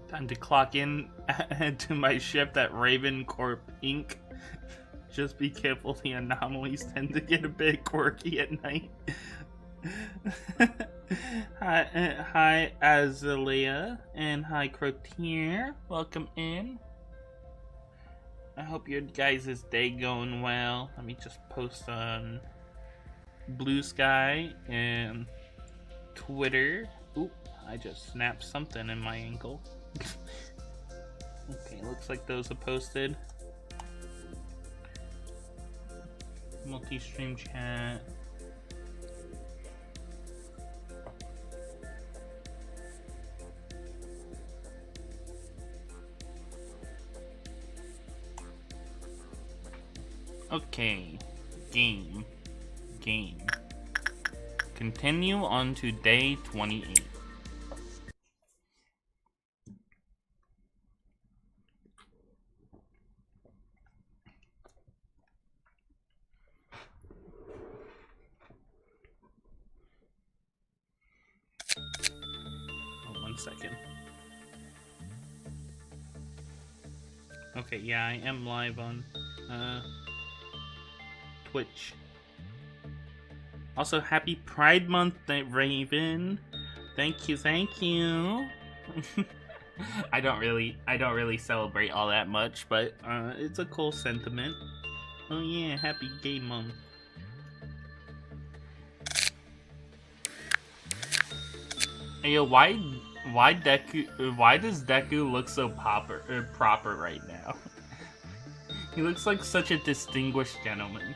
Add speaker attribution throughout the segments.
Speaker 1: Time to clock in to my shift at Raven Corp Inc. Just be careful, the anomalies tend to get a bit quirky at night. Hi, Azalea, and hi, Crotier. Welcome in. I hope your guys' day going well. Let me just post on BlueSky and Twitter. Oop, I just snapped something in my ankle. Okay, looks like those are posted. Multi-stream chat. Okay, game. Continue on to day 28. Oh, 1 second. Okay, yeah, I am live on Twitch. Also, happy Pride Month, Raven. Thank you. I don't really celebrate all that much, but it's a cool sentiment. Oh yeah, happy gay month. Hey yo, why does Deku look so proper right now? He looks like such a distinguished gentleman.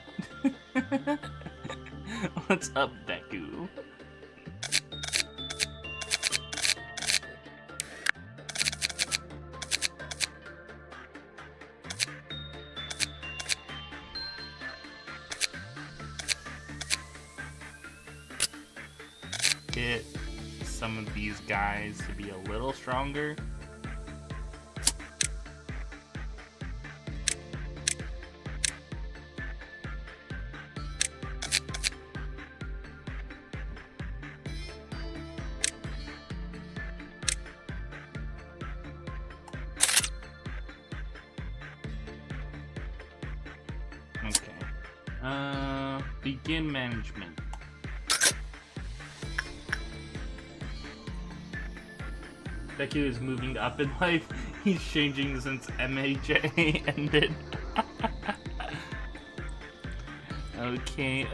Speaker 1: What's up, Deku? Get some of these guys to be a little stronger. Begin management. Deku is moving up in life. He's changing since MAJ ended. Okay,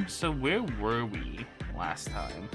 Speaker 1: so where were we last time?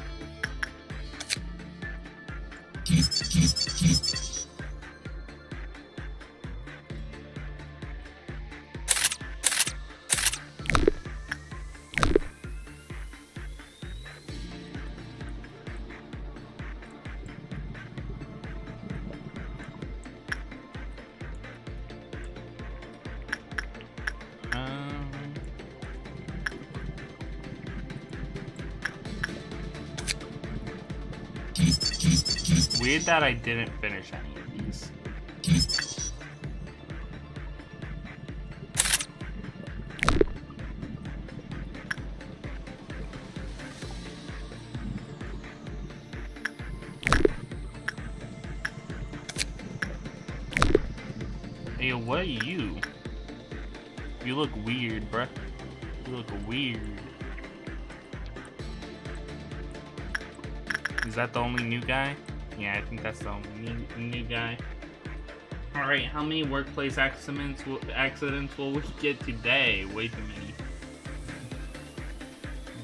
Speaker 1: Weird that I didn't finish any of these. Hey, what are you? You look weird, bruh. You look weird. Is that the only new guy? Yeah, I think that's the only new guy. Alright, how many workplace accidents will we get today? Way too many.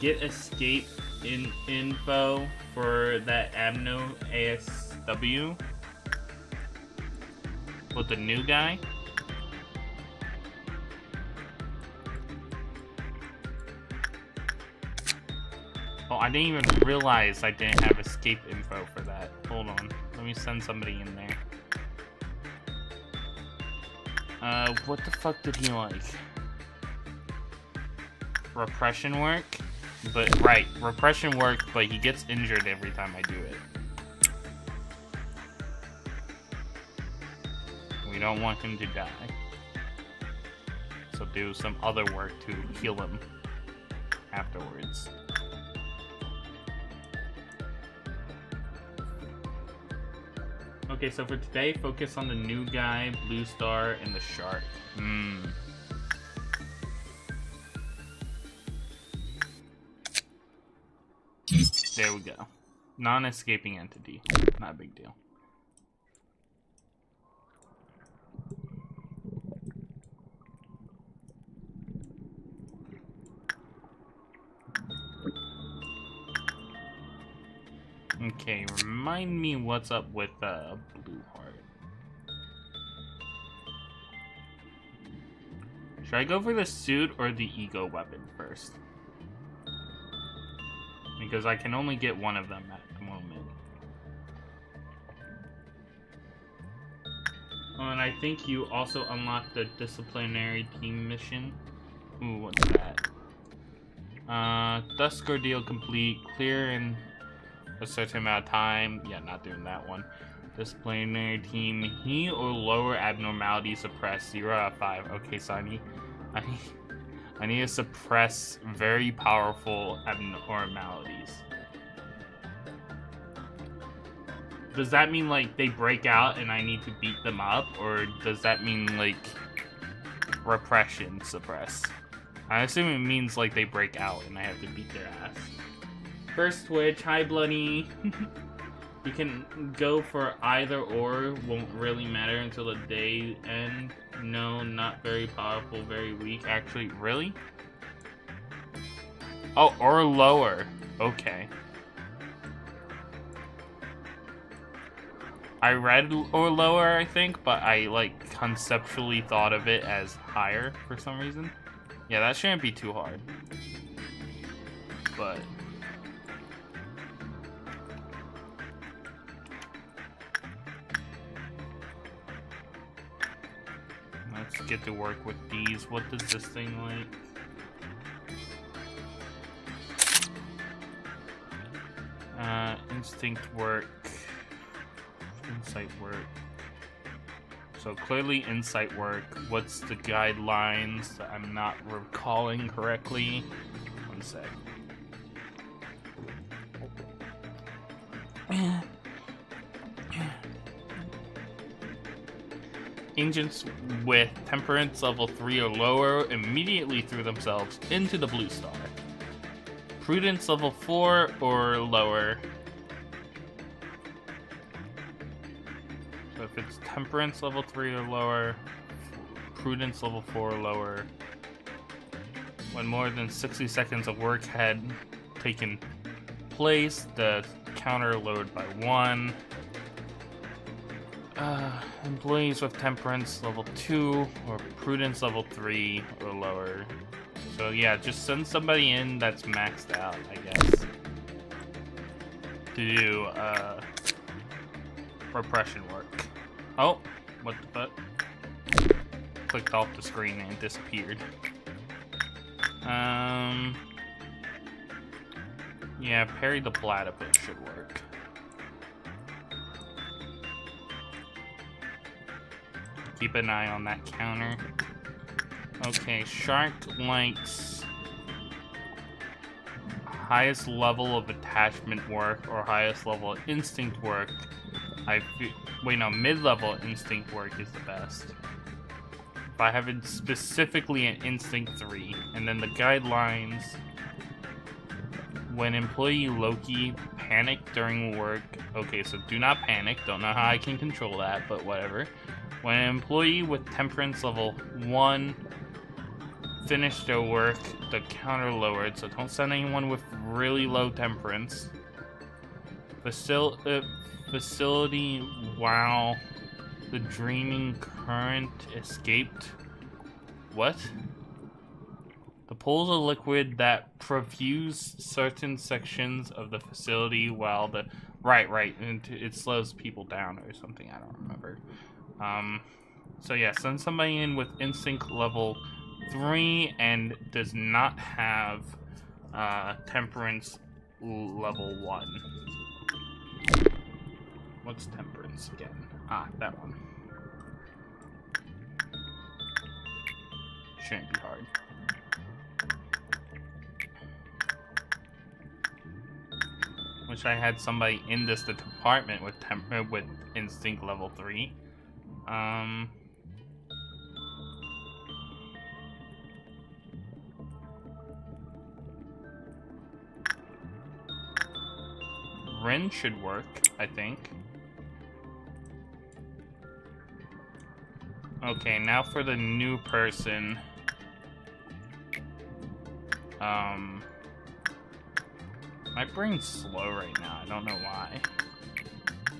Speaker 1: Get escape info for that Abno ASW with the new guy. Oh, I didn't even realize I didn't have escape info for that. Hold on. Let me send somebody in there. What the fuck did he like? Repression work? But, right, repression work, but he gets injured every time I do it. We don't want him to die. So do some other work to heal him afterwards. Okay, so for today, focus on the new guy, Blue Star, and the shark. There we go. Non-escaping entity. Not a big deal. Okay, remind me what's up with Blue Heart. Should I go for the suit or the ego weapon first? Because I can only get one of them at the moment. Oh, and I think you also unlocked the disciplinary team mission. Ooh, what's that? Dusk ordeal complete. Clear in a certain amount of time. Yeah, not doing that one. Disciplinary team. He or lower abnormality suppressed 0 out of 5. Okay, so I need to suppress very powerful abnormalities. Does that mean like they break out and I need to beat them up, or does that mean like repression suppress? I assume it means like they break out and I have to beat their ass. First Twitch, hi Bloody. You can go for either or, won't really matter until the day end. No, not very powerful, very weak. Actually, really? Oh, or lower. Okay. I read or lower, I think, but I like conceptually thought of it as higher for some reason. Yeah, that shouldn't be too hard. But let's get to work with these. What does this thing like? Instinct work. Insight work. So clearly insight work. What's the guidelines that I'm not recalling correctly? One sec. Agents with temperance level 3 or lower immediately threw themselves into the Blue Star. Prudence level 4 or lower. So if it's temperance level 3 or lower, prudence level 4 or lower, when more than 60 seconds of work had taken place, the counter lowered by 1. Employees with temperance level 2 or prudence level 3 or lower. So yeah, just send somebody in that's maxed out, I guess, to do repression work. Oh, what the fuck? Clicked off the screen and disappeared. Yeah, parry the platypus should work. Keep an eye on that counter. Okay, shark likes highest level of attachment work or highest level of instinct work. Wait, no, mid-level instinct work is the best. If I have it specifically an instinct 3, and then the guidelines. When employee Loki panic during work. Okay, so do not panic. Don't know how I can control that, but whatever. When an employee with temperance level 1 finish their work, the counter lowered, so don't send anyone with really low temperance. Facility, wow, the dreaming current escaped. What? The pools of liquid that perfuse certain sections of the facility while the... Right, and it slows people down or something, I don't remember. So yeah, send somebody in with instinct level 3 and does not have temperance level 1. What's temperance again? Ah, that one. Shouldn't be hard. What Wish I had somebody in this department with instinct level 3. Ren should work, I think. Okay, now for the new person. My brain's slow right now. I don't know why.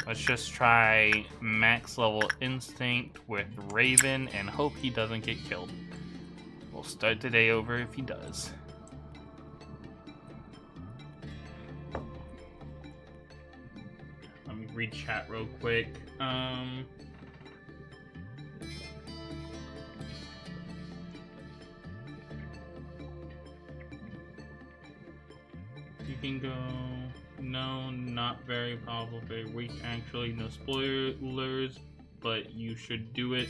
Speaker 1: Let's just try max level instinct with Raven and hope he doesn't get killed. We'll start the day over if he does. Let me read chat real quick. You can go, no, not very powerful, very weak, actually, no spoilers, but you should do it.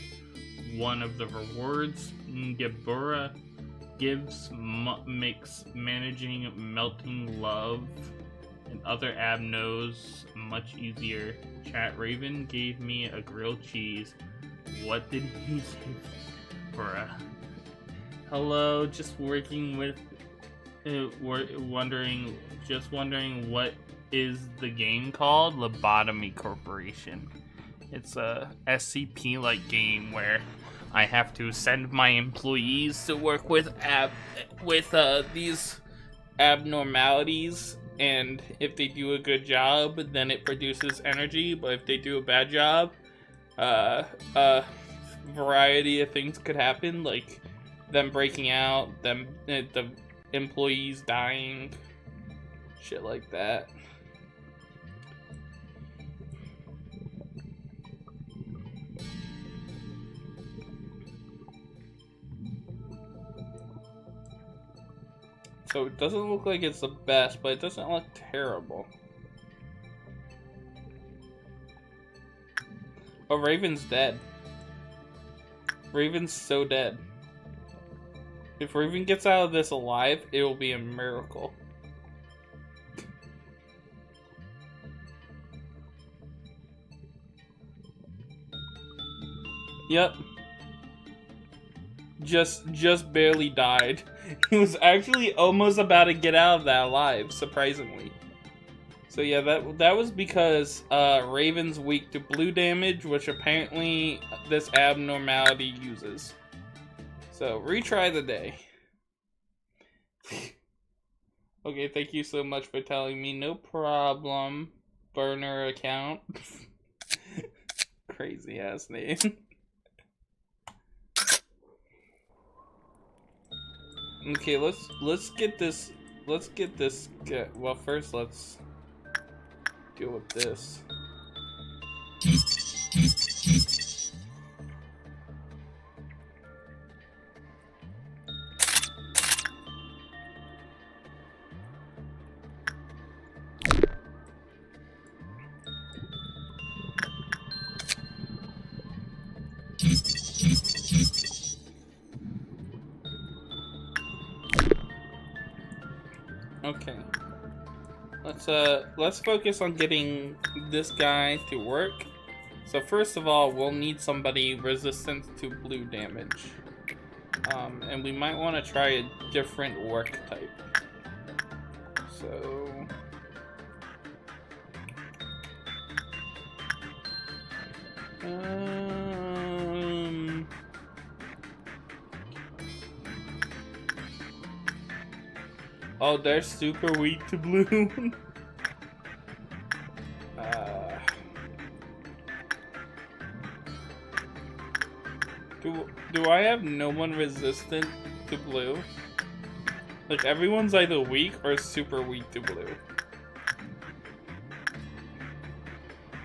Speaker 1: One of the rewards, Gebura makes managing melting love and other abnos much easier. Chat Raven gave me a grilled cheese. What did he say? Bruh. Hello, just working with wondering what is the game called? Lobotomy Corporation. It's a SCP-like game where I have to send my employees to work with these abnormalities, and if they do a good job, then it produces energy. But if they do a bad job, a variety of things could happen, like them breaking out, the employees dying, shit like that. So it doesn't look like it's the best, but it doesn't look terrible. But Raven's dead. Raven's so dead. If Raven gets out of this alive, it will be a miracle. Yep. Just barely died. He was actually almost about to get out of that alive, surprisingly. So yeah, that was because Raven's weak to blue damage, which apparently this abnormality uses. So retry the day. Okay, thank you so much for telling me. No problem. Burner account. Crazy ass name. Okay, let's get this. Well, first let's deal with this. Okay. Let's focus on getting this guy to work. So first of all, we'll need somebody resistant to blue damage. And we might want to try a different work type. So oh, they're super weak to blue. Do I have no one resistant to blue? Like, everyone's either weak or super weak to blue.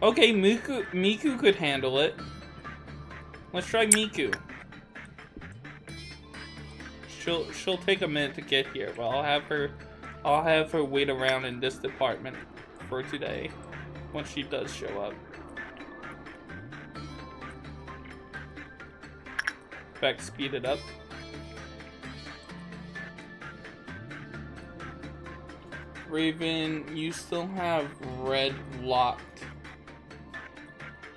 Speaker 1: Okay, Miku could handle it. Let's try Miku. She'll take a minute to get here, but I'll have her wait around in this department for today once she does show up. In fact, speed it up. Raven, you still have red locked.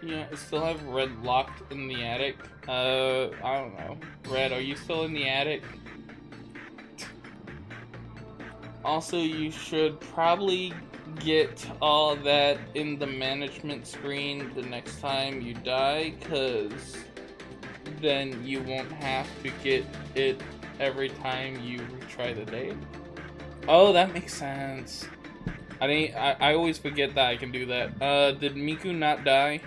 Speaker 1: Yeah, I still have red locked in the attic. I don't know. Red, are you still in the attic? Also, you should probably get all that in the management screen the next time you die, because then you won't have to get it every time you retry the day. Oh, that makes sense. I always forget that I can do that. Did Miku not die?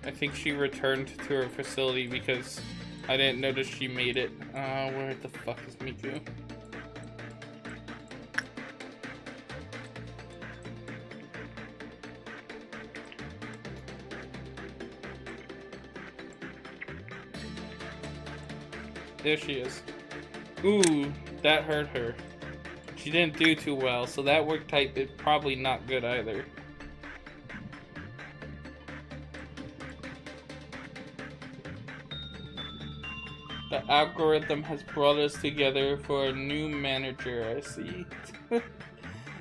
Speaker 1: I think she returned to her facility because I didn't notice she made it. Where the fuck is Miku? There she is. Ooh, that hurt her. She didn't do too well, so that work type is probably not good either. The algorithm has brought us together for a new manager, I see.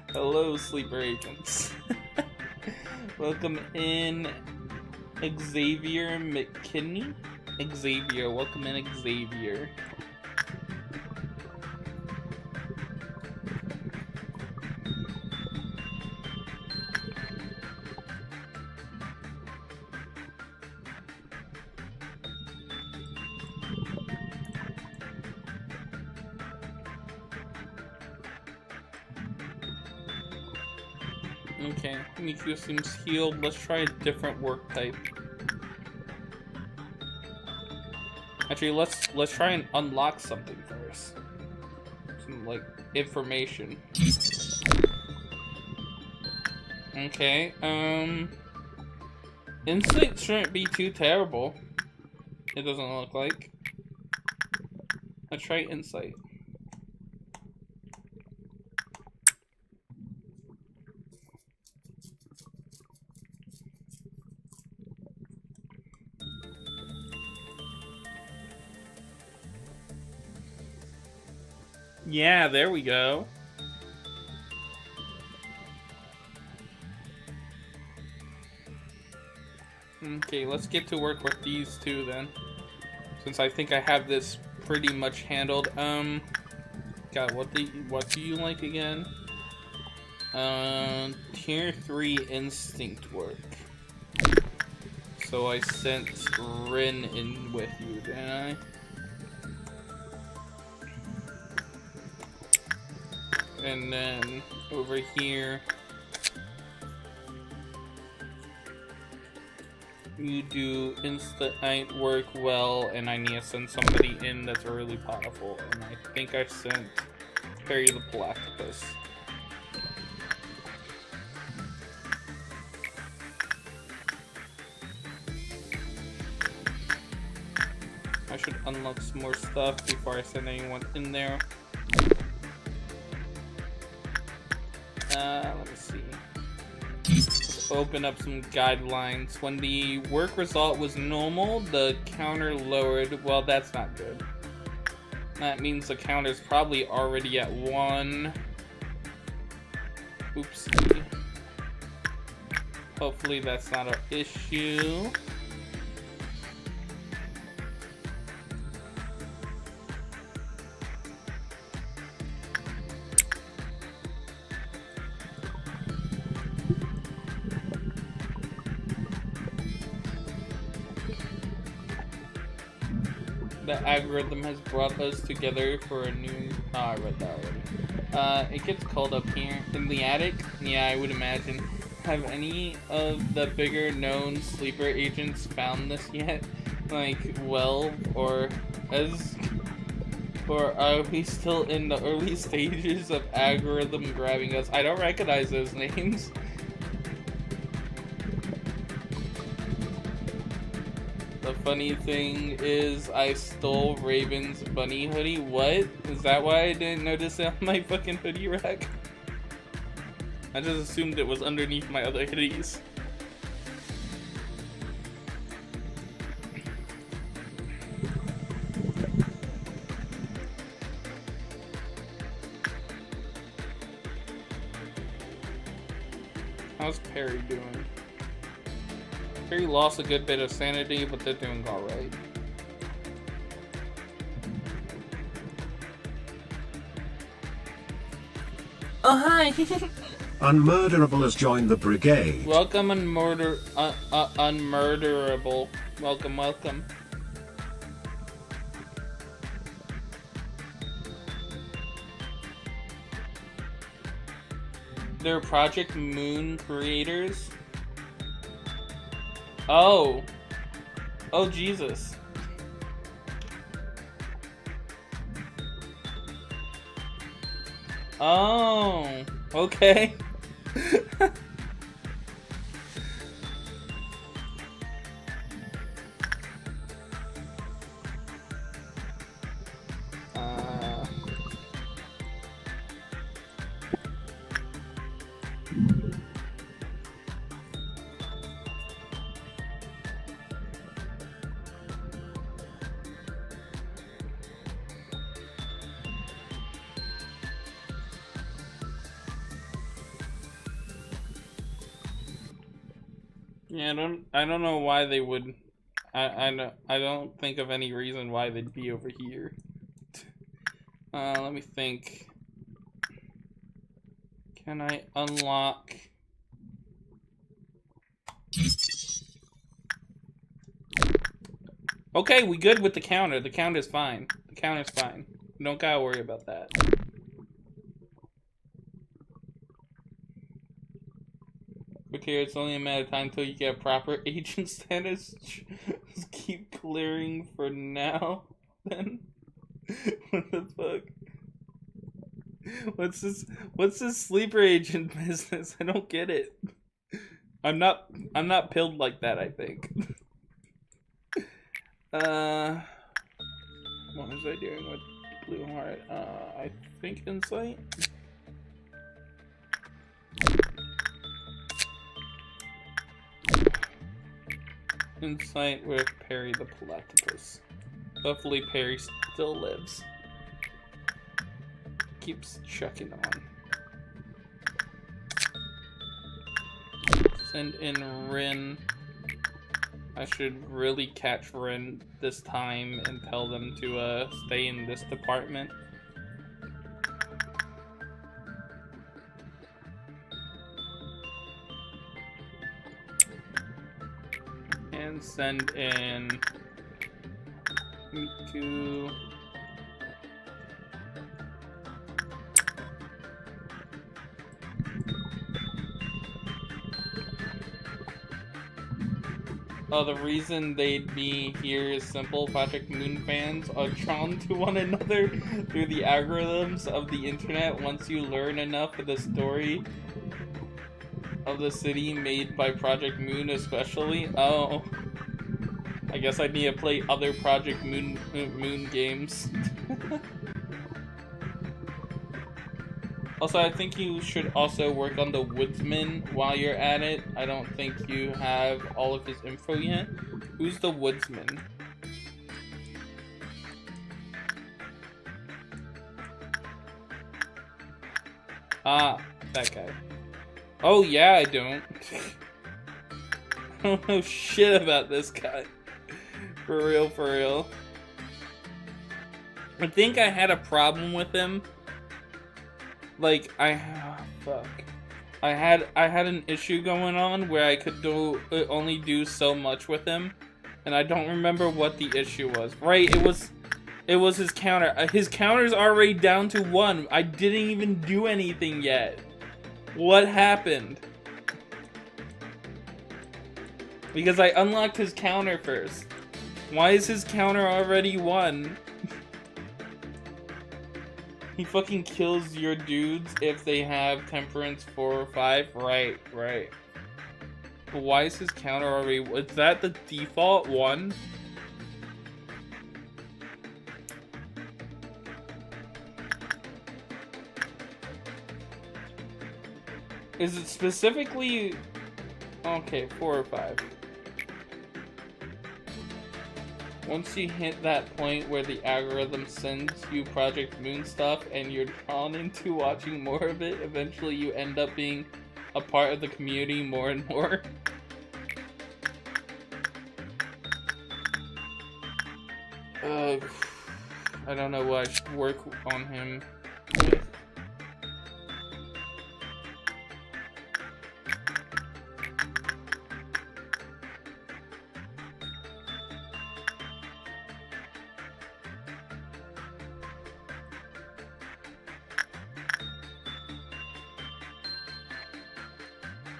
Speaker 1: Hello, sleeper agents. Welcome in, Xavier McKinney. Xavier, welcome in, Xavier. Okay, Miku seems healed. Let's try a different work type. Actually, let's try and unlock something first. Some like information. Okay, insight shouldn't be too terrible. It doesn't look like. Let's try insight. Yeah, there we go. Okay, let's get to work with these two then. Since I think I have this pretty much handled. God, what do you like again? Tier 3 instinct work. So I sent Rin in with you, didn't I? And then over here, you do instant work well, and I need to send somebody in that's really powerful. And I think I sent Perry the Platypus. I should unlock some more stuff before I send anyone in there. Let me see. Let's open up some guidelines. When the work result was normal, the counter lowered. Well, that's not good. That means the counter's probably already at 1. Oopsie. Hopefully that's not an issue. The algorithm has brought us together for a new... Oh, I read that already. It gets cold up here. In the attic? Yeah, I would imagine. Have any of the bigger known sleeper agents found this yet? Like, well, or as... Or are we still in the early stages of algorithm grabbing us? I don't recognize those names. The funny thing is, I stole Raven's bunny hoodie. What? Is that why I didn't notice it on my fucking hoodie rack? I just assumed it was underneath my other hoodies.
Speaker 2: Perry doing? Perry lost a good bit of sanity, but they're doing alright.
Speaker 1: Oh, hi!
Speaker 3: Unmurderable has joined the brigade.
Speaker 2: Welcome, Unmurderable. Welcome, welcome. They're Project Moon creators. Oh. Oh, Jesus. Oh. Okay. Yeah, I don't know why they would. I don't think of any reason why they'd be over here. Let me think. Can I unlock? Okay, we good with the counter. The counter's fine. The counter's fine. Don't gotta worry about that. Okay, it's only a matter of time until you get proper agent status. Just keep clearing for now. Then, what the fuck? What's this sleeper agent business? I don't get it. I'm not pilled like that, I think. What was I doing with BlueHeart? I think Insight. Insight with Perry the Platypus. Hopefully Perry still lives. Keeps chucking on. Send in Rin. I should really catch Rin this time and tell them to stay in this department. And send in Miku. The reason they'd be here is simple. Project Moon fans are drawn to one another through the algorithms of the internet. Once you learn enough of the story of the city made by Project Moon especially. Oh. I guess I need to play other Project Moon games. Also, I think you should also work on the Woodsman while you're at it. I don't think you have all of his info yet. Who's the Woodsman? Ah, that guy. Oh yeah, I don't. I don't know shit about this guy. For real, for real. I think I had a problem with him. Like, fuck. I had an issue going on where I could only do so much with him, and I don't remember what the issue was. Right, it was his counter. His counter's already down to 1. I didn't even do anything yet. What happened? Because I unlocked his counter first. Why is his counter already 1? He fucking kills your dudes if they have temperance 4 or 5. Right, right. But why is his counter already... Is that the default 1? Is it specifically... Okay, 4 or 5. Once you hit that point where the algorithm sends you Project Moon stuff and you're drawn into watching more of it, eventually you end up being a part of the community more and more. I don't know what I should work on him with.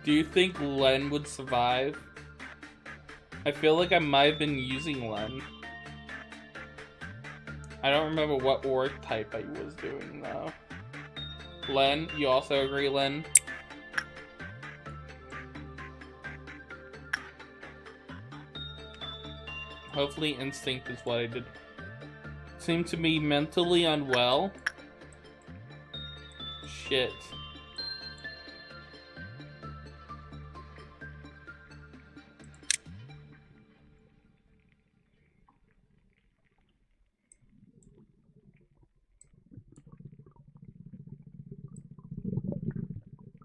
Speaker 2: Do you think Len would survive? I feel like I might have been using Len. I don't remember what work type I was doing though. Len, you also agree, Len? Hopefully instinct is what I did. Seem to be mentally unwell. Shit.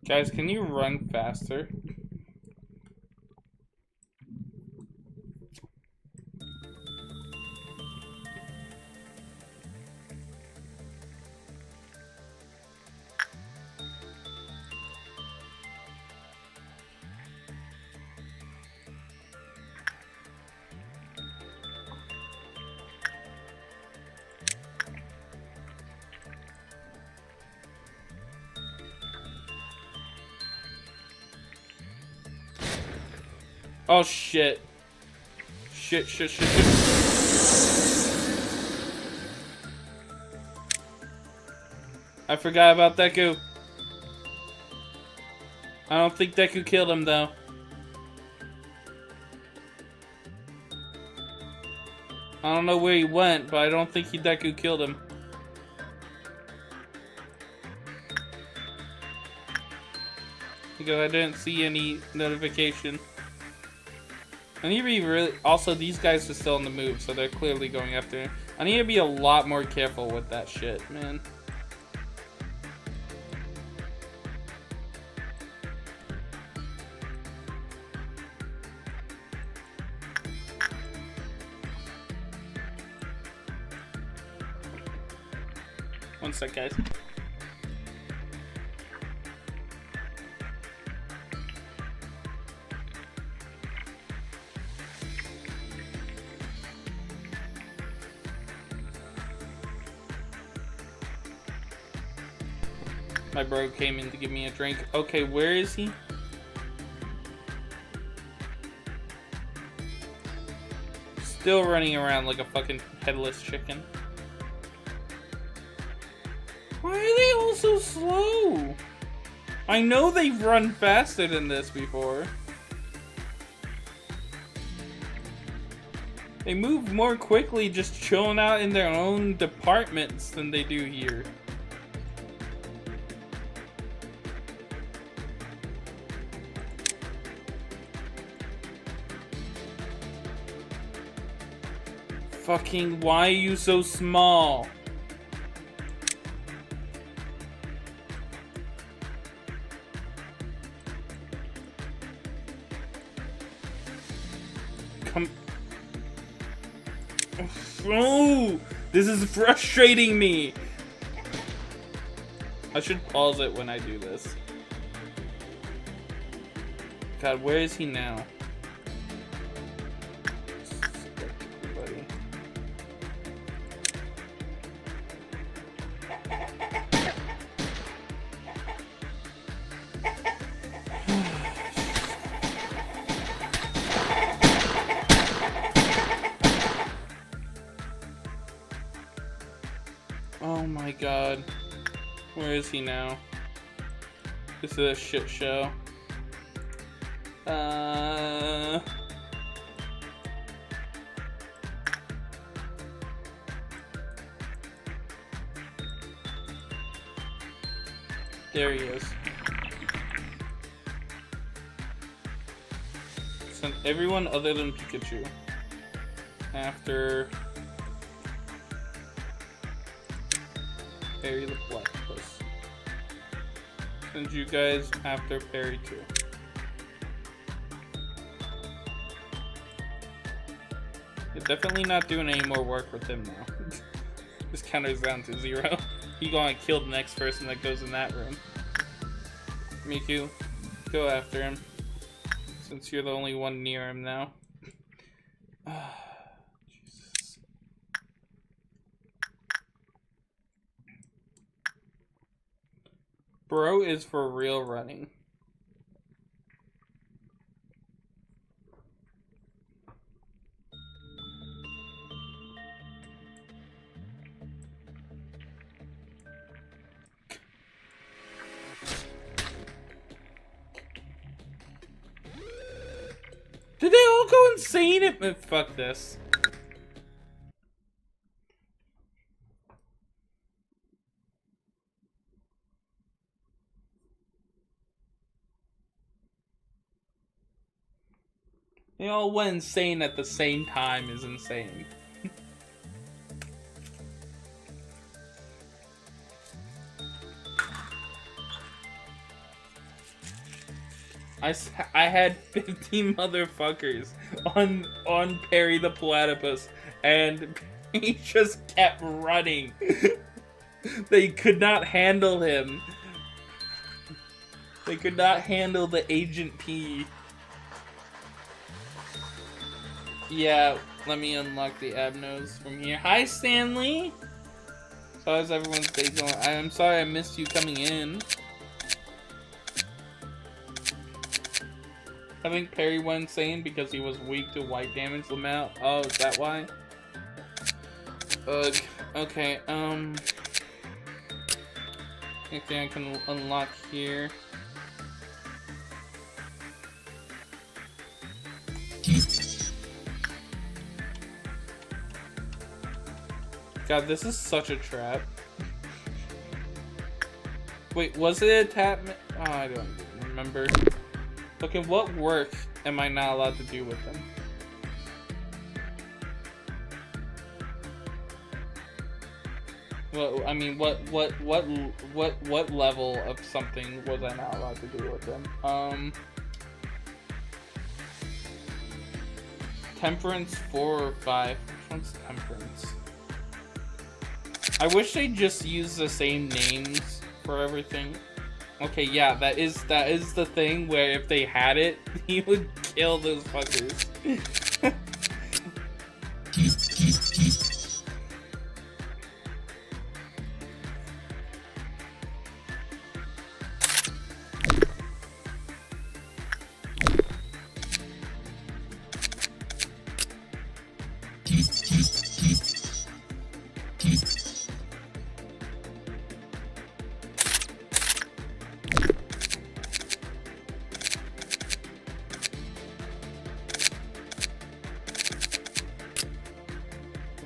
Speaker 2: Guys, can you run faster? Oh shit. Shit. I forgot about Deku. I don't think Deku killed him though. I don't know where he went, but I don't think Deku killed him. Because I didn't see any notification. I need to be really... Also, these guys are still on the move, so they're clearly going after him. I need to be a lot more careful with that shit, man. One sec, guys. My bro came in to give me a drink. Okay, where is he? Still running around like a fucking headless chicken. Why are they all so slow? I know they've run faster than this before. They move more quickly just chilling out in their own departments than they do here. Fucking, why are you so small? Come. Oh, this is frustrating me. I should pause it when I do this. God, where is he now? Oh my god. Where is he now? This is a shit show. There he is. Send everyone other than Pikachu. After Harry the Platypus. send you guys after Perry too. You're definitely not doing any more work with him now. This counters down to 0. You gonna kill the next person that goes in that room. Miku, go after him. Since you're the only one near him now. Jesus. Bro is for real running. Did they all go insane? Fuck this. They all went insane at the same time is insane. I had 15 motherfuckers on Perry the Platypus, and he just kept running. They could not handle him. They could not handle the Agent P. Yeah, let me unlock the Abnos from here. Hi, Stanley! So how's everyone's day going? I'm sorry I missed you coming in. I think Perry went insane because he was weak to white damage limit. Oh, is that why? Ugh. Okay, anything I can unlock here? God, this is such a trap. Wait, was it a tap? Oh, I don't remember. Okay, what work am I not allowed to do with them? Well, I mean, what level of something was I not allowed to do with them? Temperance 4 or 5. Which one's Temperance? I wish they just use the same names for everything. Okay, yeah, that is the thing where if they had it, he would kill those fuckers.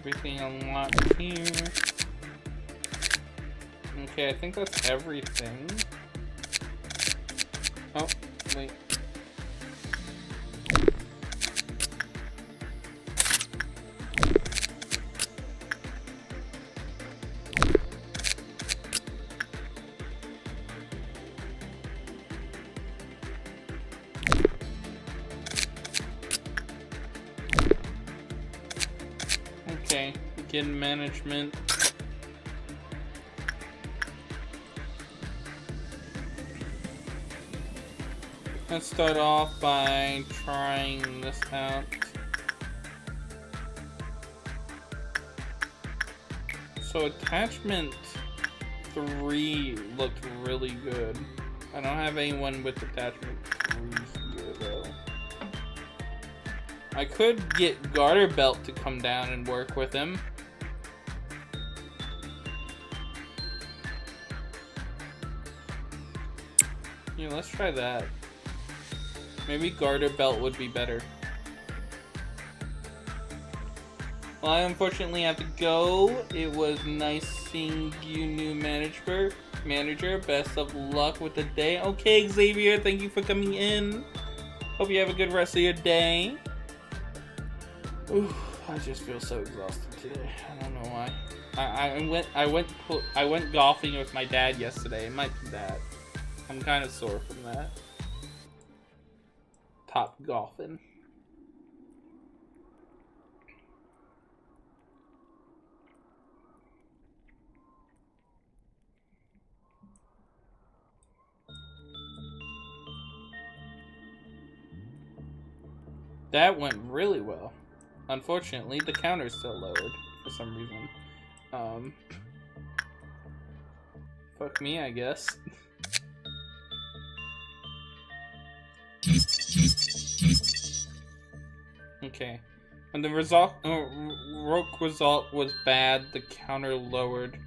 Speaker 2: Everything unlocked here. Okay, I think that's everything. Oh, wait. Okay, begin management. Let's start off by trying this out. So attachment 3 looked really good. I don't have anyone with attachment 3 here though. I could get Garter Belt to come down and work with him. Yeah, let's try that. Maybe Garter Belt would be better. Well, I unfortunately have to go. It was nice seeing you, new manager. Best of luck with the day. Okay, Xavier, thank you for coming in. Hope you have a good rest of your day. Ooh, I just feel so exhausted today. I don't know why. I went golfing with my dad yesterday. It might be that. I'm kind of sore from that. Top golfing. That went really well. Unfortunately, the counter's still lowered for some reason. Fuck me, I guess. Okay. When the rogue result was bad, the counter lowered.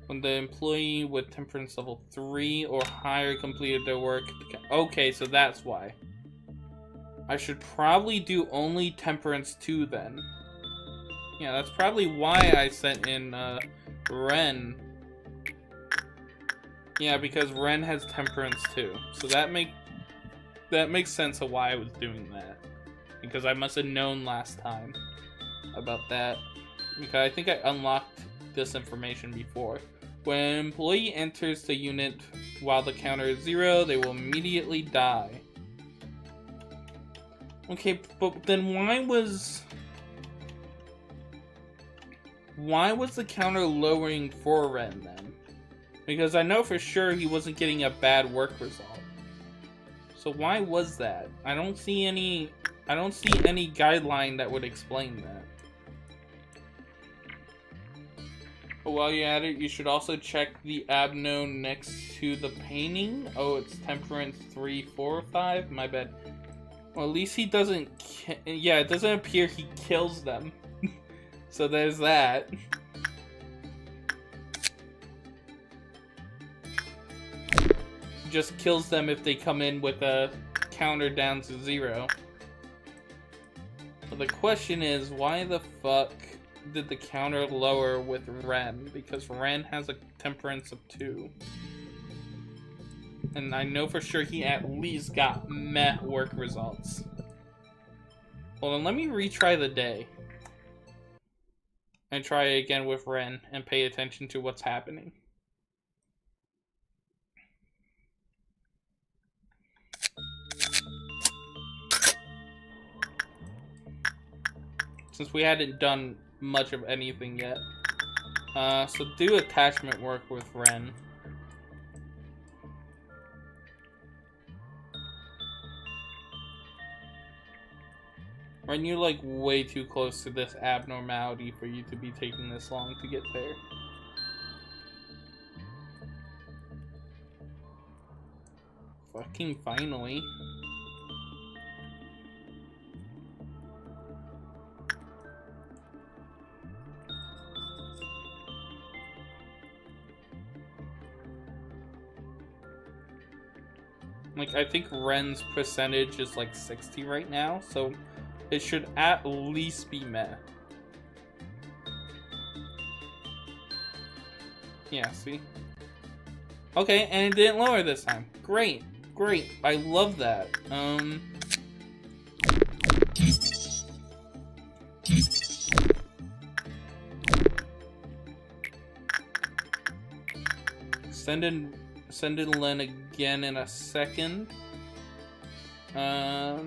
Speaker 2: When the employee with temperance level 3 or higher completed their work, okay, so that's why. I should probably do only temperance 2 then. Yeah, that's probably why I sent in Ren. Yeah, because Ren has temperance 2. So that makes sense of why I was doing that. Because I must have known last time about that. Because I think I unlocked this information before. When an employee enters the unit while the counter is 0, they will immediately die. Okay, but then why was the counter lowering for Ren then? Because I know for sure he wasn't getting a bad work result. So why was that? I don't see any guideline that would explain that. But while you're at it, you should also check the abno next to the painting. Oh, it's temperance 3, 4, 5? My bad. Well, at least he doesn't... yeah, it doesn't appear he kills them. So there's that. Just kills them if they come in with a counter down to 0. But the question is, why the fuck did the counter lower with Ren? Because Ren has a temperance of 2. And I know for sure he at least got meh work results. Well, then let me retry the day. And try it again with Ren and pay attention to what's happening. Since we hadn't done much of anything yet. So do attachment work with Ren. Ren, you're like way too close to this abnormality for you to be taking this long to get there. Fucking finally. Like, I think Ren's percentage is like 60 right now, so it should at least be meh. Yeah, see? Okay, and it didn't lower this time. Great, great. I love that. Send in Len again in a second. As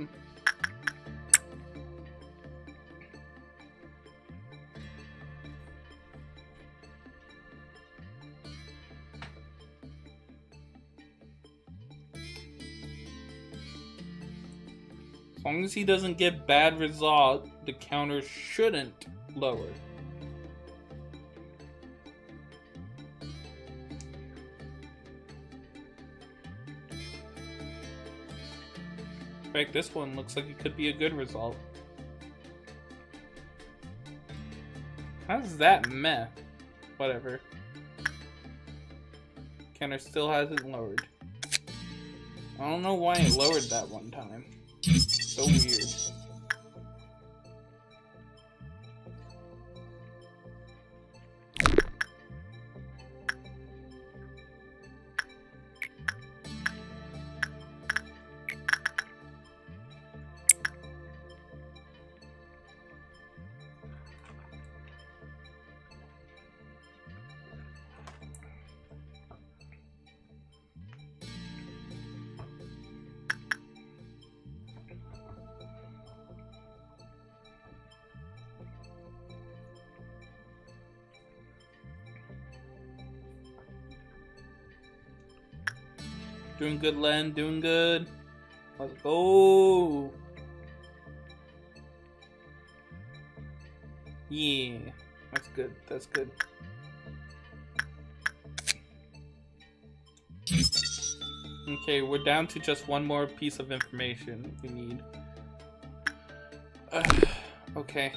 Speaker 2: long as he doesn't get bad result, the counter shouldn't lower. In fact, this one looks like it could be a good result. How's that meh? Whatever. Counter still hasn't lowered. I don't know why it lowered that one time. So weird. Doing good, Len. Doing good. Let's go. Yeah. That's good. That's good. Okay, we're down to just one more piece of information we need. Okay.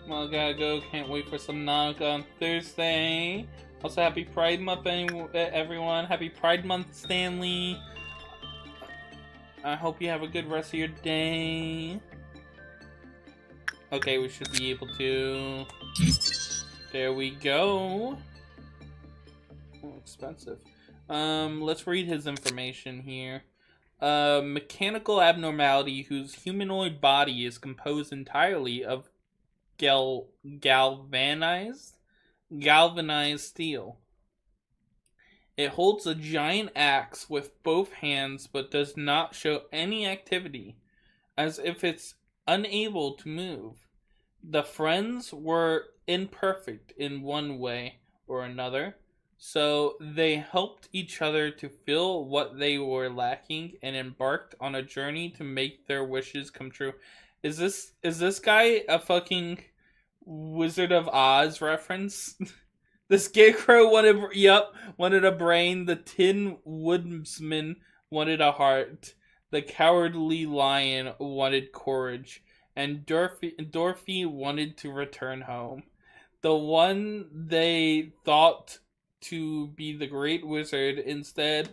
Speaker 2: Well, gotta go. Can't wait for some Nog on Thursday. Also, happy Pride Month, everyone. Happy Pride Month, Stanley. I hope you have a good rest of your day. Okay, we should be able to. There we go. Oh, expensive. Let's read his information here. Mechanical abnormality whose humanoid body is composed entirely of galvanized steel. It holds a giant axe with both hands but does not show any activity, as if it's unable to move. The friends were imperfect in one way or another, so they helped each other to fill what they were lacking and embarked on a journey to make their wishes come true. Is this guy a fucking Wizard of Oz reference? The Scarecrow wanted a brain. The Tin Woodsman wanted a heart. The Cowardly Lion wanted courage. And Dorothy wanted to return home. The one they thought to be the Great Wizard instead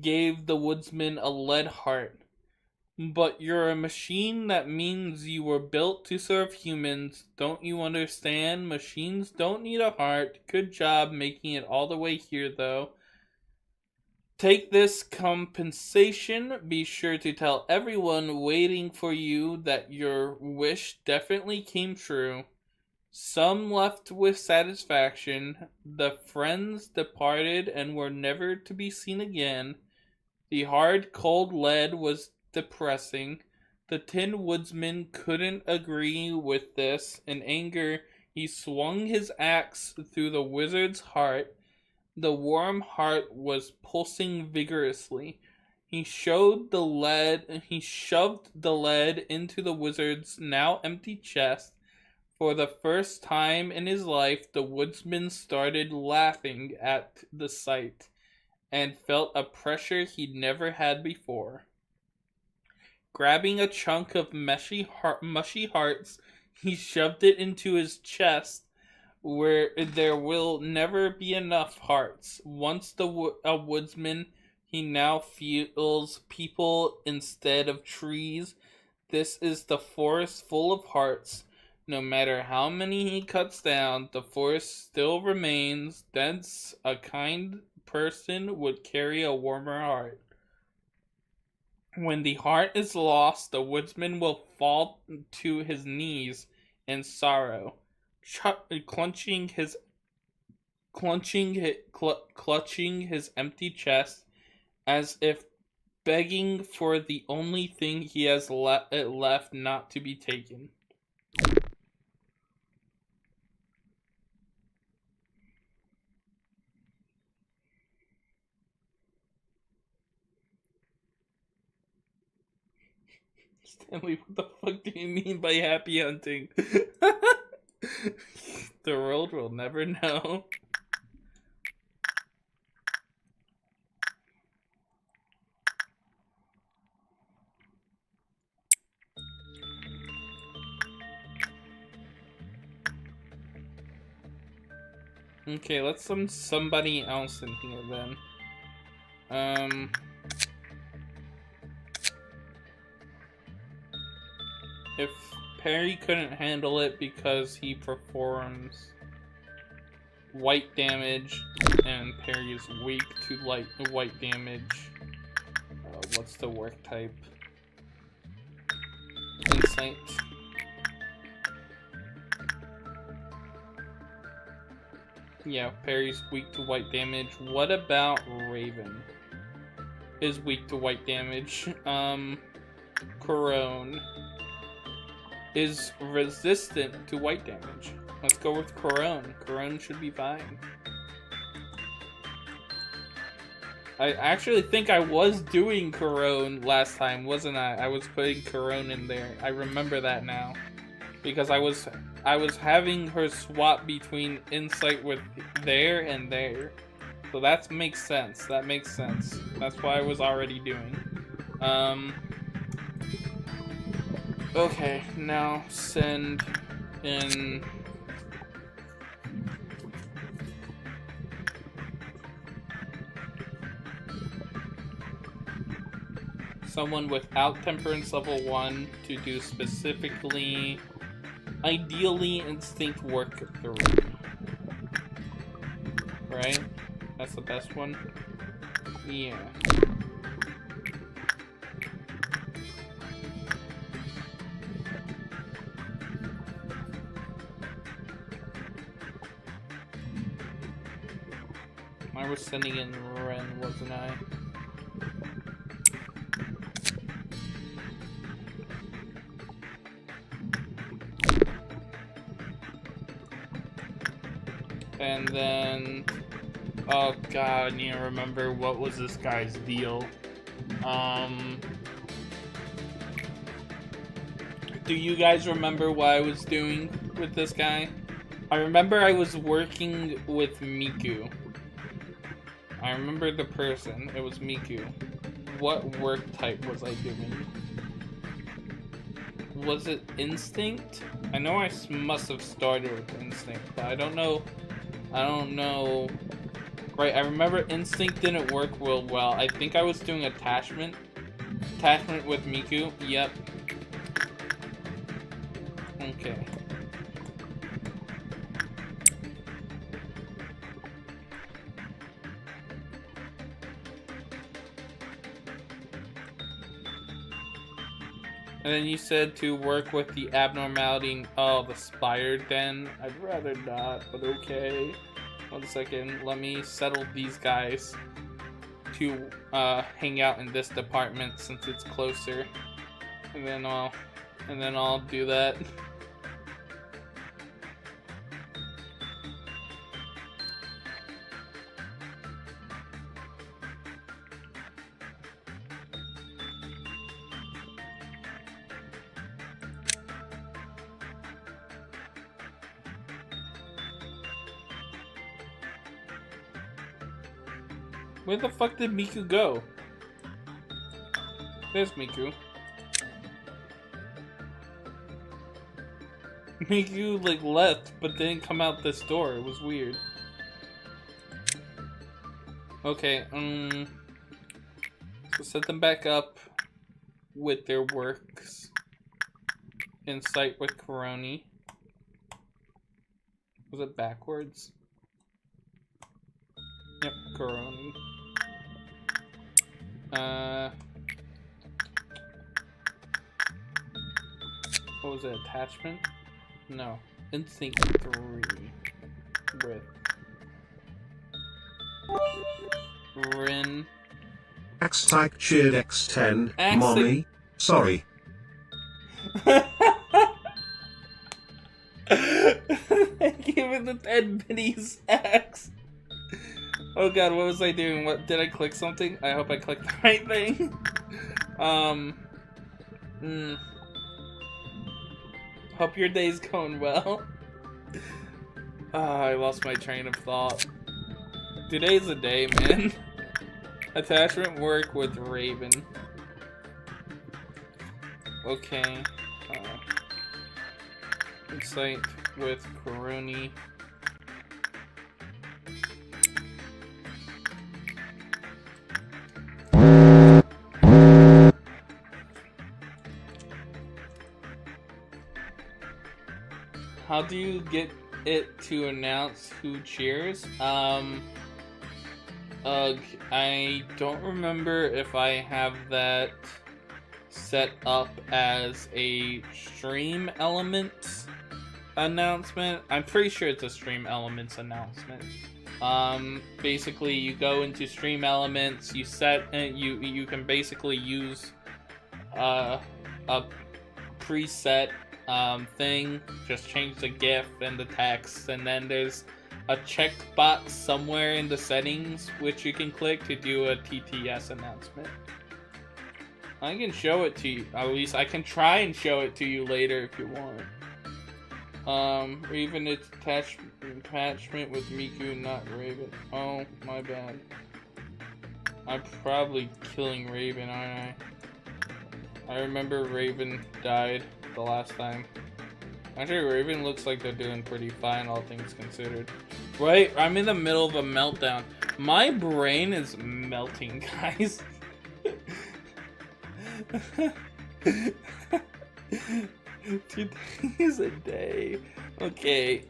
Speaker 2: gave the Woodsman a lead heart. But you're a machine, that means you were built to serve humans. Don't you understand? Machines don't need a heart. Good job making it all the way here, though. Take this compensation. Be sure to tell everyone waiting for you that your wish definitely came true. Some left with satisfaction. The friends departed and were never to be seen again. The hard, cold lead was depressing. The Tin Woodsman couldn't agree with this. In anger, he swung his axe through the wizard's heart. The warm heart was pulsing vigorously. He shoved the lead into the wizard's now empty chest. For the first time in his life, the woodsman started laughing at the sight and felt a pressure he'd never had before. Grabbing a chunk of mushy hearts, he shoved it into his chest, where there will never be enough hearts. Once a woodsman, he now feels people instead of trees. This is the forest full of hearts. No matter how many he cuts down, the forest still remains. Thence a kind person would carry a warmer heart. When the heart is lost, the woodsman will fall to his knees in sorrow, clutching his empty chest, as if begging for the only thing he has left not to be taken. Stanley, what the fuck do you mean by happy hunting? The world will never know. Okay, let's send somebody else in here then. If Perry couldn't handle it because he performs white damage and Perry is weak to white damage, what's the work type? Insight. Yeah, parry's weak to white damage. What about Raven? Is weak to white damage. Corone is resistant to white damage. Let's go with Corone. Corone should be fine. I actually think I was doing Corone last time, wasn't I? I was putting Corone in there. I remember that now. Because I was having her swap between Insight with there and there. So that makes sense. That makes sense. That's what I was already doing. Okay, now send in someone without Temperance level 1 to do specifically, ideally, Instinct work 3. Right? That's the best one? Yeah. I was sending in Ren, wasn't I? And then, oh god, I need to remember what was this guy's deal. Do you guys remember what I was doing with this guy? I remember I was working with Miku. I remember the person. It was Miku. What work type was I doing? Was it Instinct? I know I must have started with Instinct, but I don't know. Right, I remember Instinct didn't work real well. I think I was doing Attachment. Attachment with Miku. Yep. Okay. And then you said to work with the abnormality. Oh, the Spire Den. I'd rather not, but okay. 1 second. Let me settle these guys to hang out in this department since it's closer. And then I'll do that. Where the fuck did Miku go? There's Miku. Miku like left, but didn't come out this door. It was weird. Okay, so set them back up with their works. Insight with Coroni. Was it backwards? Yep, Coroni. What was it? Attachment? No. Instinct 3 with Rin.
Speaker 3: X-Type cheered X10. Mommy. Sorry.
Speaker 2: Give it the 10 pennies X. Oh god, what was I doing? What did I click something? I hope I clicked the right thing. Hope your day's going well. I lost my train of thought. Today's a day, man. Attachment work with Raven. Okay. Insight with Coroni. How do you get it to announce who cheers? Ugh, I don't remember if I have that set up as a stream elements announcement. I'm pretty sure it's a stream elements announcement. Basically you go into stream elements, you set, you can basically use a preset thing, just change the GIF and the text, and then there's a checkbox somewhere in the settings which you can click to do a TTS announcement. I can show it to you, at least I can try and show it to you later if you want. Raven, it's attachment with Miku, not Raven. Oh, my bad. I'm probably killing Raven, aren't I? I remember Raven died the last time. Actually, Raven looks like they're doing pretty fine, all things considered. Right? I'm in the middle of a meltdown. My brain is melting, guys. 2 days a day. Okay,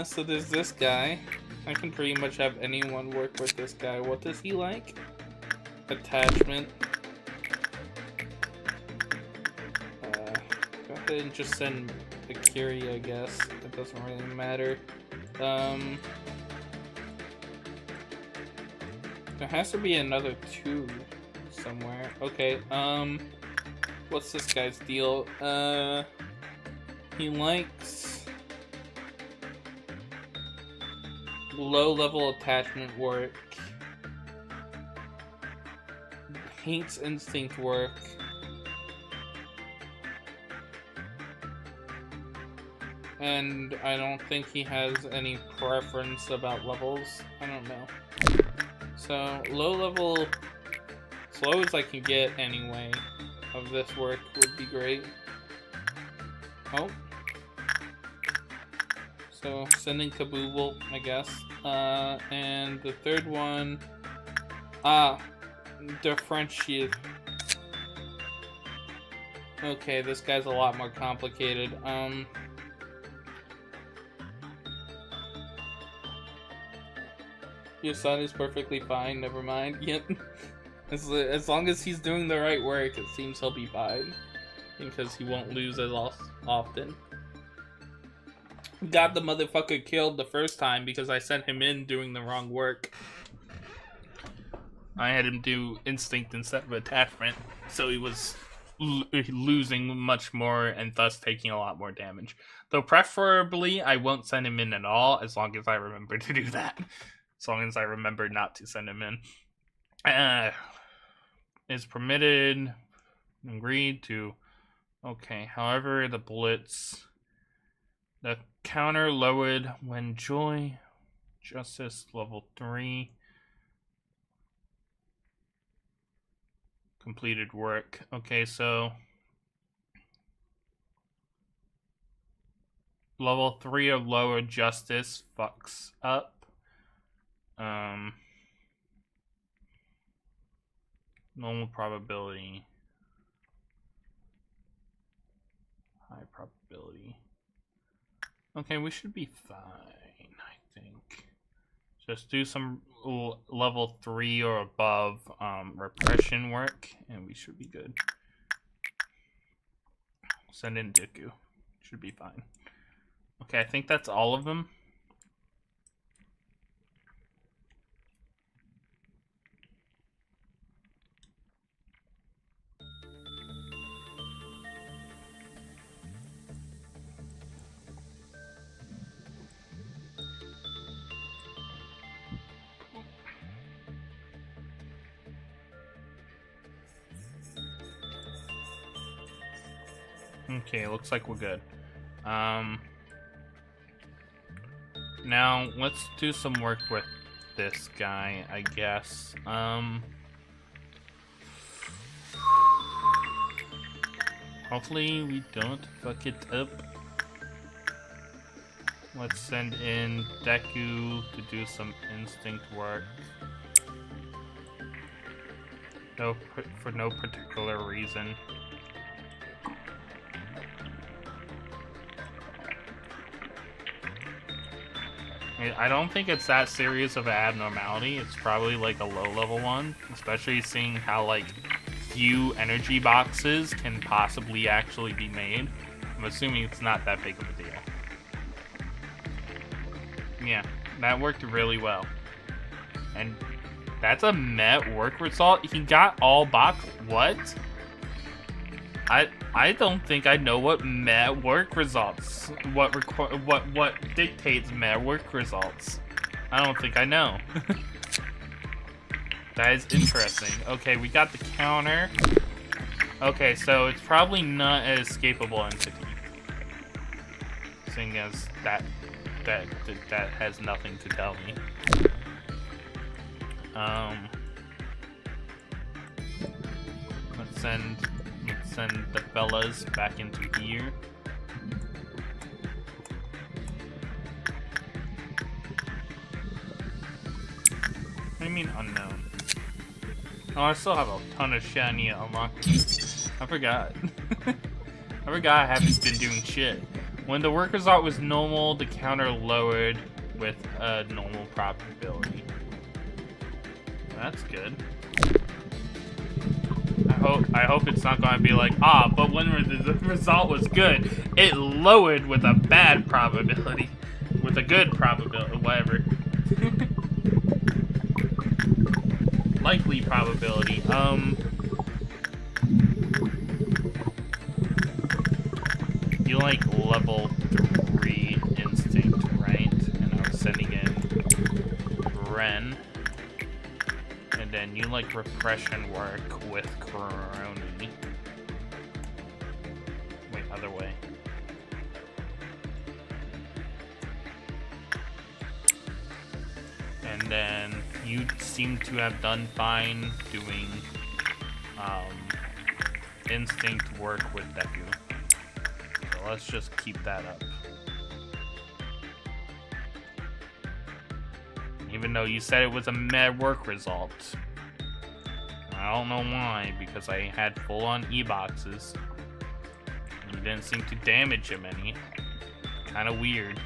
Speaker 2: so there's this guy. I can pretty much have anyone work with this guy. What does he like? Attachment. Go ahead and just send Akiri, I guess. It doesn't really matter. There has to be another 2 somewhere. Okay, what's this guy's deal? He likes low-level attachment work, hates instinct work, and I don't think he has any preference about levels. I don't know. So, low-level, as low as I can get anyway, of this work would be great. Oh. So, sending Kabooble, I guess. And the third one... differentiate. Okay, this guy's a lot more complicated. Your son is perfectly fine, never mind. Yep. As long as he's doing the right work, it seems he'll be fine. Because he won't lose as often. Got the motherfucker killed the first time because I sent him in doing the wrong work. I had him do instinct instead of attachment, so he was losing much more and thus taking a lot more damage. Though preferably, I won't send him in at all, as long as I remember to do that. As long as I remember not to send him in. Is permitted, agreed to. Okay, however, the Blitz, the counter lowered when Joy, Justice level 3, completed work. Okay, so level 3 or lower Justice fucks up. Normal probability. High probability. Okay, we should be fine, I think. Just do some level 3 or above repression work, and we should be good. Send in Dooku. Should be fine. Okay, I think that's all of them. Okay, looks like we're good. Now let's do some work with this guy, I guess. Hopefully we don't fuck it up. Let's send in Deku to do some instinct work. For no particular reason.
Speaker 1: I don't think it's that serious of an abnormality. It's probably like a low-level one, especially seeing how like few energy boxes can possibly actually be made. I'm assuming it's not that big of a deal. Yeah, that worked really well. And that's a met work result. He got all box. What? I don't think I know what met work results. What dictates met work results? I don't think I know. That is interesting. Okay, we got the counter. Okay, so it's probably not an escapable entity, seeing as that has nothing to tell me. Let's send the fellas back into here. What do you mean unknown? Oh, I still have a ton of shit I need to unlock. I forgot. I forgot I haven't been doing shit. When the work result was normal, the counter lowered with a normal probability. That's good. I hope it's not going to be like, but when the result was good, it lowered with a bad probability. With a good probability, whatever. Likely probability. You like level 3 instinct, right? And I was sending in Ren. And then you like repression work with Crony. Wait, other way. And then you seem to have done fine doing instinct work with Deku. So let's just keep that up. Even though you said it was a mad work result. I don't know why, because I had full-on E-boxes. You didn't seem to damage him any. Kinda weird.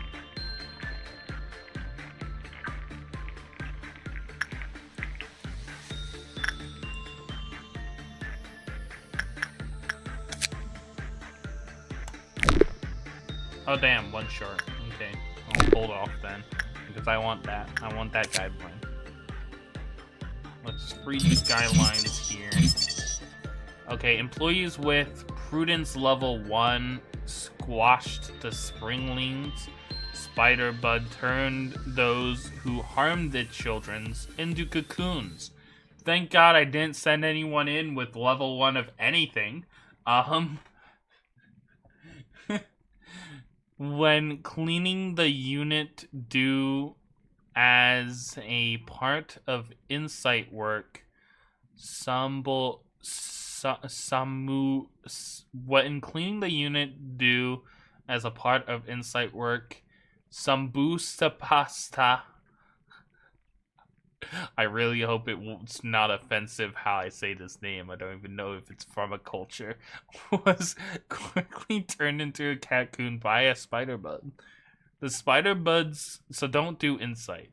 Speaker 1: Oh damn, one short. Okay, I'll hold off then. Because I want that. I want that guideline. Let's read these guidelines here. Okay, employees with prudence level 1 squashed the springlings. Spider-Bud turned those who harmed the children's into cocoons. Thank God I didn't send anyone in with level 1 of anything. When cleaning the unit due as a part of insight work, when cleaning the unit due as a part of insight work, Sambusa pasta. I really hope it's not offensive how I say this name. I don't even know if it's from a culture. Was quickly turned into a cocoon by a spider-bud. The spider-buds, so don't do insight.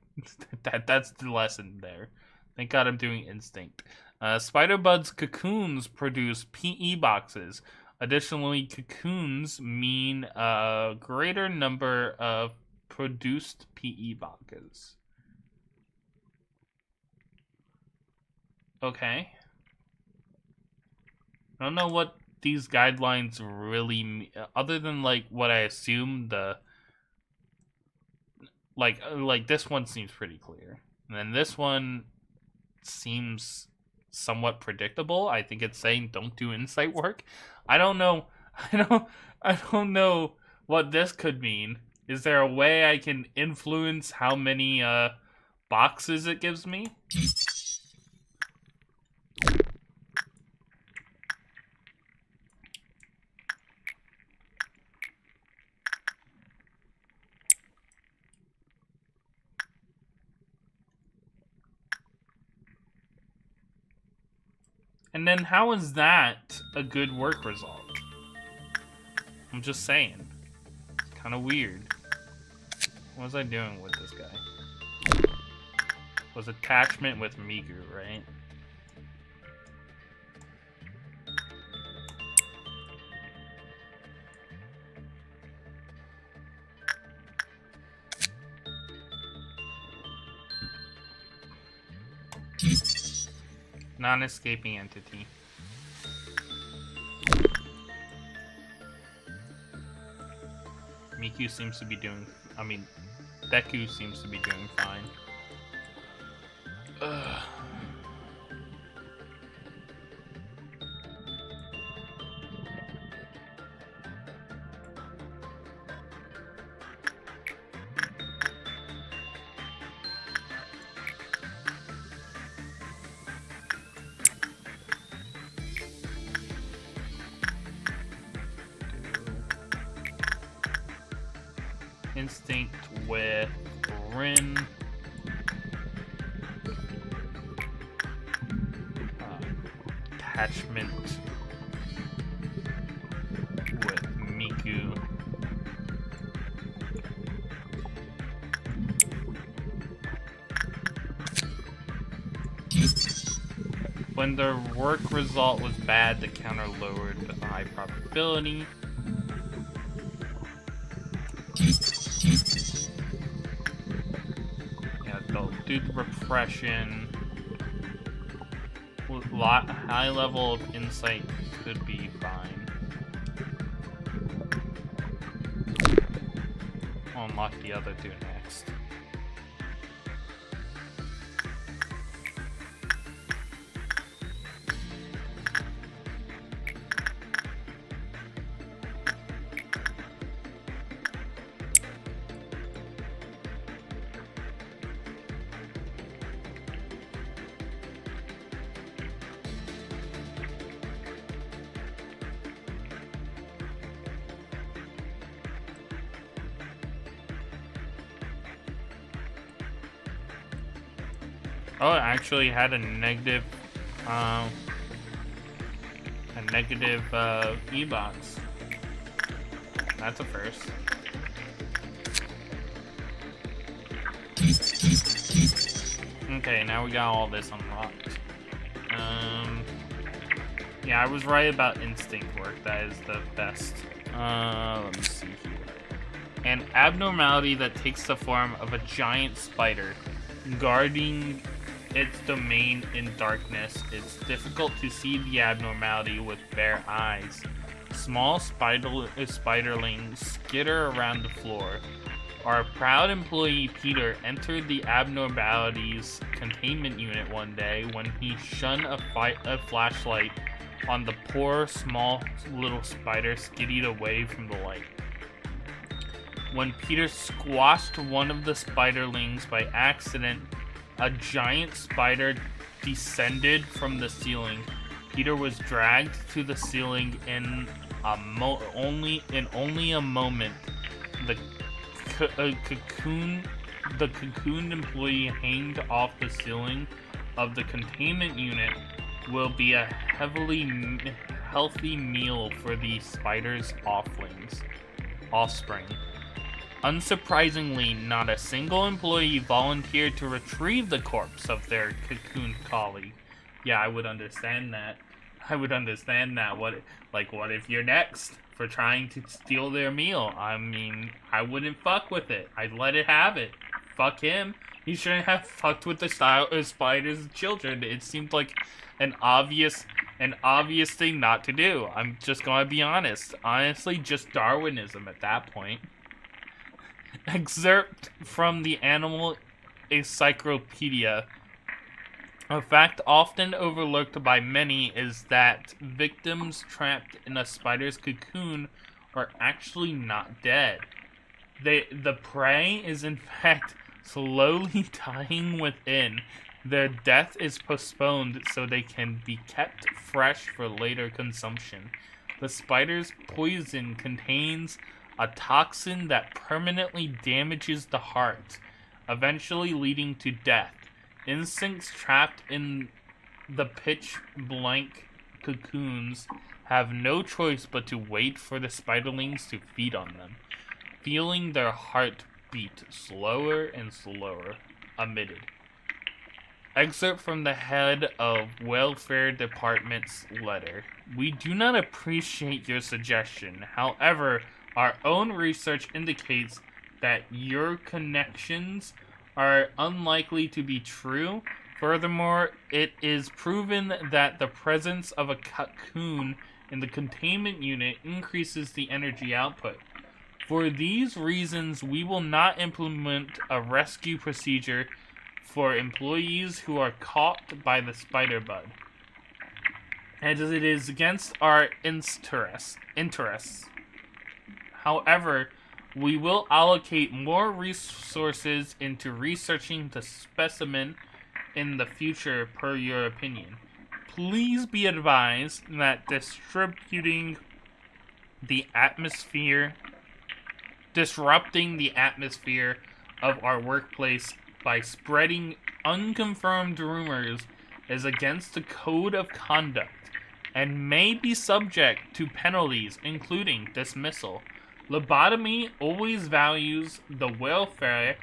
Speaker 1: That's the lesson there. Thank God I'm doing instinct. Spider-buds cocoons produce PE boxes. Additionally, cocoons mean a greater number of produced PE boxes. Okay. I don't know what these guidelines really mean, other than like what I assume the like this one seems pretty clear. And then this one seems somewhat predictable. I think it's saying don't do insight work. I don't know. I don't know what this could mean. Is there a way I can influence how many boxes it gives me? And then how is that a good work result? I'm just saying. It's kind of weird. What was I doing with this guy? Was attachment with Miku, right? Non-escaping entity. Miku seems to be doing... I mean, Deku seems to be doing fine. Ugh. Instinct with Rin. Attachment with Miku. When the work result was bad, the counter lowered with a high probability. Yeah, they'll do the repression. High level of insight could be fine. I'll unlock the other two next. Oh, it actually had a negative E-box. That's a first. Okay, now we got all this unlocked. Yeah, I was right about instinct work. That is the best. Let me see here. An abnormality that takes the form of a giant spider, guarding its domain in darkness. It's difficult to see the abnormality with bare eyes. Small spiderlings skitter around the floor. Our proud employee Peter entered the abnormalities containment unit one day when he shone a flashlight on the poor small little spider skiddied away from the light. When Peter squashed one of the spiderlings by accident, a giant spider descended from the ceiling. Peter was dragged to the ceiling in only a moment. The cocooned employee hanged off the ceiling of the containment unit will be a healthy meal for the spider's offspring. Unsurprisingly, not a single employee volunteered to retrieve the corpse of their cocooned colleague. Yeah, I would understand that. What if you're next for trying to steal their meal? I mean, I wouldn't fuck with it. I'd let it have it. Fuck him. He shouldn't have fucked with the spider's children. It seemed like an obvious thing not to do. I'm just gonna be honest. Honestly, just Darwinism at that point. Excerpt from the Animal Encyclopedia. A fact often overlooked by many is that victims trapped in a spider's cocoon are actually not dead. The prey is in fact slowly dying within. Their death is postponed so they can be kept fresh for later consumption. The spider's poison contains a toxin that permanently damages the heart, eventually leading to death. Insects trapped in the pitch-blank cocoons have no choice but to wait for the spiderlings to feed on them. Feeling their heart beat slower and slower. Omitted. Excerpt from the head of Welfare Department's letter. We do not appreciate your suggestion. However, our own research indicates that your connections are unlikely to be true. Furthermore, it is proven that the presence of a cocoon in the containment unit increases the energy output. For these reasons, we will not implement a rescue procedure for employees who are caught by the spider bud, as it is against our interests. However, we will allocate more resources into researching the specimen in the future per your opinion. Please be advised that disrupting the atmosphere of our workplace by spreading unconfirmed rumors is against the code of conduct and may be subject to penalties, including dismissal. Lobotomy always values the welfare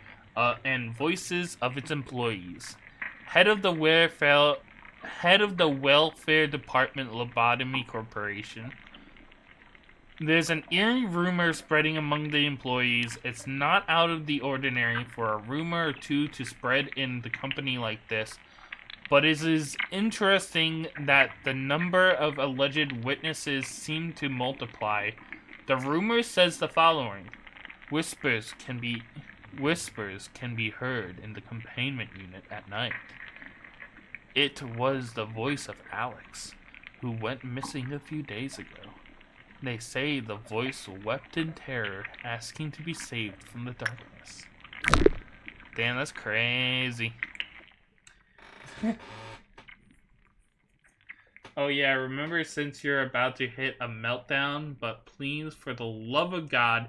Speaker 1: and voices of its employees. Head of the Welfare Department, Lobotomy Corporation. There's an eerie rumor spreading among the employees. It's not out of the ordinary for a rumor or two to spread in the company like this, but it is interesting that the number of alleged witnesses seem to multiply. The rumor says the following. Whispers can be heard in the containment unit at night. It was the voice of Alex, who went missing a few days ago. They say the voice wept in terror, asking to be saved from the darkness. Damn, that's crazy. Oh yeah, remember, since you're about to hit a meltdown, but please, for the love of God,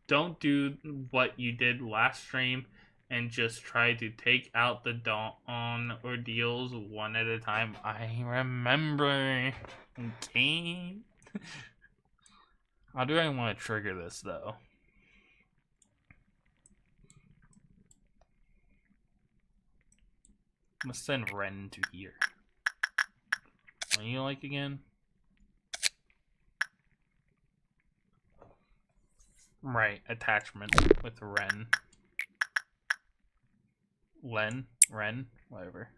Speaker 1: don't do what you did last stream and just try to take out the dawn ordeals one at a time. I remember. Okay. How do I want to trigger this, though? I'm gonna send Ren to here. What do you like again? Right, attachment with Ren. Ren, whatever.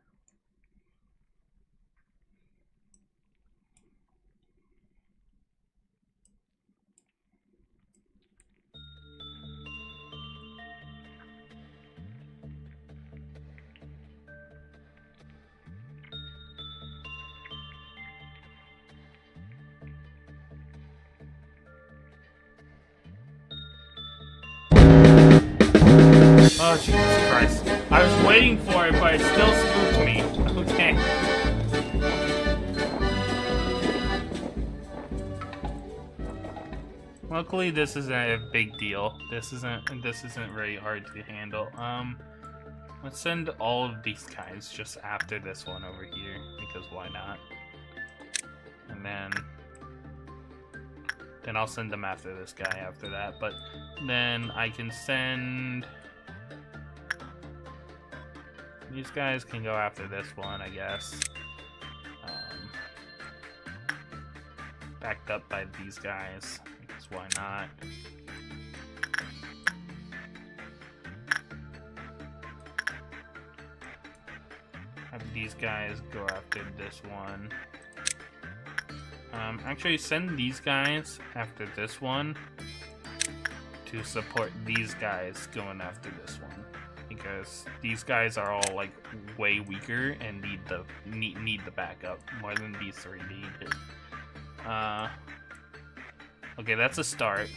Speaker 1: Oh, Jesus Christ. I was waiting for it, but it still spooked me. Okay. Luckily, this isn't a big deal. This isn't very hard to handle. Let's send all of these guys just after this one over here, because why not? And then I'll send them after this guy after that, but then I can send... These guys can go after this one, I guess. Backed up by these guys, because why not? Have these guys go after this one. Actually, send these guys after this one to support these guys going after this one, because these guys are all like way weaker and need the backup more than these three need. Okay, that's a start.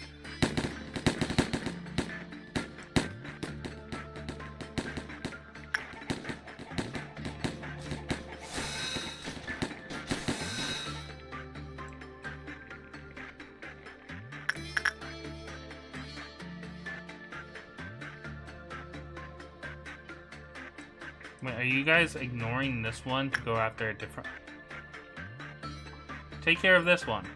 Speaker 1: Wait, are you guys ignoring this one to go after a different... Take care of this one.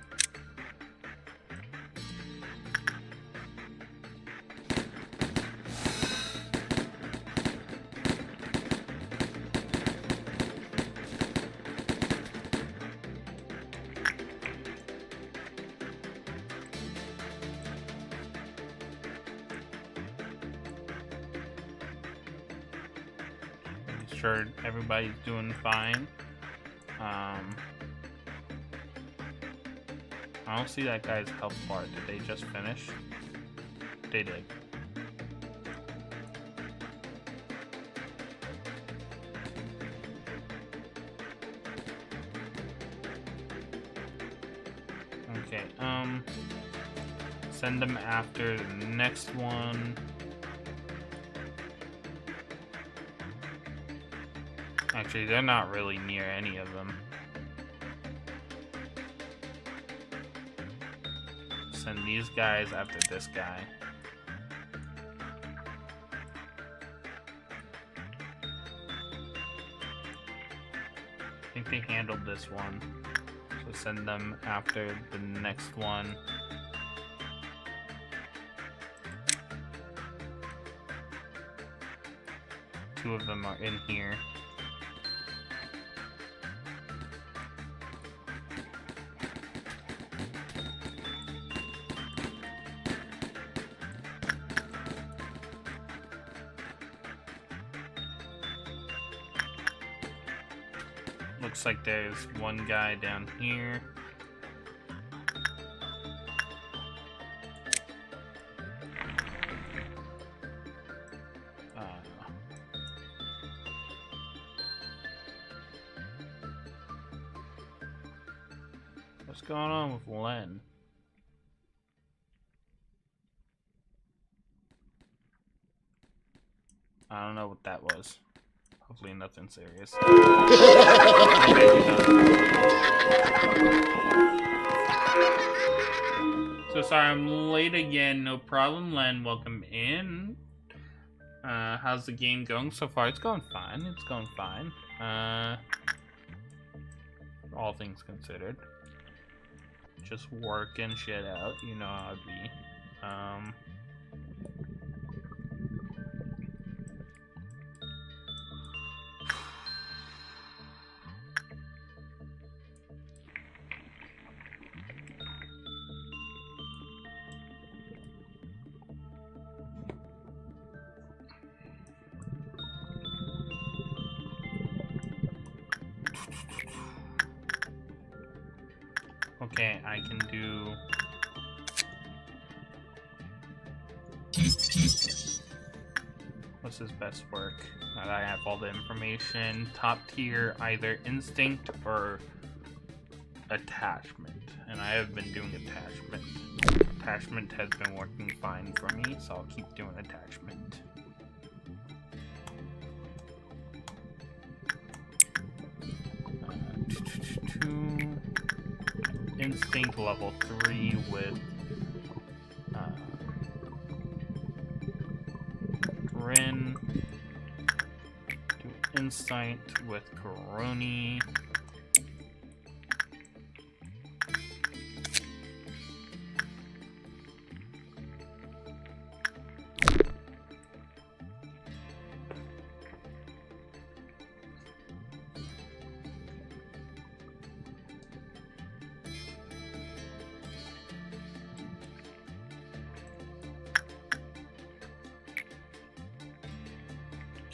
Speaker 1: sure everybody's doing fine. I don't see that guy's health bar. Did they just finish? They did. Okay, send them after the next one. Actually, they're not really near any of them. Send these guys after this guy. I think they handled this one. So send them after the next one. Two of them are in here. Looks like there's one guy down here. What's going on with Len? I don't know what that was. Hopefully nothing serious. So sorry I'm late again. No problem, Len. Welcome in. How's the game going so far? It's going fine. It's going fine. All things considered. Just working shit out. You know how it'd be. Okay, I can do... What's his best work? Now that I have all the information. Top tier, either instinct or attachment. And I have been doing attachment. Attachment has been working fine for me, so I'll keep doing attachment. Instinct level 3 with Rin. Do insight with Coroni.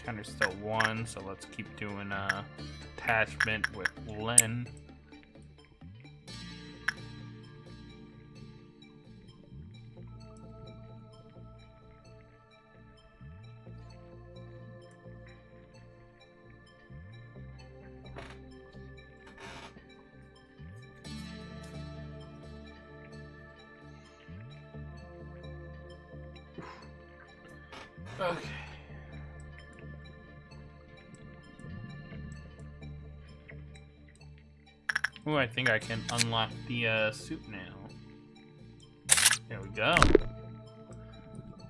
Speaker 1: Counter's still 1, so let's keep doing attachment with Len. Okay. Ooh, I think I can unlock the suit now. There we go.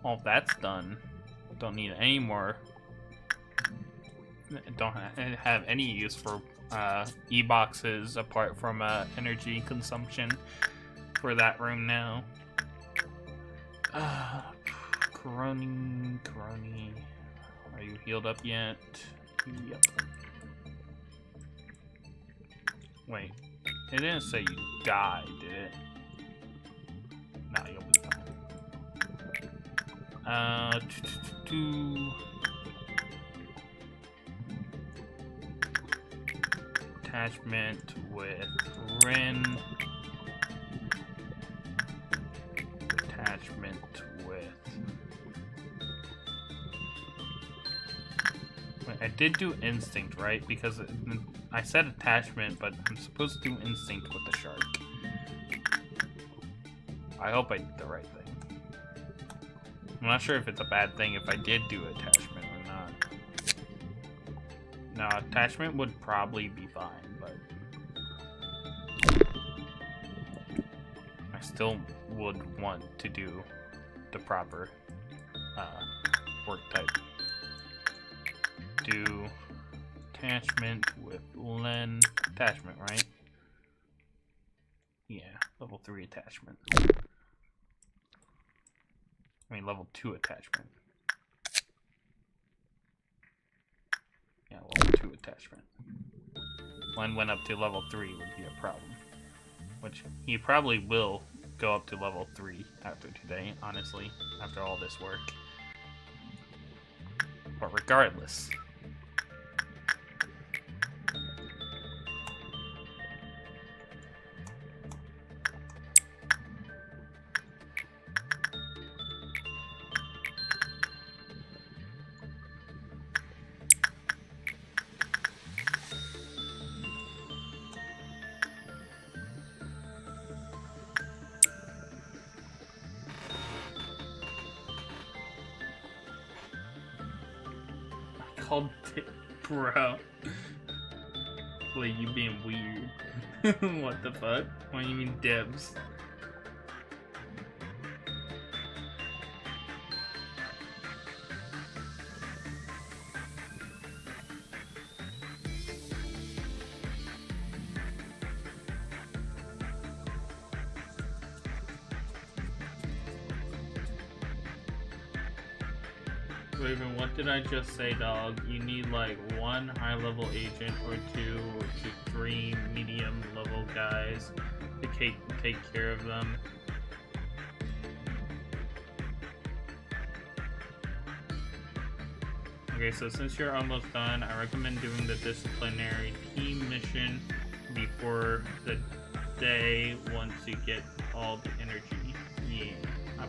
Speaker 1: All that's done. Don't need any more. Don't have any use for e-boxes apart from energy consumption for that room now. Coroni. Are you healed up yet? Yep. Wait, it didn't say you died, did it? Nah, you'll be fine. attachment with Rin. Attachment with... Wait, I did do instinct, right? Because I said attachment, but I'm supposed to do instinct with the shark. I hope I did the right thing. I'm not sure if it's a bad thing if I did do attachment or not. No, attachment would probably be fine, but I still would want to do the proper work type. Do attachment with Len attachment, right? Yeah, level 3 attachment. I mean, level 2 attachment. Yeah, level 2 attachment. Len went up to level 3 would be a problem. Which, he probably will go up to level 3 after today, honestly, after all this work. But regardless... called bro. Wait, you being weird. What the fuck? What do you mean Debs? Raven, what did I just say, dog? You need like 1 high-level agent or 2 to 3 medium-level guys to take care of them. Okay, so since you're almost done, I recommend doing the disciplinary team mission before the day once you get all the energy. Yeah, I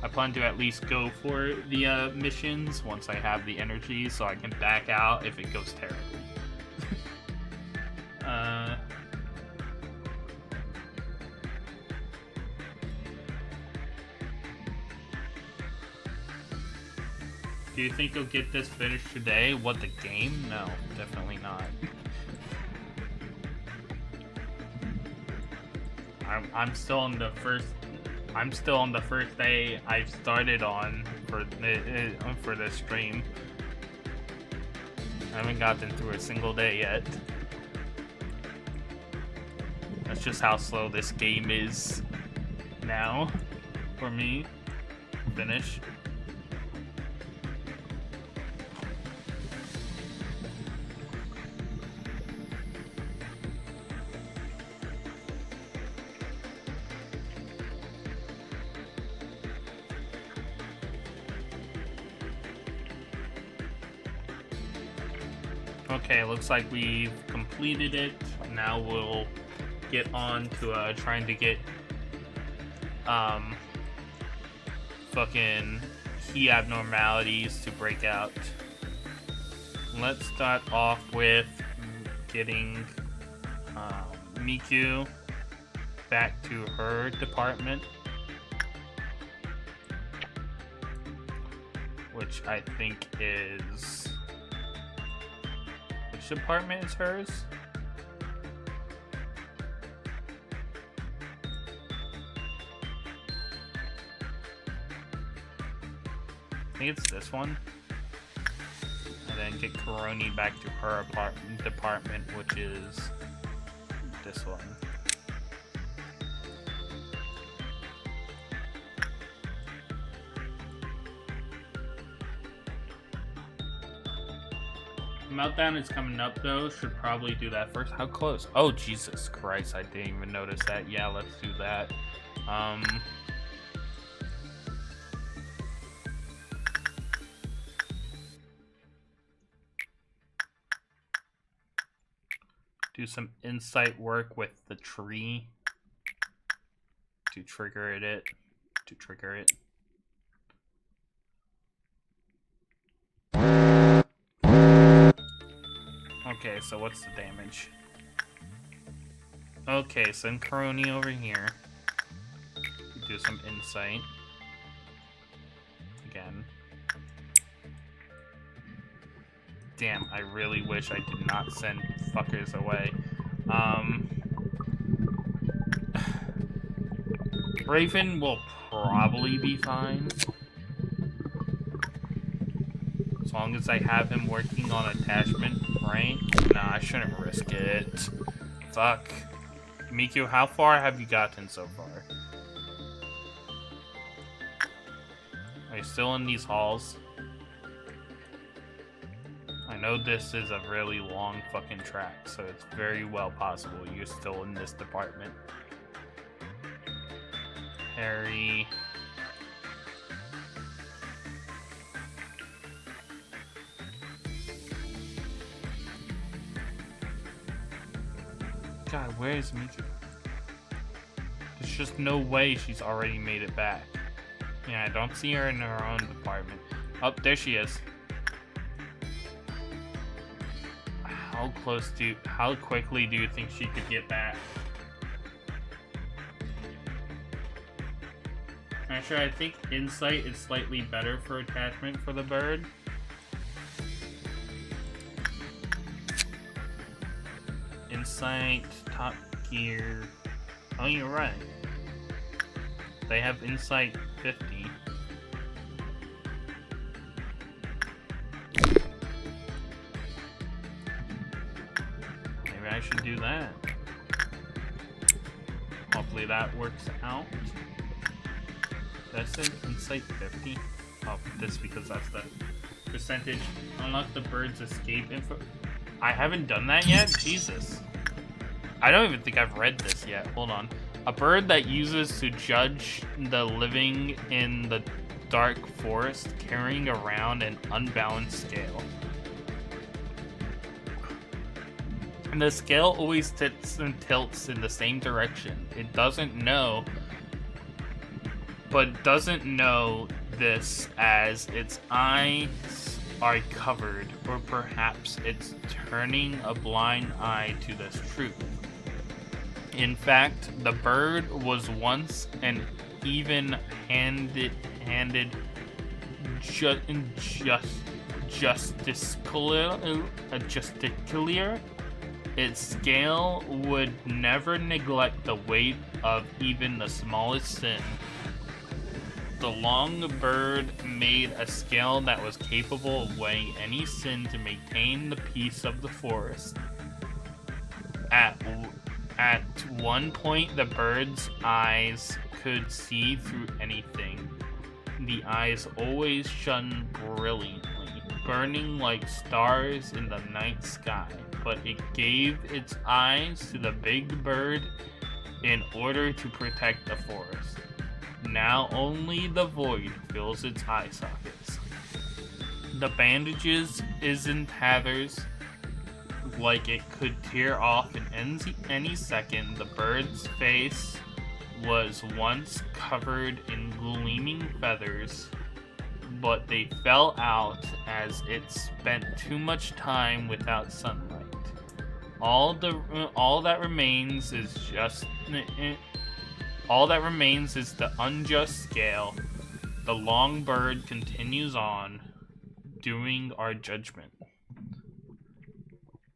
Speaker 1: plan to at least go for the missions once I have the energy, so I can back out if it goes terribly. Do you think you'll get this finished today? What, the game? No, definitely not. I'm still on the first day I've started on for the stream. I haven't gotten through a single day yet. That's just how slow this game is now for me. Finish. Okay, looks like we've completed it. Now we'll get on to trying to get fucking key abnormalities to break out. Let's start off with getting Miku back to her department, which I think is... Which department is hers? I think it's this one. And then get Karoni back to her department, which is this one. Meltdown is coming up though, should probably do that first. How close? Oh, Jesus Christ, I didn't even notice that. Yeah, let's do that. do some insight work with the tree to trigger it. Okay, so what's the damage? Okay, send Crony over here. Do some insight. Again. Damn, I really wish I did not send fuckers away. Raven will probably be fine. As long as I have him working on attachment, right? Nah, I shouldn't risk it. Fuck. Miku, how far have you gotten so far? Are you still in these halls? I know this is a really long fucking track, so it's very well possible you're still in this department. Harry. God, where is Miku? There's just no way she's already made it back. Yeah, I don't see her in her own department. Oh, there she is. How quickly do you think she could get back? Actually, I think insight is slightly better for attachment for the bird. Insight, top gear. Oh, you're right. They have insight 50. Maybe I should do that. Hopefully that works out. That's an insight 50. Oh, this because that's the percentage. Unlock the bird's escape info. I haven't done that yet? Jesus. I don't even think I've read this yet. Hold on. A bird that uses to judge the living in the dark forest, carrying around an unbalanced scale. And the scale always tips and tilts in the same direction. It doesn't know, but doesn't know this as its eyes are covered, or perhaps it's turning a blind eye to this truth. In fact, the bird was once an even-handed justiciar. Its scale would never neglect the weight of even the smallest sin. The long bird made a scale that was capable of weighing any sin to maintain the peace of the forest. At one point, the bird's eyes could see through anything. The eyes always shone brilliantly, burning like stars in the night sky, but it gave its eyes to the big bird in order to protect the forest. Now only the void fills its eye sockets. The bandages is in tatters, like it could tear off in any second. The bird's face was once covered in gleaming feathers, but they fell out as it spent too much time without sunlight. All that remains is the unjust scale. The long bird continues on, doing our judgment.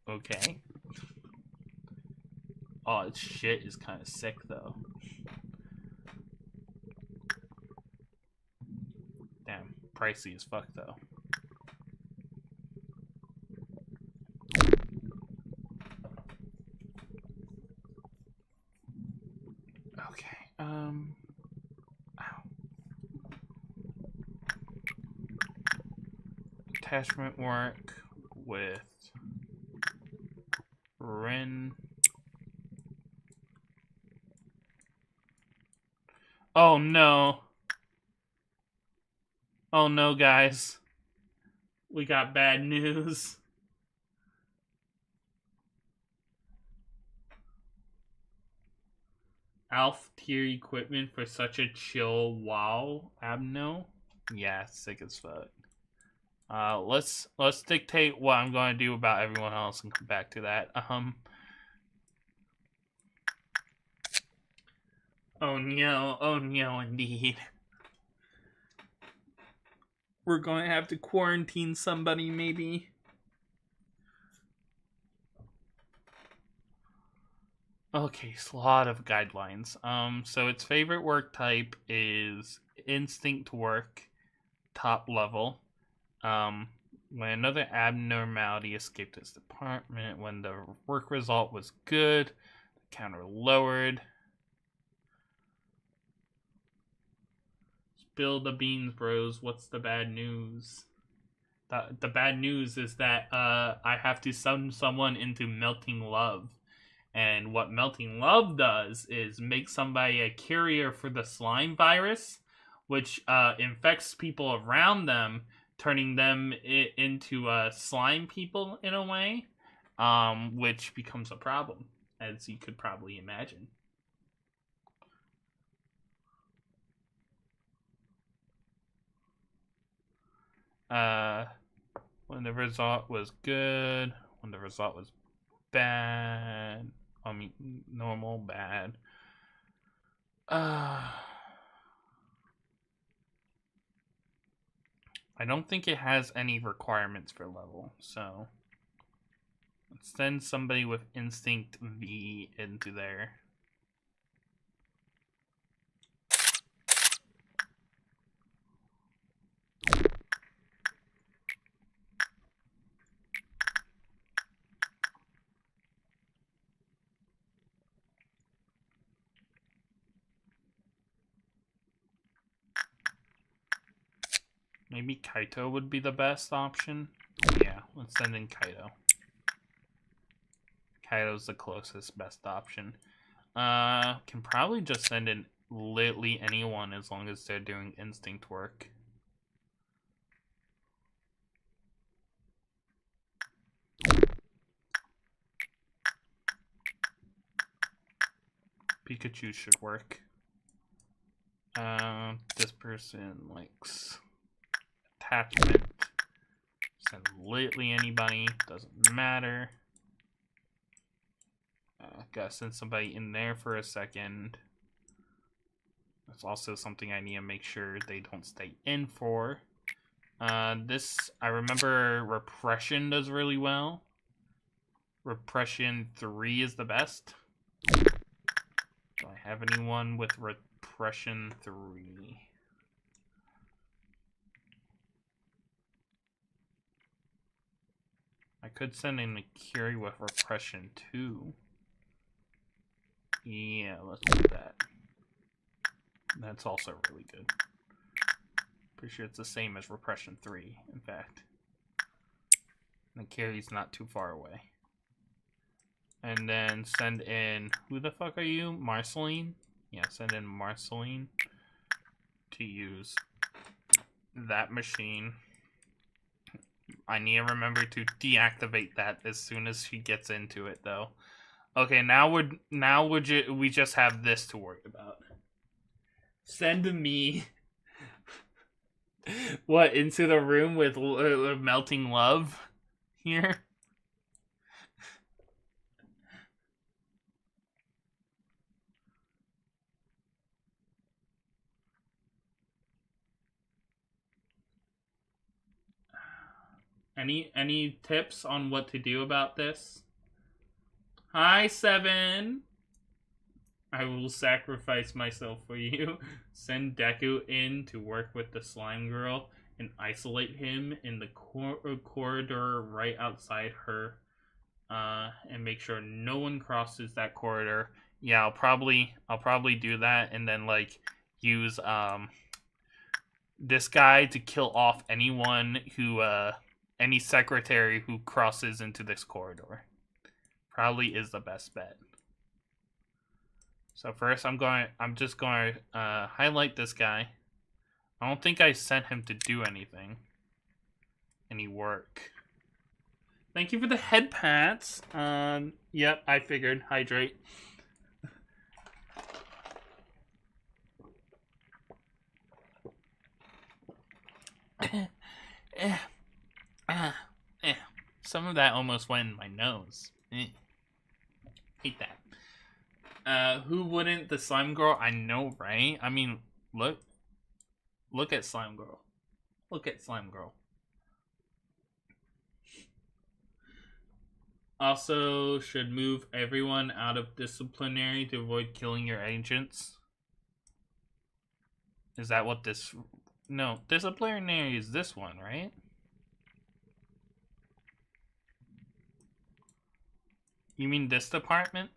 Speaker 1: Okay. Oh, its shit is kind of sick, though. Damn, pricey as fuck, though. Okay, ow. Attachment work with Ren. Oh no. Oh no, guys. We got bad news. Alf tier equipment for such a chill wow, Abno. Yeah, sick as fuck. Let's dictate what I'm going to do about everyone else and come back to that. Oh no, indeed. We're going to have to quarantine somebody, maybe. Okay, so a lot of guidelines. So its favorite work type is instinct work, top level. When another abnormality escaped its department, when the work result was good, the counter lowered. Spill the beans, bros. What's the bad news? The bad news is that I have to summon someone into melting love. And what melting love does is make somebody a carrier for the slime virus, which infects people around them, turning them into slime people in a way, which becomes a problem, as you could probably imagine. When the result was good, when the result was bad, I mean, normal, bad. I don't think it has any requirements for level, so let's send somebody with Instinct V into there. Maybe Kaito would be the best option. Yeah, let's send in Kaito. Kaito's the closest best option. Can probably just send in literally anyone as long as they're doing instinct work. Pikachu should work. This person likes attachment. Send literally anybody, doesn't matter. Gotta send somebody in there for a second. That's also something I need to make sure they don't stay in for. This, I remember Repression does really well. Repression 3 is the best. Do I have anyone with Repression 3? I could send in a Curie with Repression 2. Yeah, let's do that. That's also really good. Pretty sure it's the same as Repression 3, in fact. And the Curie's not too far away. And then send in... Who the fuck are you? Marceline? Yeah, send in Marceline to use that machine. I need to remember to deactivate that as soon as she gets into it, though. Okay, we just have this to worry about. Send me what, into the room with melting love here. Any tips on what to do about this? Hi, Seven. I will sacrifice myself for you. Send Deku in to work with the slime girl and isolate him in the corridor right outside her, and make sure no one crosses that corridor. Yeah, I'll probably do that, and then like use this guy to kill off anyone who any secretary who crosses into this corridor. Probably is the best bet. So first I'm just going to highlight this guy. I don't think I sent him to do anything. Any work. Thank you for the head pats. Yep, I figured. Hydrate. some of that almost went in my nose. Hate that. Who wouldn't? The slime girl? I know, right? I mean, look at slime girl. Look at slime girl. Also, should move everyone out of disciplinary to avoid killing your agents. Is that what this... No, disciplinary is this one, right? You mean this department?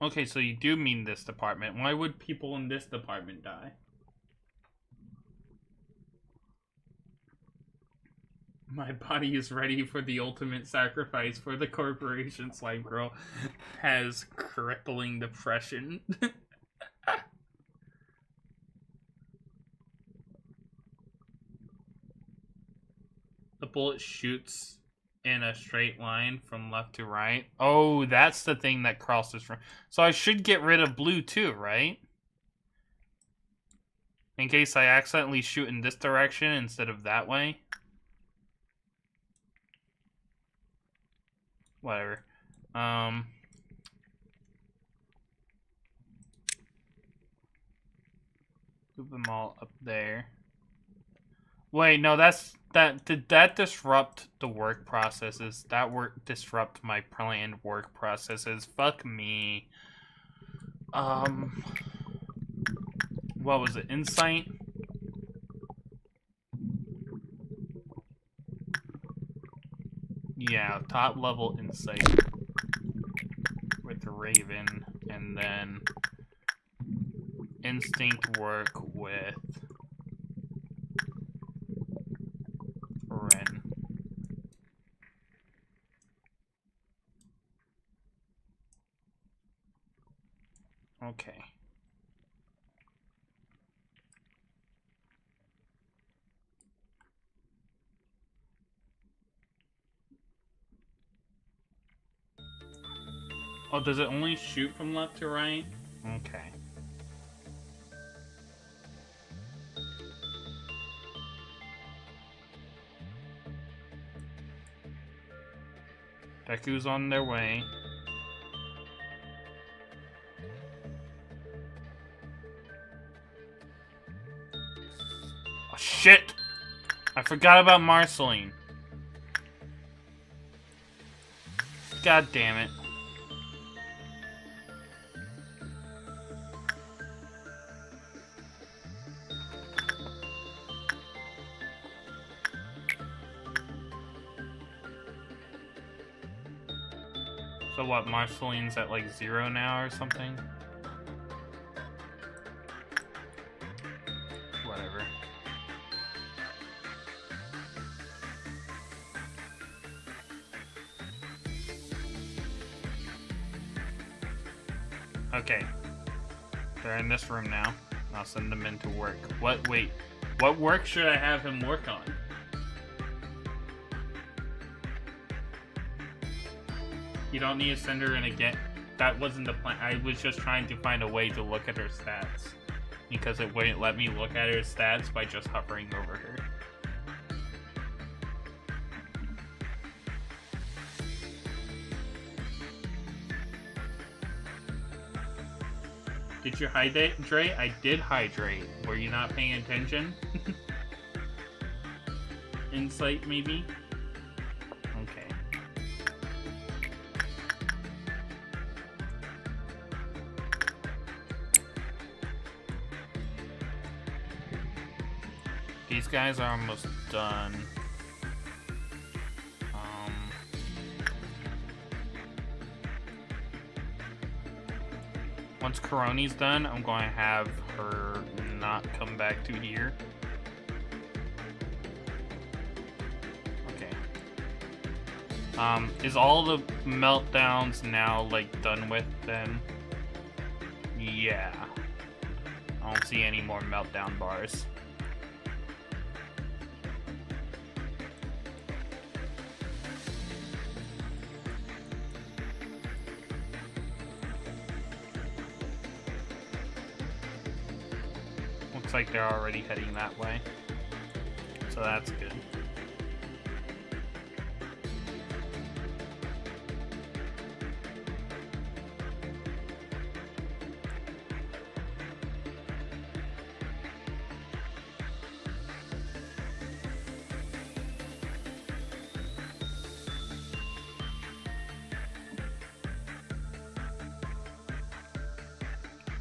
Speaker 1: Okay, so you do mean this department. Why would people in this department die? My body is ready for the ultimate sacrifice for the corporation. Slime girl has crippling depression. The bullet shoots in a straight line from left to right. Oh, that's the thing that crosses from... So I should get rid of blue too, right? In case I accidentally shoot in this direction instead of that way. Whatever. Move them all up there. Wait, no, did that disrupt the work processes? That disrupt my planned work processes. Fuck me. What was it? Insight? Yeah, top level insight with Raven, and then instinct work with Ren. Okay. Oh, does it only shoot from left to right? Okay. Deku's on their way. Oh, shit! I forgot about Marceline. God damn it. So what, Marceline's at like 0 now or something? Whatever. Okay. They're in this room now. I'll send them into work. Wait. What work should I have him work on? You don't need to send her in again. That wasn't the plan. I was just trying to find a way to look at her stats. Because it wouldn't let me look at her stats by just hovering over her. Did you hydrate? I did hydrate. Were you not paying attention? Insight, maybe? Okay. These guys are almost done. Once Coroni's done, I'm going to have her not come back to here. Okay. Is all the meltdowns now, like, done with then? Yeah. I don't see any more meltdown bars. looks like they're already heading that way. So that's good.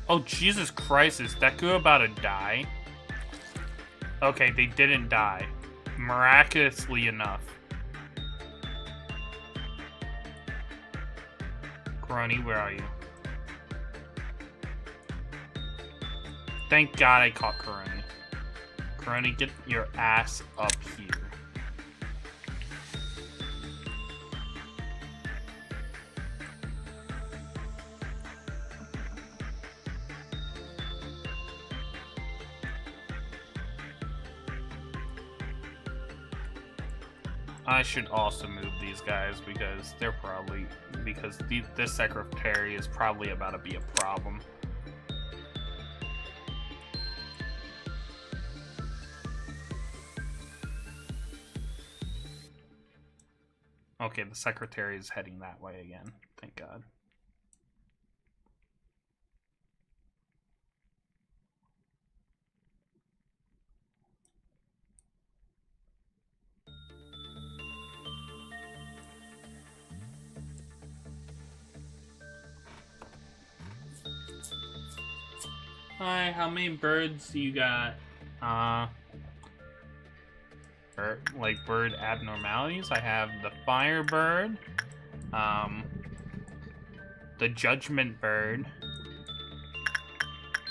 Speaker 1: Oh, Jesus Christ, is Deku about to die? Okay, they didn't die. Miraculously enough. Crony, where are you? Thank God I caught Crony. Crony, get your ass up here. I should also move these guys because they're probably this secretary is probably about to be a problem. Okay, the secretary is heading that way again. Thank God. Hi, how many birds do you got? Bird abnormalities. I have the firebird, the judgment bird.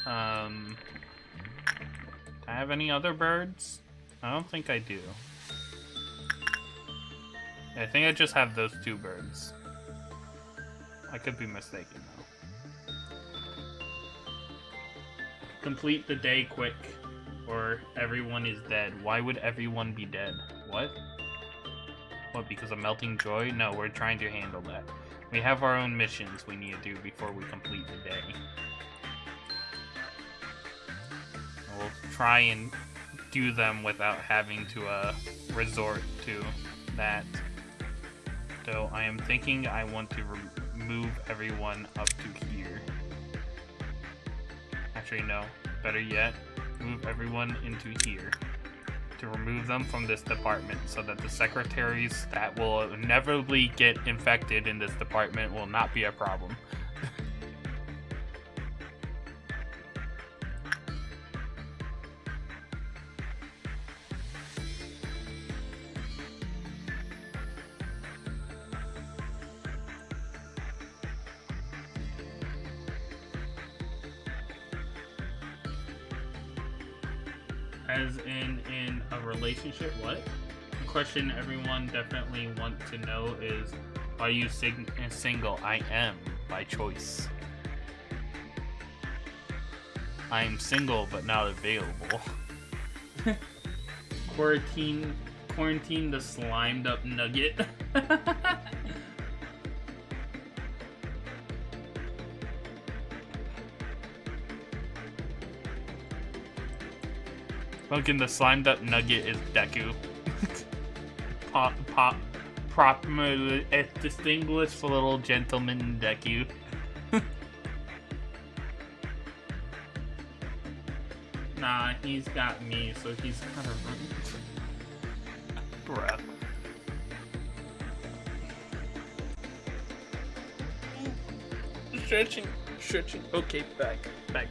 Speaker 1: Do I have any other birds? I don't think I do. I think I just have those two birds. I could be mistaken though. Complete the day quick, or everyone is dead. Why would everyone be dead? What? What, because of melting joy? No, we're trying to handle that. We have our own missions we need to do before we complete the day. We'll try and do them without having to resort to that. So I am thinking I want to move everyone up to here. Actually, no. Better yet, move everyone into here to remove them from this department so that the secretaries that will inevitably get infected in this department will not be a problem. As in a relationship, what? The question everyone definitely wants to know is, are you single? I am, by choice. I am single, but not available. Quarantine the slimed up nugget. Fucking the slimed up nugget is Deku. Properly distinguished little gentleman Deku. Nah, he's got me, so he's kind of bruh. Stretching. Okay, back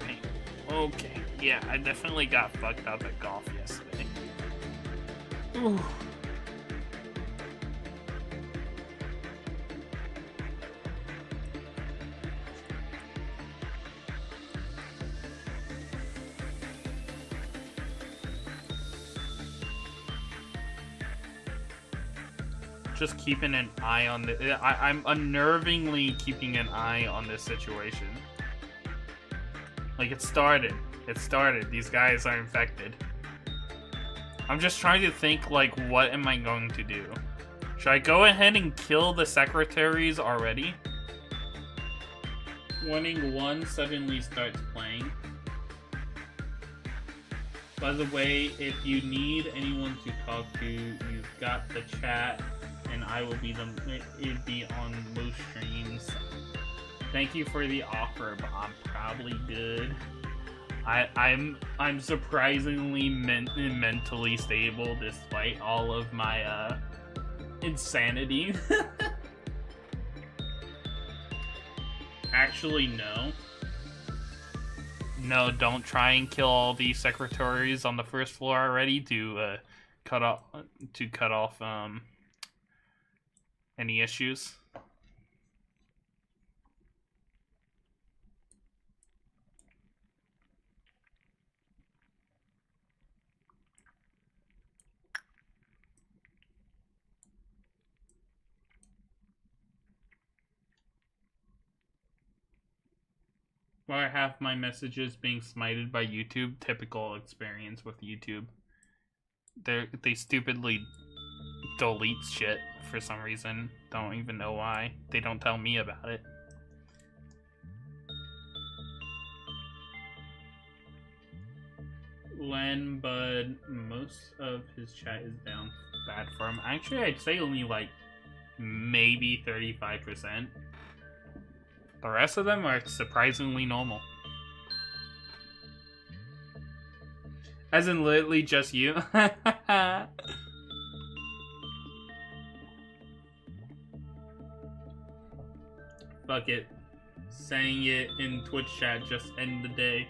Speaker 1: pain. Okay, yeah, I definitely got fucked up at golf yesterday. Ooh. Just keeping an eye on the. I'm unnervingly keeping an eye on this situation. Like, it started. These guys are infected. I'm just trying to think, like, what am I going to do? Should I go ahead and kill the secretaries already? Warning 1 suddenly starts playing. By the way, if you need anyone to talk to, you've got the chat, and I will be on most streams. Thank you for the offer, but I'm probably good. I'm surprisingly mentally stable despite all of my insanity. Actually, no. No, don't try and kill all the secretaries on the first floor already to cut off any issues. Why are half my messages being smited by YouTube? Typical experience with YouTube. They stupidly delete shit for some reason. Don't even know why. They don't tell me about it. Len Bud, most of his chat is down bad for him. Actually, I'd say only like maybe 35%. The rest of them are surprisingly normal. As in literally just you. Fuck it. Saying it in Twitch chat, just end the day.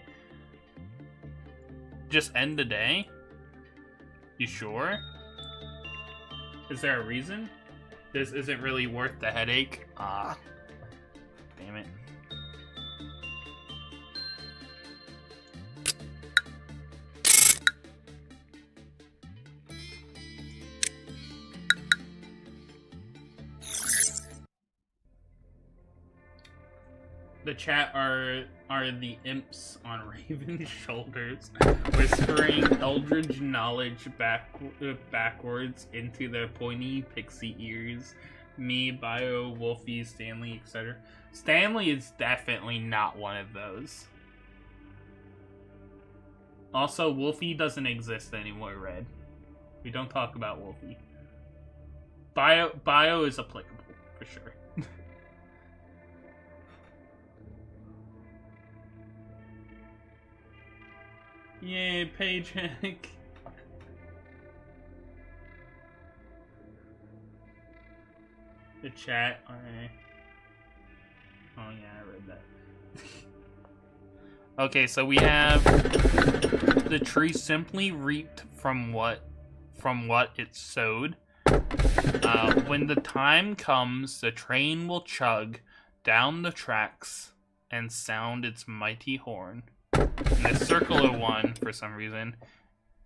Speaker 1: Just end the day? You sure? Is there a reason? This isn't really worth the headache? Ah. Damn it. The chat are the imps on Raven's shoulders, whispering eldritch knowledge backwards into their pointy pixie ears. Me, Bio, Wolfie, Stanley, etc. Stanley is definitely not one of those. Also, Wolfie doesn't exist anymore, Red. We don't talk about Wolfie. Bio is applicable, for sure. Yay, paycheck. The chat. Okay. Oh yeah, I read that. Okay, so we have the tree simply reaped from what it sowed. When the time comes, the train will chug down the tracks and sound its mighty horn. And the circular one, for some reason,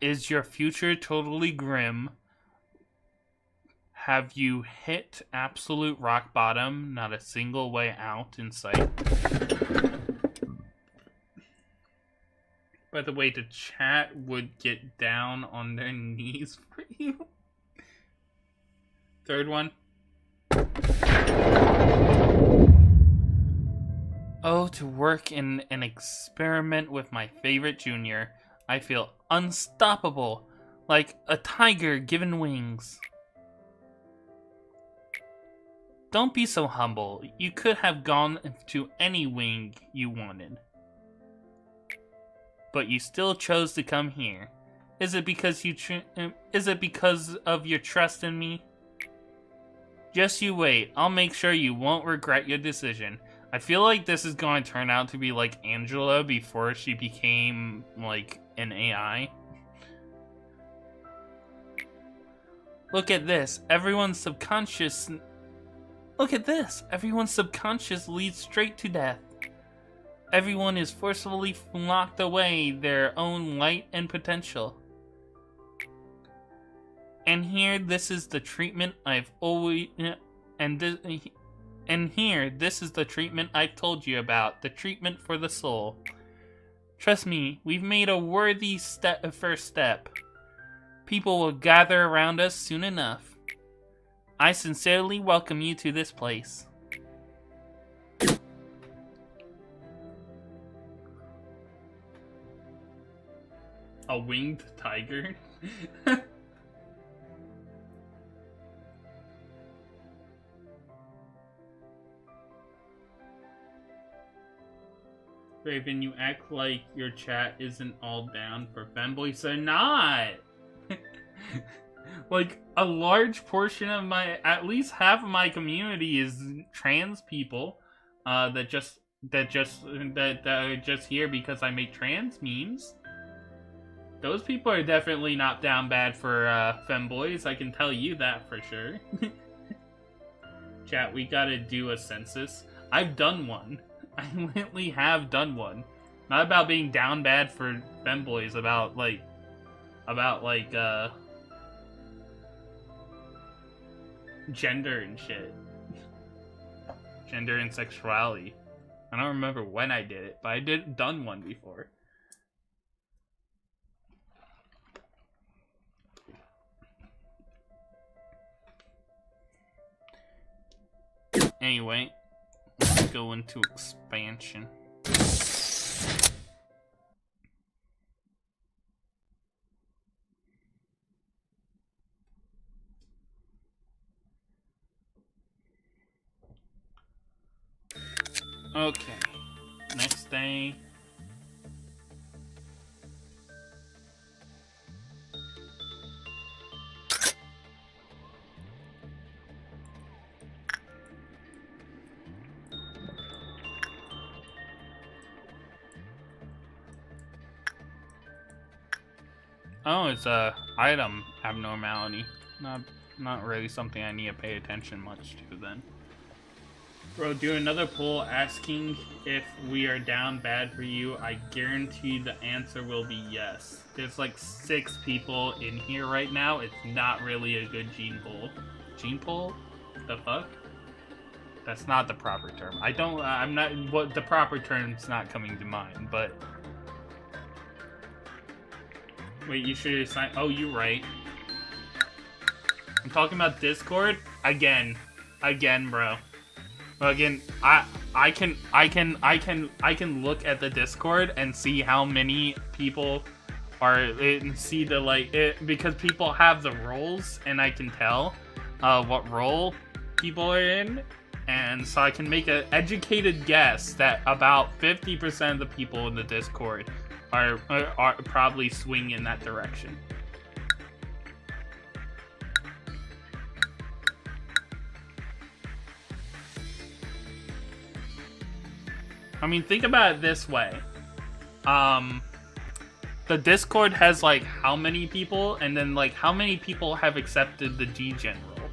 Speaker 1: is your future totally grim? Have you hit absolute rock bottom? Not a single way out in sight. By the way, the chat would get down on their knees for you. Third one. Oh, to work in an experiment with my favorite junior. I feel unstoppable, like a tiger given wings. Don't be so humble. You could have gone to any wing you wanted. But you still chose to come here. Is it because of your trust in me? Just you wait. I'll make sure you won't regret your decision. I feel like this is going to turn out to be like Angela before she became like an AI. Look at this. Everyone's subconscious leads straight to death. Everyone is forcefully locked away their own light and potential. And here, this is the treatment I've always... this is the treatment I've told you about. The treatment for the soul. Trust me, we've made a worthy first step. People will gather around us soon enough. I sincerely welcome you to this place. A winged tiger? Raven, you act like your chat isn't all down for femboys. They're not! Like, a large portion of my, at least half of my community is trans people, that are just here because I make trans memes. Those people are definitely not down bad for, femboys, I can tell you that for sure. Chat, we gotta do a census. I've done one. I literally have done one. Not about being down bad for femboys, about gender and shit. Gender and sexuality. I don't remember when I did it, but I done one before. Anyway, let's go into expansion. Okay, next day. Oh, it's a item abnormality. Not really something I need to pay attention much to then. Bro, do another poll asking if we are down bad for you. I guarantee the answer will be yes. There's like 6 people in here right now. It's not really a good gene poll. Gene poll? The fuck? That's not the proper term. The proper term's not coming to mind, but... Wait, you should assign... Oh, you're right. I'm talking about Discord? Again, bro. Again, I can look at the Discord and see how many people are, and see the, like, because people have the roles, and I can tell what role people are in, and so I can make an educated guess that about 50% of the people in the Discord are probably swing in that direction. I mean, think about it this way. The Discord has, like, how many people? And then, like, how many people have accepted the G-Gen role?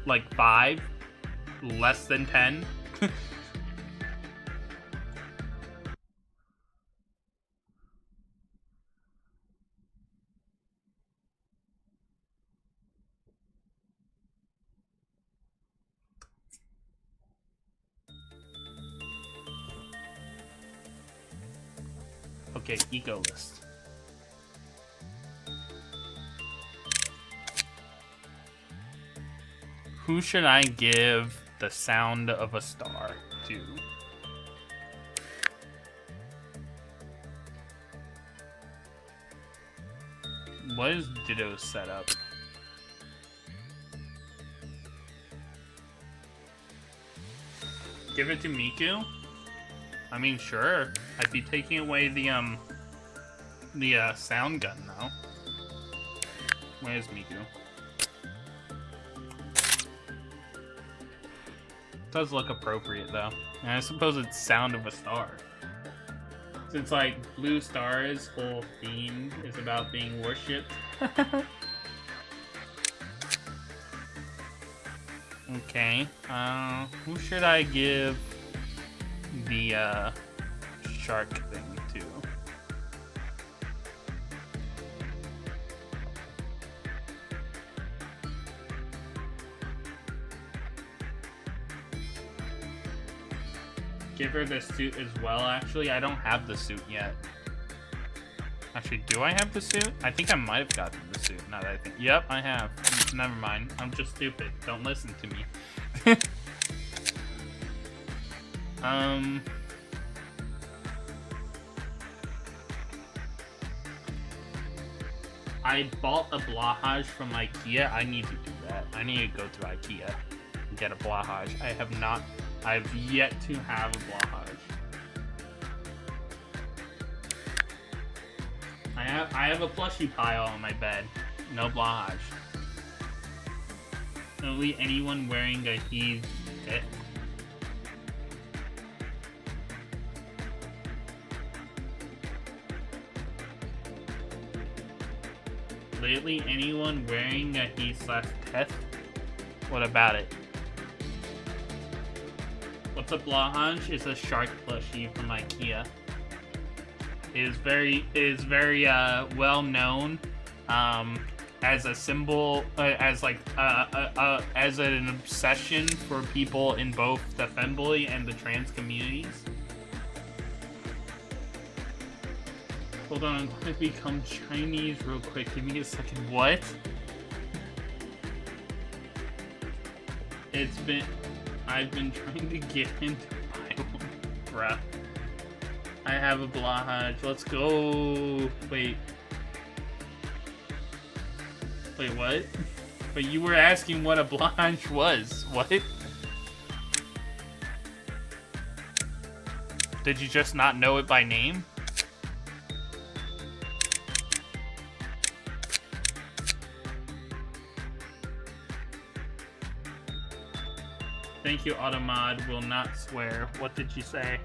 Speaker 1: Like, 5? Less than 10? Okay, eco list. Who should I give the sound of a star to? What is Ditto's setup? Give it to Miku? I mean, sure. I'd be taking away the sound gun, though. Where's Miku? Does look appropriate, though. And I suppose it's Sound of a Star. Since, like, Blue Star's whole theme is about being worshipped. Okay. Who should I give the shark thing to? Give her the suit as well, actually. I don't have the suit yet. Actually, do I have the suit? I think I might have gotten the suit, now that I think. Yep, I have. Never mind. I'm just stupid. Don't listen to me. I bought a Blahage from IKEA. I need to do that. I need to go to IKEA and get a Blahage. I've yet to have a Blahage. I have a plushie pile on my bed. No Blahage. Only anyone wearing a heave fit. Lately, anyone wearing a he/teth? What about it? What's a Blahage? It's a shark plushie from IKEA. It is very well known as a symbol, as an obsession for people in both the femboy and the trans communities. Hold on, I'm going to become Chinese real quick. Give me a second. What? I've been trying to get into my one, bruh. I have a Blahage. Let's go. Wait, what? But you were asking what a Blahage was. What? Did you just not know it by name? Thank you, Automod. Will not swear. What did you say?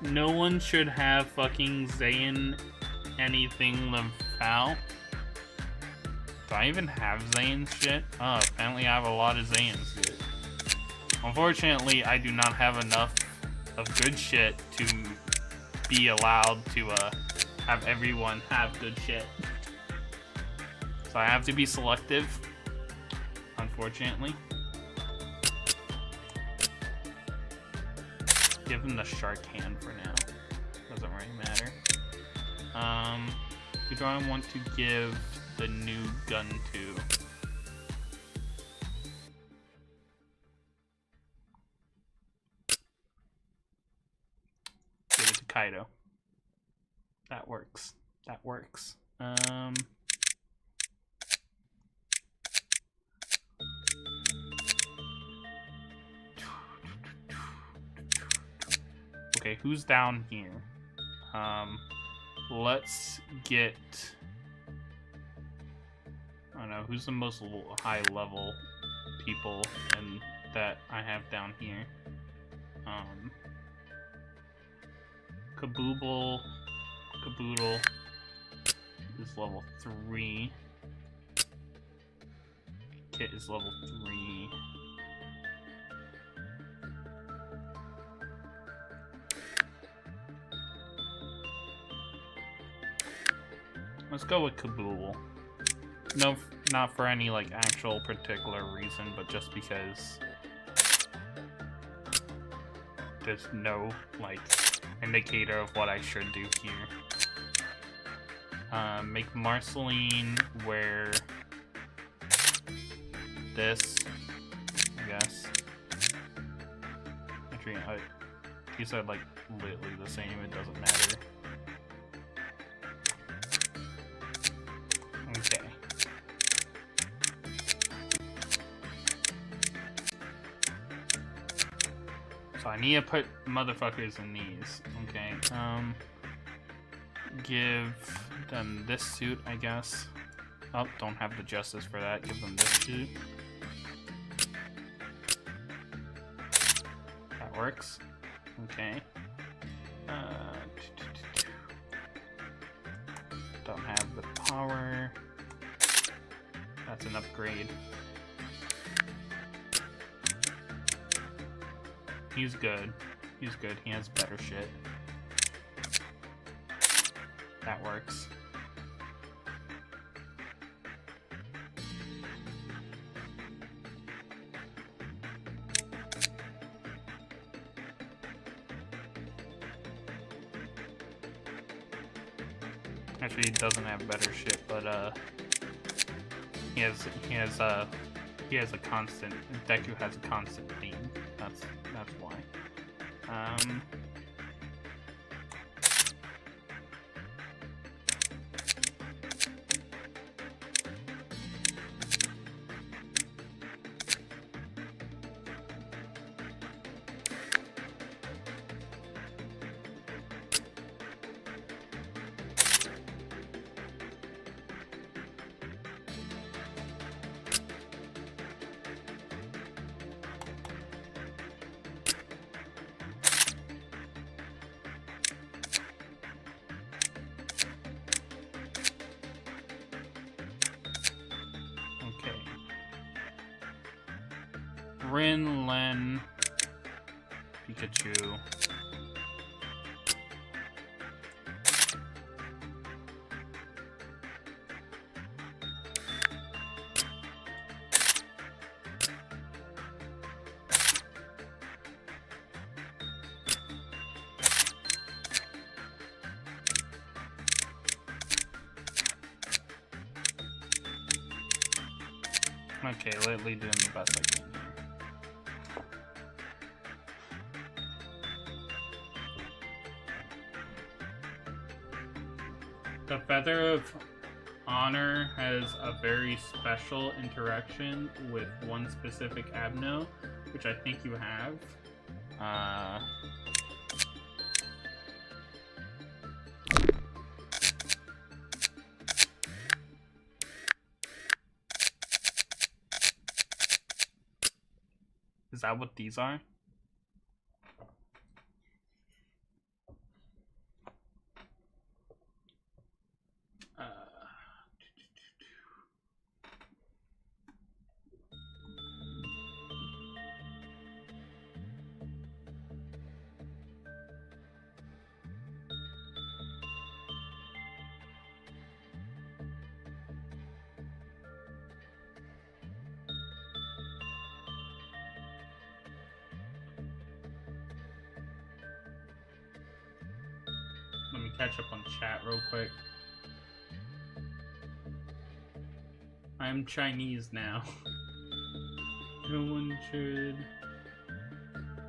Speaker 1: No one should have fucking Zayn anything foul. Do I even have Zayn shit? Oh, apparently I have a lot of Zayn shit. Unfortunately, I do not have enough of good shit to be allowed to have everyone have good shit. So I have to be selective, unfortunately. Give him the shark hand for now. Doesn't really matter. Who do I want to give the new gun to? Give it to Kaido. That works. That works. Okay, who's down here? Let's get... I don't know, who's the most high level people and that I have down here? Caboodle is level 3. Kit is level 3. Let's go with Caboodle. No, not for any like actual particular reason, but just because there's no like indicator of what I should do here. Make Marceline wear this, I guess. Actually, he said like literally the same, it doesn't matter. Okay. So I need to put motherfuckers in these. Okay. Give them this suit, I guess. Oh, don't have the justice for that. Give them this suit. That works. Okay. Don't have the power. That's an upgrade. He's good. He's good. He has better shit. That works. Actually, he doesn't have better shit, but he has a constant. Deku has a constant theme. That's why.
Speaker 2: Rin, Len, Pikachu. Okay, lately doing the best I can here. The Feather of Honor has a very special interaction with one specific Abno, which I think you have. Is that what these are? Let me catch up on chat real quick. I'm Chinese now. No one should.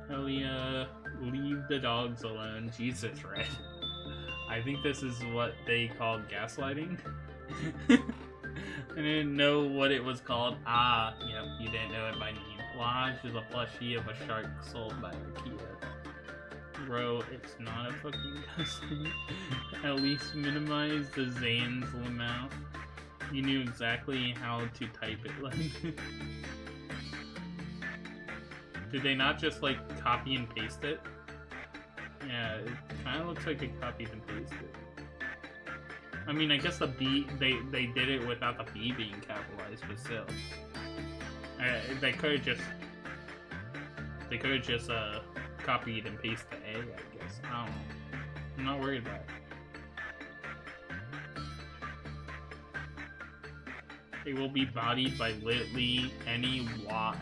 Speaker 2: Hell yeah. Leave the dogs alone. Jesus, Red. I think this is what they call gaslighting. I didn't know what it was called. Ah, yep, you didn't know it by name. Lodge is a plushie of a shark sold by Ikea. Bro, it's not a fucking gaslighting. At least minimize the Zane's lemma. You knew exactly how to type it. Like, did they not just like copy and paste it? Yeah, it kind of looks like they copied and pasted. I mean, I guess the B, they did it without the B being capitalized, but still. They could have just copied and pasted the A, I guess. I don't know. I'm not worried about it. They will be bodied by literally any WAL.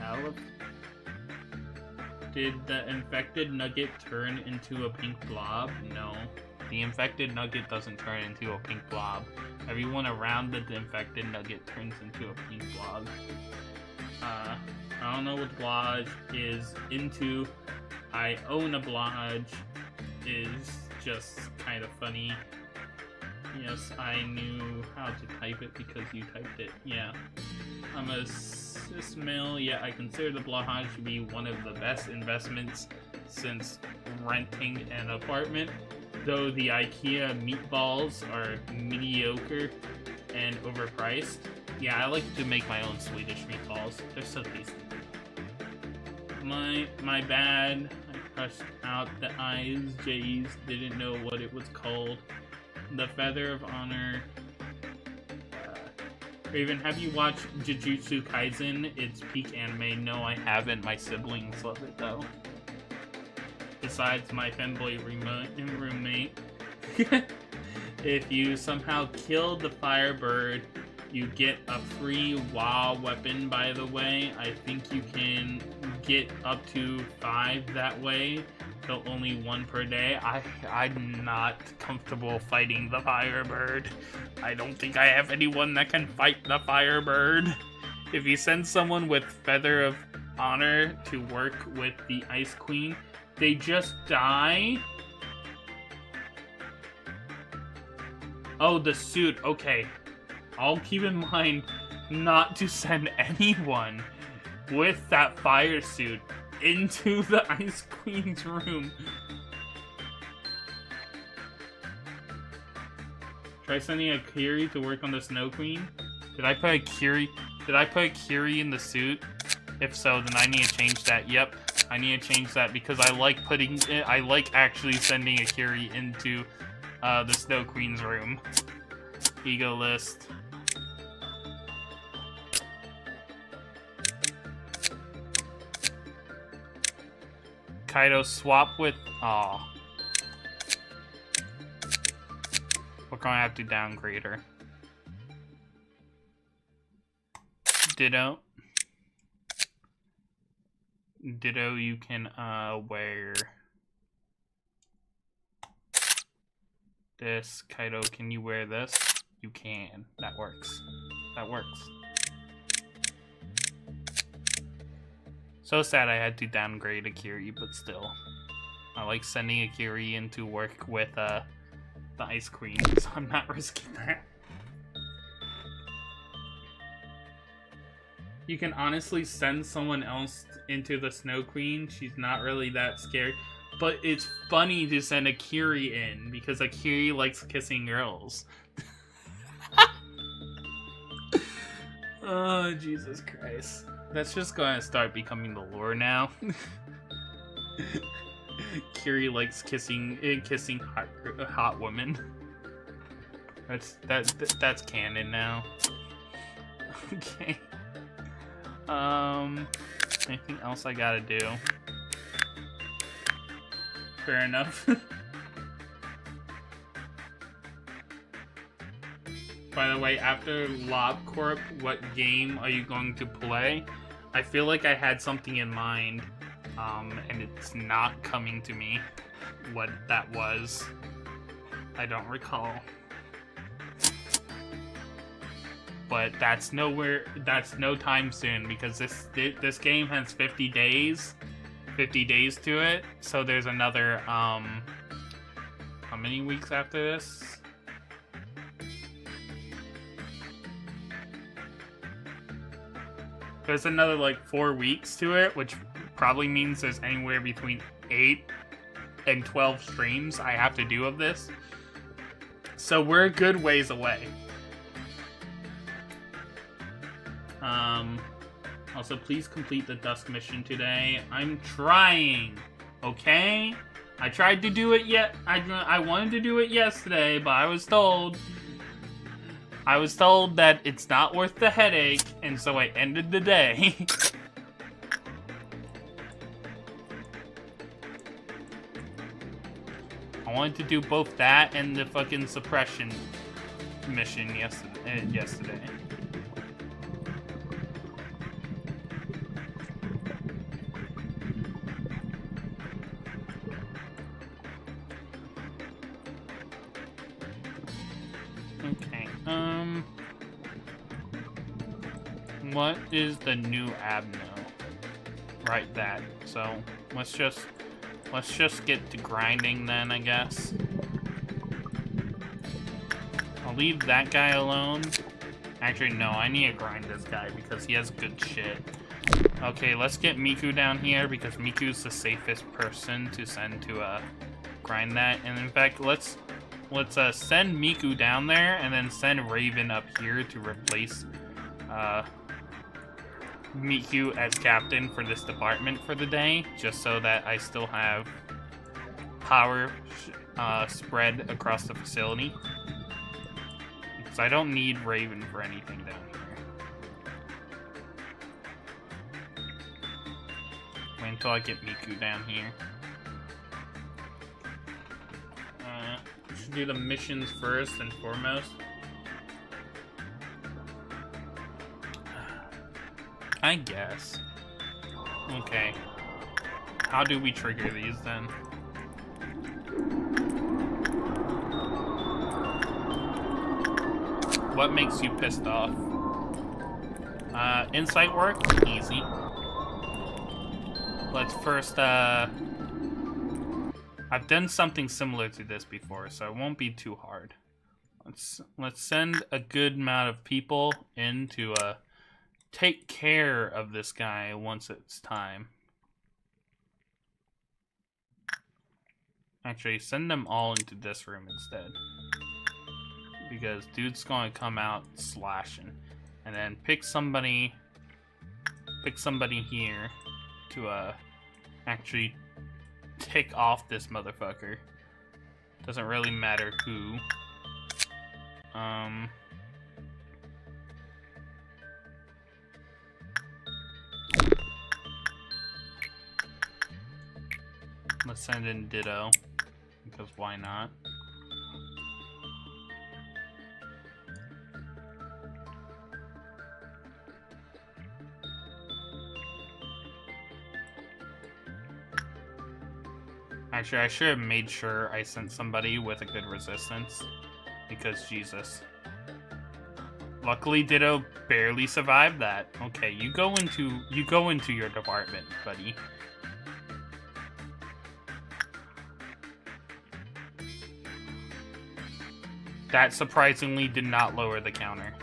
Speaker 2: Did the infected nugget turn into a pink blob? No. The infected nugget doesn't turn into a pink blob. Everyone around the infected nugget turns into a pink blob. I don't know what Blodge is into. I own a Blodge. Is just kind of funny. Yes, I knew how to type it because you typed it. Yeah. I'm a cis male, yet I consider the Blodge to be one of the best investments since renting an apartment. Though the IKEA meatballs are mediocre and overpriced. Yeah, I like to make my own Swedish meatballs. They're so tasty. My bad. I crushed out the I's. J's didn't know what it was called. The Feather of Honor. Raven, have you watched Jujutsu Kaisen? It's peak anime. No, I haven't. My siblings love it though. Besides my Femboy roommate. If you somehow kill the Firebird, you get a free WoW weapon, by the way. I think you can get up to 5 that way, though only 1 per day. I'm not comfortable fighting the Firebird. I don't think I have anyone that can fight the Firebird. If you send someone with Feather of Honor to work with the Ice Queen, they just die? Oh, the suit. Okay. I'll keep in mind not to send anyone with that fire suit into the Ice Queen's room. Try sending a Kiri to work on the Snow Queen. Did I put a Kiri in the suit? If so, then I need to change that. Yep, I need to change that because I like actually sending a Kiri into the Snow Queen's room. Ego list.
Speaker 1: Kaido swap with... Aw. We're gonna have to downgrade her. Ditto. Ditto, you can wear this. Kaido, can you wear this? You can. That works. That works. So sad I had to downgrade Akiri, but still. I like sending Akiri into work with the Ice Queen, so I'm not risking that. You can honestly send someone else into the Snow Queen. She's not really that scary. But it's funny to send Akiri in, because Akiri likes kissing girls. Oh, Jesus Christ. That's just going to start becoming the lore now. Kiri likes kissing hot women. That's canon now. Okay. Anything else I gotta do? Fair enough. By the way, after LobCorp, what game are you going to play? I feel like I had something in mind, and it's not coming to me what that was. I don't recall. But that's no time soon, because this game has 50 days to it. So there's another, how many weeks after this? There's another like 4 weeks to it, which probably means there's anywhere between 8 and 12 streams I have to do of this. So we're a good ways away. Also, please complete the Dusk mission today. I'm trying, okay? I tried to do it I wanted to do it yesterday, but I was told that it's not worth the headache, and so I ended the day. I wanted to do both that and the fucking suppression mission yesterday. What is the new Abno? Right, that. So let's just get to grinding then, I guess. I'll leave that guy alone. Actually, no, I need to grind this guy because he has good shit. Okay, let's get Miku down here because Miku's the safest person to send to grind that. And in fact, let's send Miku down there and then send Raven up here to replace Miku as captain for this department for the day, just so that I still have power spread across the facility. Because I don't need Raven for anything down here. Wait until I get Miku down here. Should do the missions first and foremost. I guess. Okay. How do we trigger these then? What makes you pissed off? Insight work? Easy. Let's first, I've done something similar to this before, so it won't be too hard. Let's send a good amount of people in to, take care of this guy once it's time. Actually, send them all into this room instead. Because dude's gonna come out slashing. And then pick somebody here to actually tick off this motherfucker. Doesn't really matter who. Let's send in Ditto, because why not? Actually, I should have made sure I sent somebody with a good resistance, because Jesus. Luckily, Ditto barely survived that. Okay, you go into your department, buddy. That surprisingly did not lower the counter.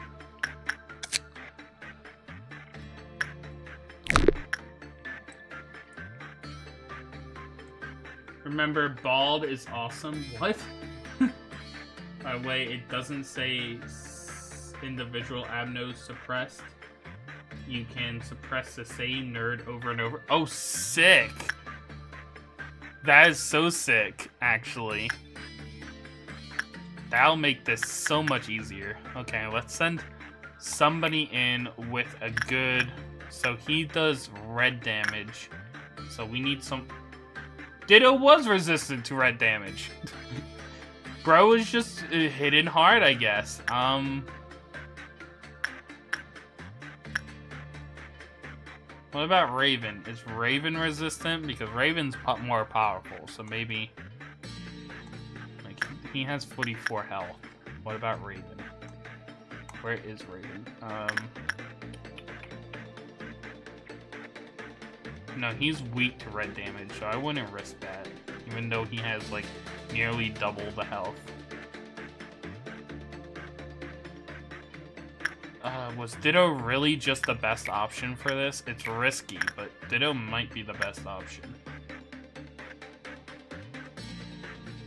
Speaker 1: Remember, bald is awesome. What? By the way, it doesn't say individual abnos suppressed. You can suppress the same nerd over and over. Oh, sick! That is so sick, actually. That'll make this so much easier. Okay, let's send somebody in with a good... So he does red damage. So we need some... Ditto was resistant to red damage. Bro is just hitting hard, I guess. What about Raven? Is Raven resistant? Because Raven's more powerful, so maybe... Like, he has 44 health. What about Raven? Where is Raven? No, he's weak to red damage, so I wouldn't risk that. Even though he has, like, nearly double the health. Was Ditto really just the best option for this? It's risky, but Ditto might be the best option.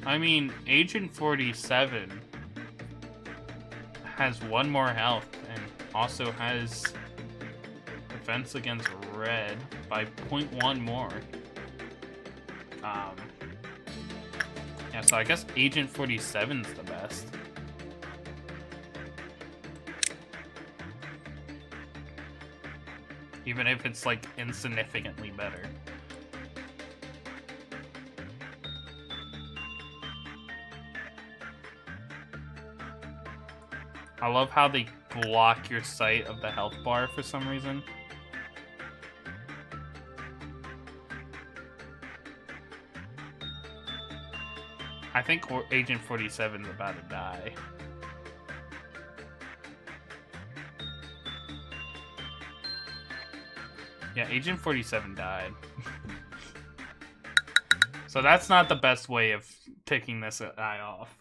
Speaker 1: I mean, Agent 47 has 1 more health and also has defense against red by 0.1 more. Yeah, so I guess Agent 47's the best. Even if it's, like, insignificantly better. I love how they block your sight of the health bar for some reason. I think Agent 47's about to die. Yeah, Agent 47 died. So that's not the best way of taking this guy off.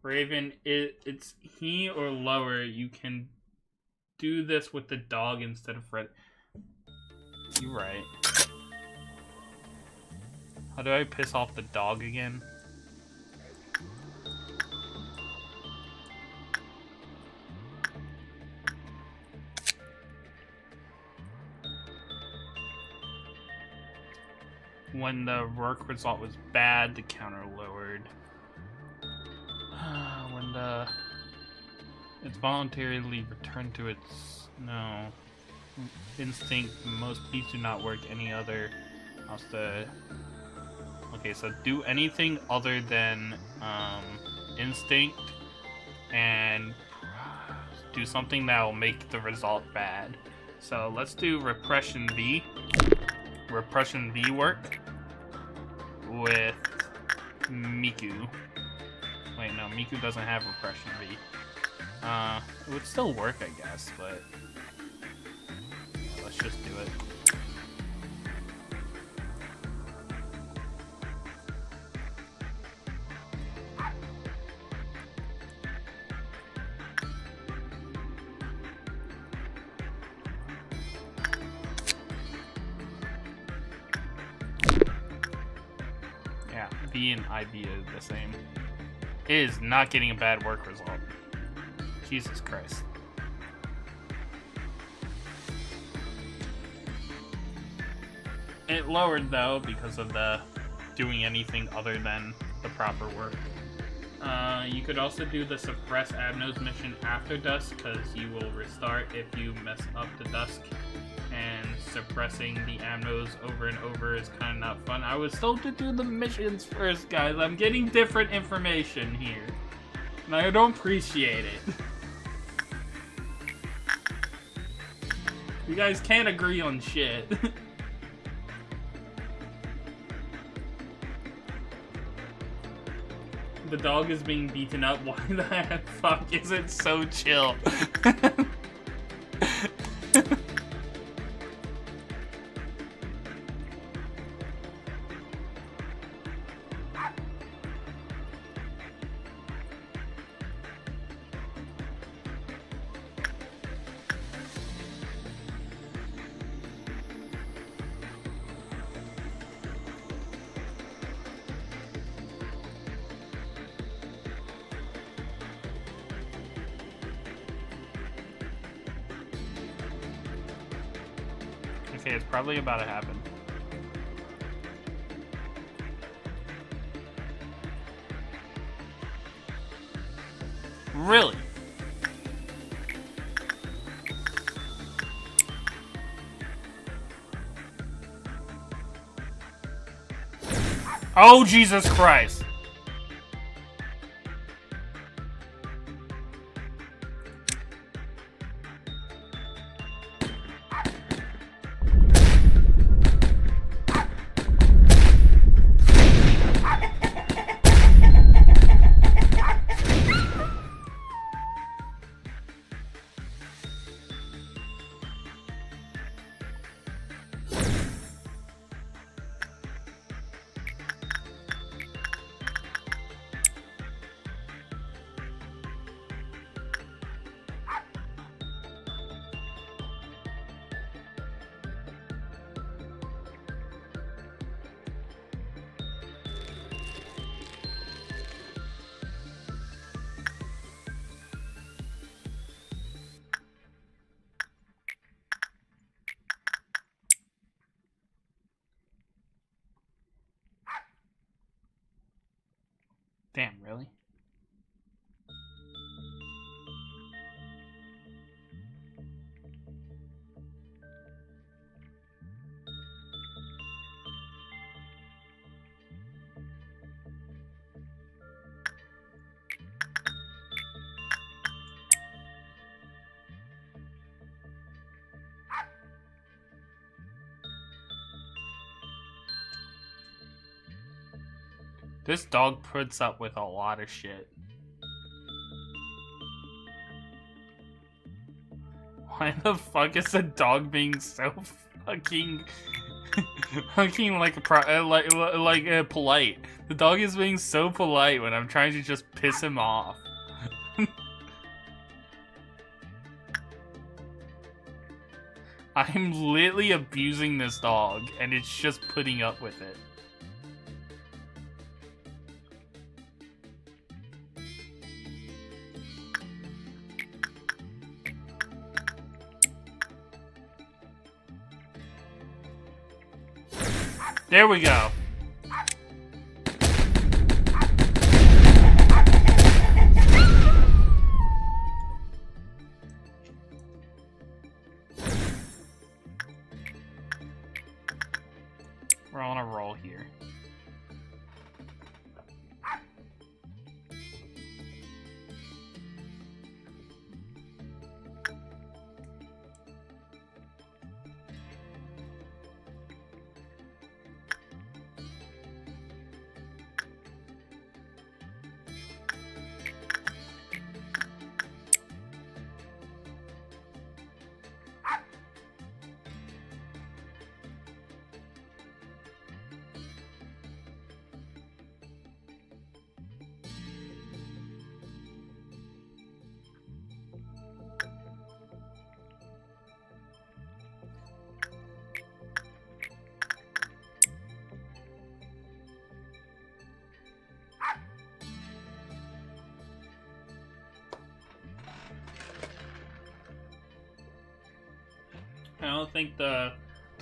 Speaker 1: Raven, it's he or lower. You can do this with the dog instead of red. You're right. How do I piss off the dog again? When the work result was bad, the counter lowered. When it's voluntarily returned to its instinct, most beats do not work any other else the... Okay, so do anything other than instinct and do something that will make the result bad. So let's do Repression V. Repression V work with Miku. Wait, no, Miku doesn't have Repression V. It would still work, I guess, but let's just do it. V and IB is the same. It is not getting a bad work result. Jesus Christ. It lowered though because of the doing anything other than the proper work. You could also do the suppress Abnos mission after dusk because you will restart if you mess up the dusk. and suppressing the amnos over and over is kind of not fun. I was told to do the missions first, guys. I'm getting different information here, and I don't appreciate it. You guys can't agree on shit. The dog is being beaten up. Why the fuck is it so chill? Okay, it's probably about to happen. Really? Oh, Jesus Christ. Damn, really? This dog puts up with a lot of shit. Why the fuck is the dog being so fucking polite? The dog is being so polite when I'm trying to just piss him off. I'm literally abusing this dog and it's just putting up with it. There we go. We're on a roll here. I don't think the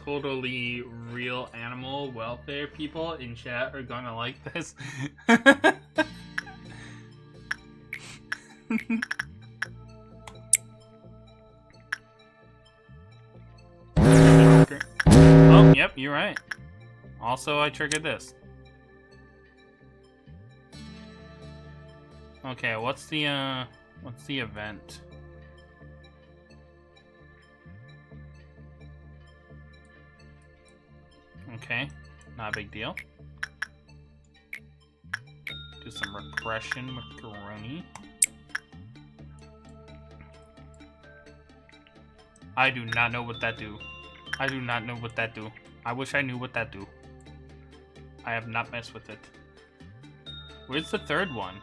Speaker 1: totally real animal welfare people in chat are gonna like this. Yep, you're right. Also, I triggered this. Okay, what's the event? Okay, not a big deal. Do some repression with Garoni. I do not know what that do. I do not know what that do. I wish I knew what that do. I have not messed with it. Where's the third one?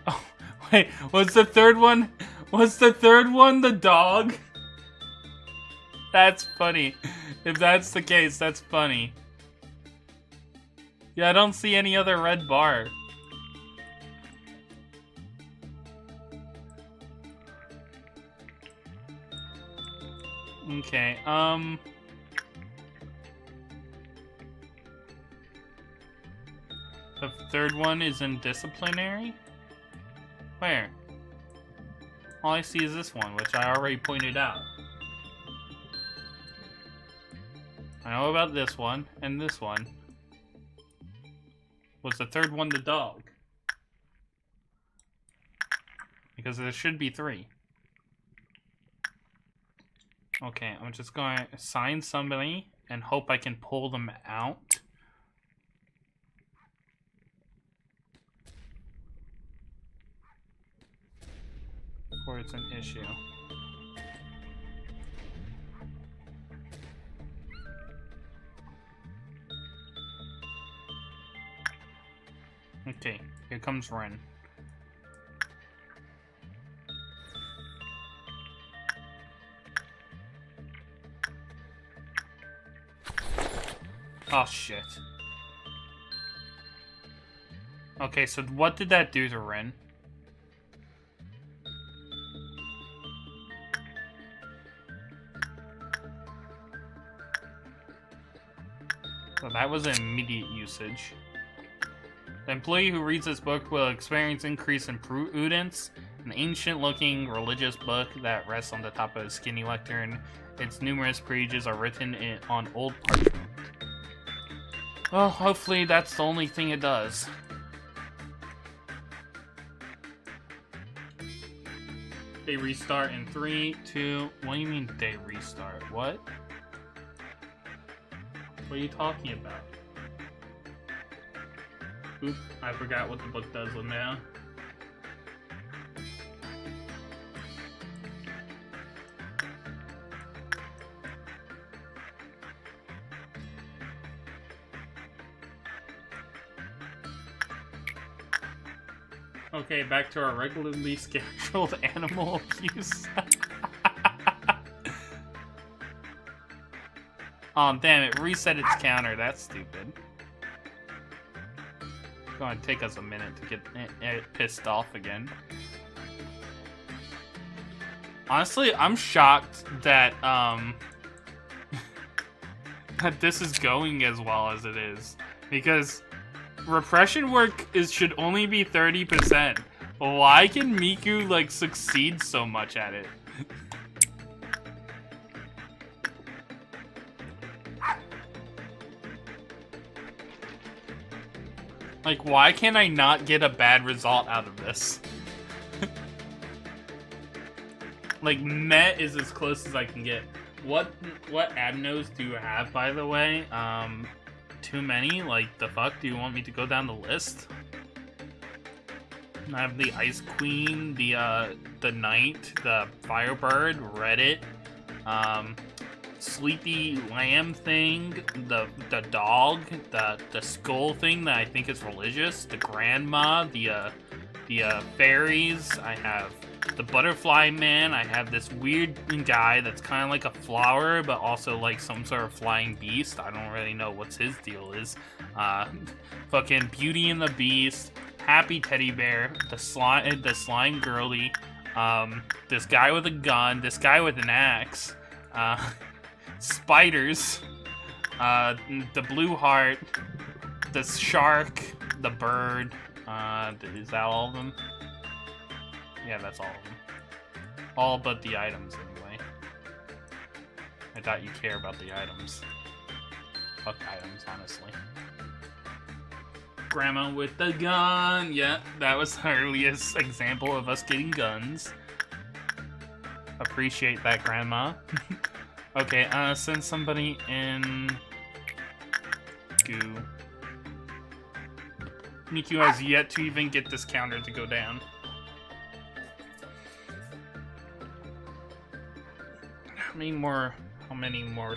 Speaker 1: Oh, wait, what's the third one? What's the third one? The dog? That's funny. If that's the case, that's funny. Yeah, I don't see any other red bar. Okay, the third one is in disciplinary? Where? All I see is this one, which I already pointed out. I know about this one, and this one. Was the third one the dog? Because there should be 3. Okay, I'm just going to assign somebody and hope I can pull them out. Before it's an issue. Okay, here comes Ren. Oh shit. Okay, so what did that do to Ren? So that was an immediate usage. The employee who reads this book will experience increase in prudence, an ancient-looking religious book that rests on the top of a skinny lectern. Its numerous pages are written on old parchment. Well, hopefully that's the only thing it does. They restart in 3, 2... What do you mean they restart? What? What are you talking about? Oop, I forgot what the book does now. Okay, back to our regularly scheduled animal abuse. Oh, damn, it reset its counter. That's stupid. It's going to take us a minute to get it pissed off again. Honestly, I'm shocked that, that this is going as well as it is. Because repression work should only be 30%. Why can Miku, like, succeed so much at it? Like, why can I not get a bad result out of this? Like, Met is as close as I can get. What Abnos do you have, by the way? Too many? Like, the fuck? Do you want me to go down the list? I have the Ice Queen, the Knight, the Firebird, Reddit, Sleepy Lamb thing, the dog, the skull thing that I think is religious, the grandma, the fairies. I have the butterfly man. I have this weird guy that's kind of like a flower, but also like some sort of flying beast. I don't really know what's his deal is. Fucking Beauty and the Beast, Happy Teddy Bear, the slime girly, this guy with a gun, this guy with an axe, spiders, the blue heart, the shark, the bird. Is that all of them? Yeah, that's all of them. All but the items, anyway. I thought you care about the items. fuck items, honestly. Grandma with the gun. Yeah, that was the earliest example of us getting guns. Appreciate that, Grandma. Okay, send somebody in goo. Miku has yet to even get this counter to go down. How many more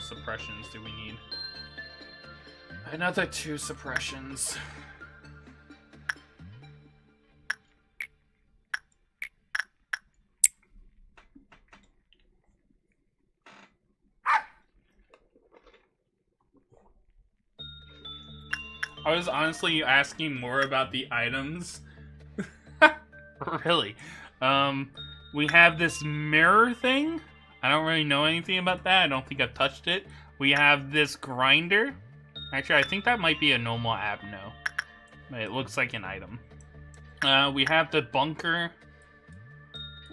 Speaker 1: suppressions do we need? Another 2 suppressions. I was honestly asking more about the items. Really. We have this mirror thing. I don't really know anything about that. I don't think I've touched it. We have this grinder. Actually, I think that might be a normal abno. It looks like an item. We have the bunker.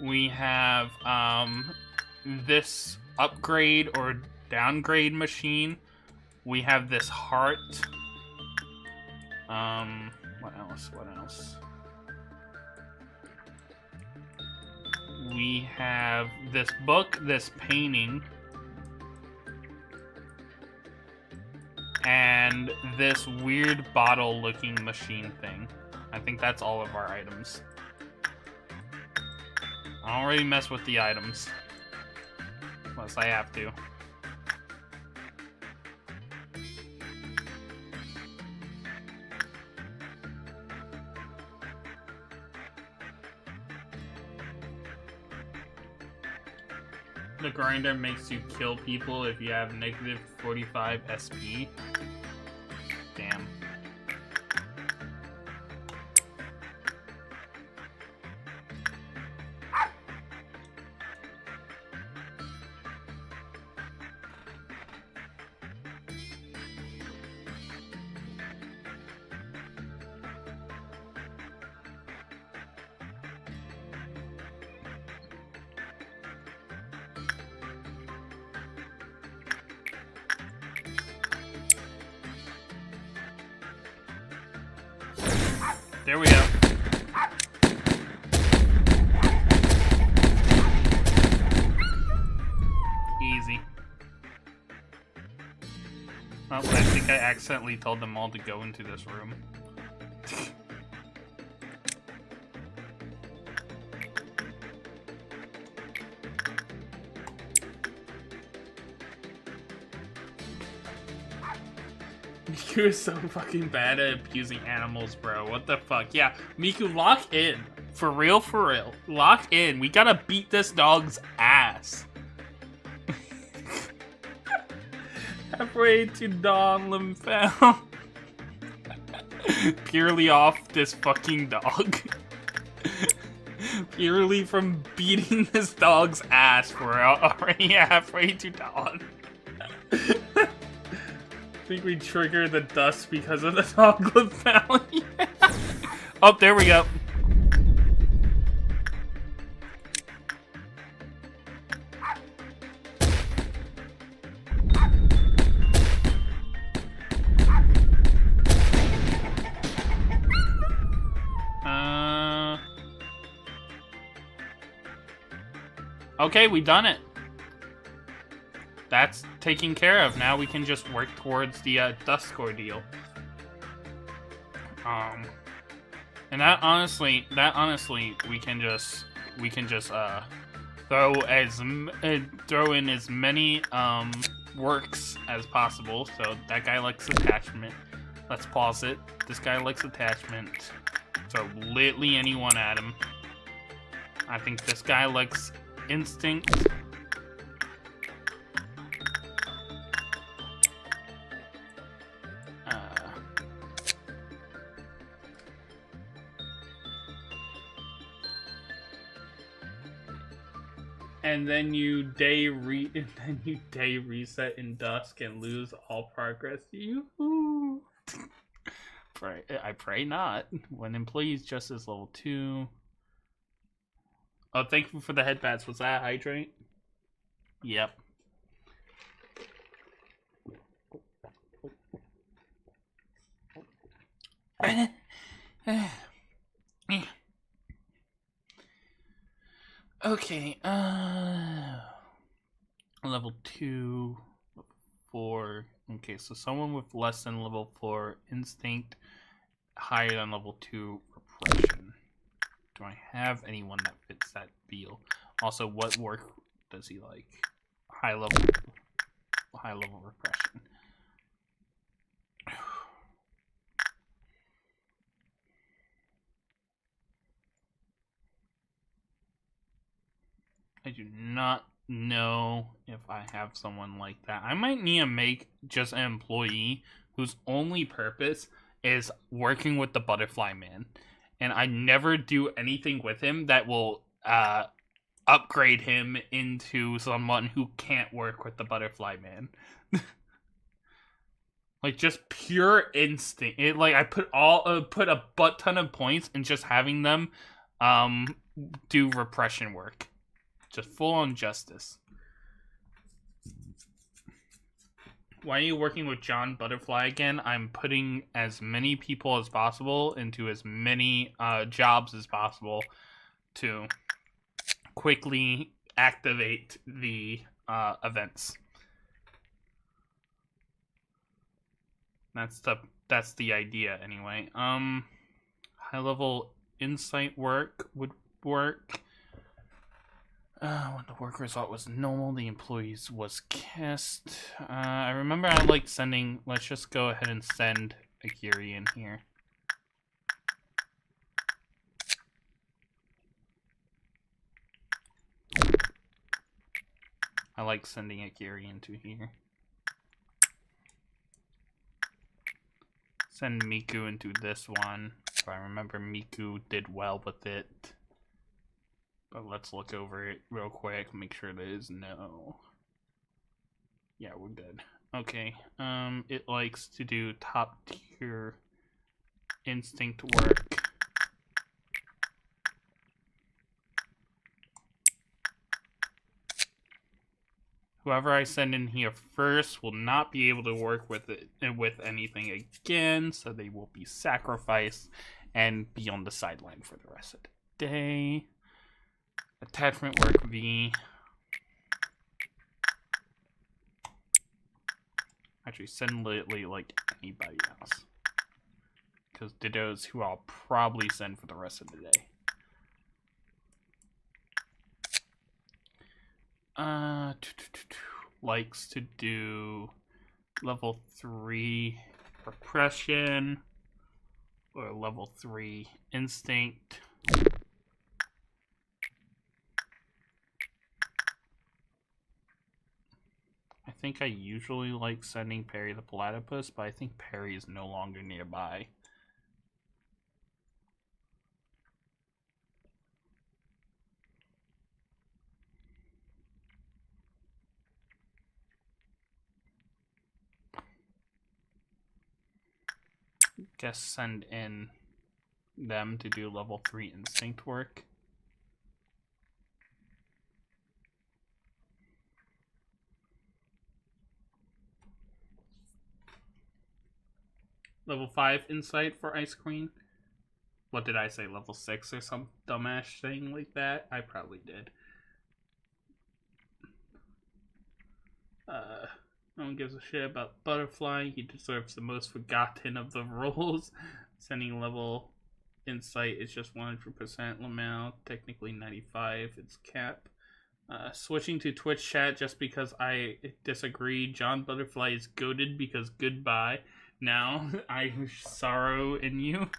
Speaker 1: We have this upgrade or downgrade machine. We have this heart. What else? What else? We have this book, this painting, and this weird bottle-looking machine thing. I think that's all of our items. I don't really mess with the items. Unless I have to. The grinder makes you kill people if you have negative 45 SP. Damn. There we go. Easy. Oh, I think I accidentally told them all to go into this room. Miku is so fucking bad at abusing animals, bro. What the fuck? Yeah, Miku, lock in. For real, for real. Lock in. We gotta beat this dog's ass. Halfway to dawn, Limfell. Purely off this fucking dog. Purely from beating this dog's ass. We're already halfway to dawn. I think we triggered the dust because of the doglet valley. Oh, there we go. Okay, we done it. That's taken care of. Now we can just work towards the Dusk Ordeal. And that honestly, we can just throw in as many works as possible. So that guy likes attachment. Let's pause it. This guy likes attachment. Throw literally anyone at him. I think this guy likes instinct. And then you day reset in Dusk and lose all progress. Yoo-hoo. I pray not. When employees justice level 2. Oh, thank you for the headbats. Was that hydrate? Yep. Okay, level 2, level 4. Okay, so someone with less than level 4 instinct, higher than level 2 repression. Do I have anyone that fits that bill? Also, what work does he like? High level repression. I do not know if I have someone like that. I might need to make just an employee whose only purpose is working with the butterfly man. And I never do anything with him that will upgrade him into someone who can't work with the butterfly man. Like, just pure instinct. I put a butt ton of points in just having them do repression work. Just full on justice. Why are you working with John Butterfly again? I'm putting as many people as possible into as many jobs as possible to quickly activate the events. That's the idea anyway. High level insight work would work. When the work result was normal, the employees was kissed. I remember I liked sending. Let's just go ahead and send Akiri in here. I like sending Akiri into here. Send Miku into this one. If I remember, Miku did well with it. But let's look over it real quick, make sure there is no. Yeah, we're good. Okay, it likes to do top tier instinct work. Whoever I send in here first will not be able to work with it with anything again, so they will be sacrificed and be on the sideline for the rest of the day. Attachment work V. Actually, send Lily like anybody else. Because Ditto's who I'll probably send for the rest of the day. Likes to do level 3 repression or level 3 instinct. I think I usually like sending Perry the Platypus, but I think Perry is no longer nearby. Guess send in them to do level 3 instinct work. Level 5 insight for Ice Queen. What did I say? Level 6 or some dumbass thing like that? I probably did. No one gives a shit about Butterfly. He deserves the most forgotten of the roles. Sending level insight is just 100%. Lamau, technically 95. It's cap. Switching to Twitch chat just because I disagree. John Butterfly is goated because goodbye. Now I sorrow in you.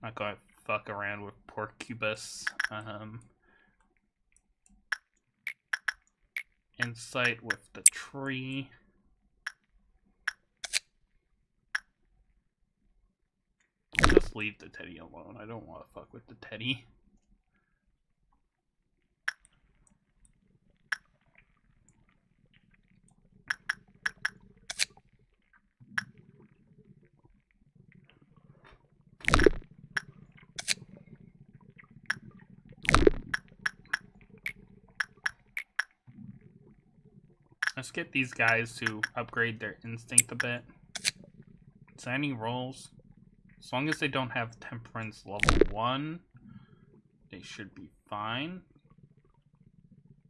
Speaker 1: Not gonna fuck around with Porcubus. Insight with the tree. Just leave the teddy alone. I don't want to fuck with the teddy. Let's get these guys to upgrade their instinct a bit. Is there any rolls? As long as they don't have temperance level 1, they should be fine.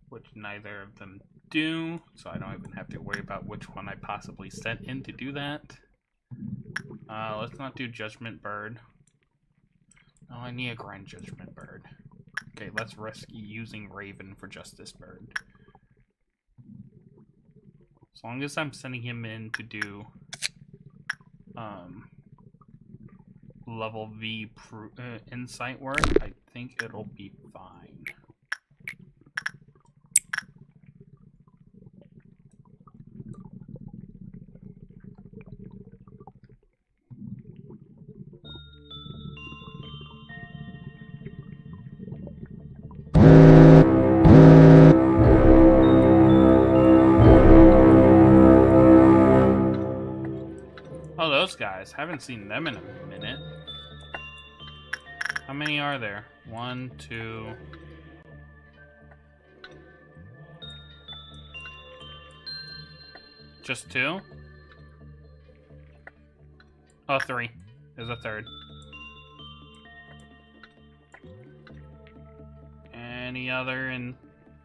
Speaker 1: Which neither of them do, so I don't even have to worry about which one I possibly sent in to do that. Let's not do Judgment Bird. Oh, I need a Grand Judgment Bird. Okay, let's risk using Raven for just this bird. As long as I'm sending him in to do level V insight work, I think it'll be fine. Oh, those guys. Haven't seen them in a minute. How many are there? 1, 2... Just 2? Oh, 3. There's a third. Any other in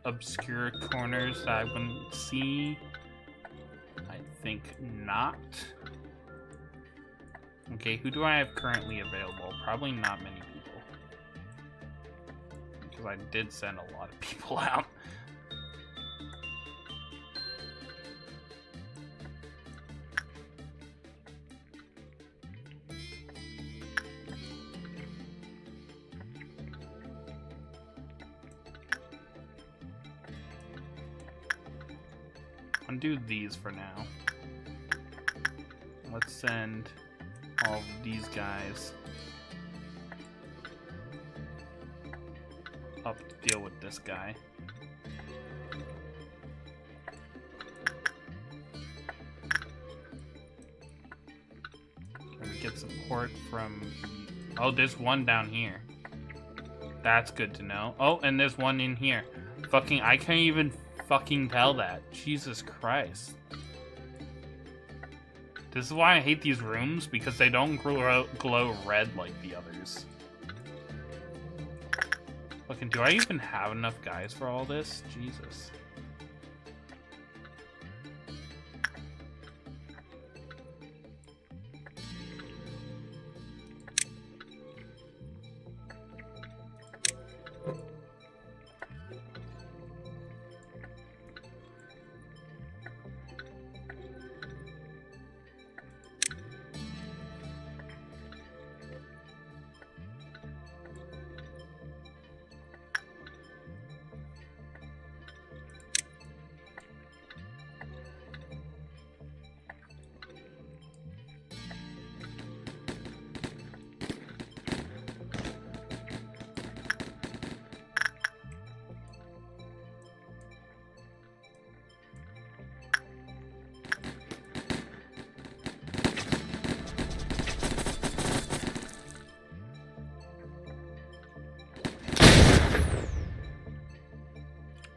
Speaker 1: obscure corners that I wouldn't see? I think not. Okay, who do I have currently available? Probably not many people. Because I did send a lot of people out. Undo these for now. Let's send all of these guys up to deal with this guy. Can we get support from... Oh, there's one down here. That's good to know. Oh, and there's one in here. Fucking, I can't even fucking tell that. Jesus Christ. This is why I hate these rooms, because they don't glow red like the others. Fucking, do I even have enough guys for all this? Jesus.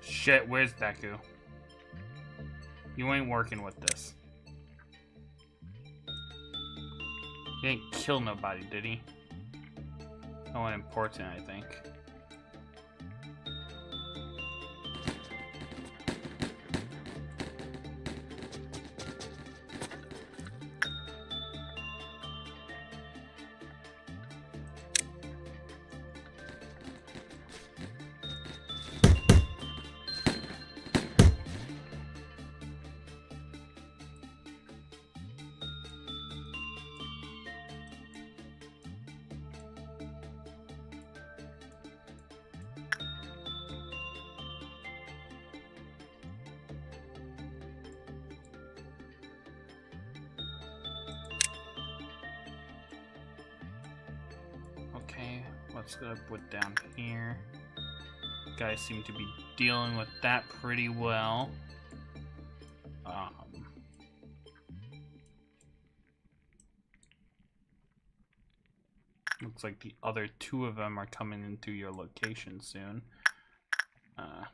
Speaker 1: Shit, where's Deku? You ain't working with this. He didn't kill nobody, did he? No one important, I think. Okay, let's go put down here. Guys seem to be dealing with that pretty well. Looks like the other 2 of them are coming into your location soon.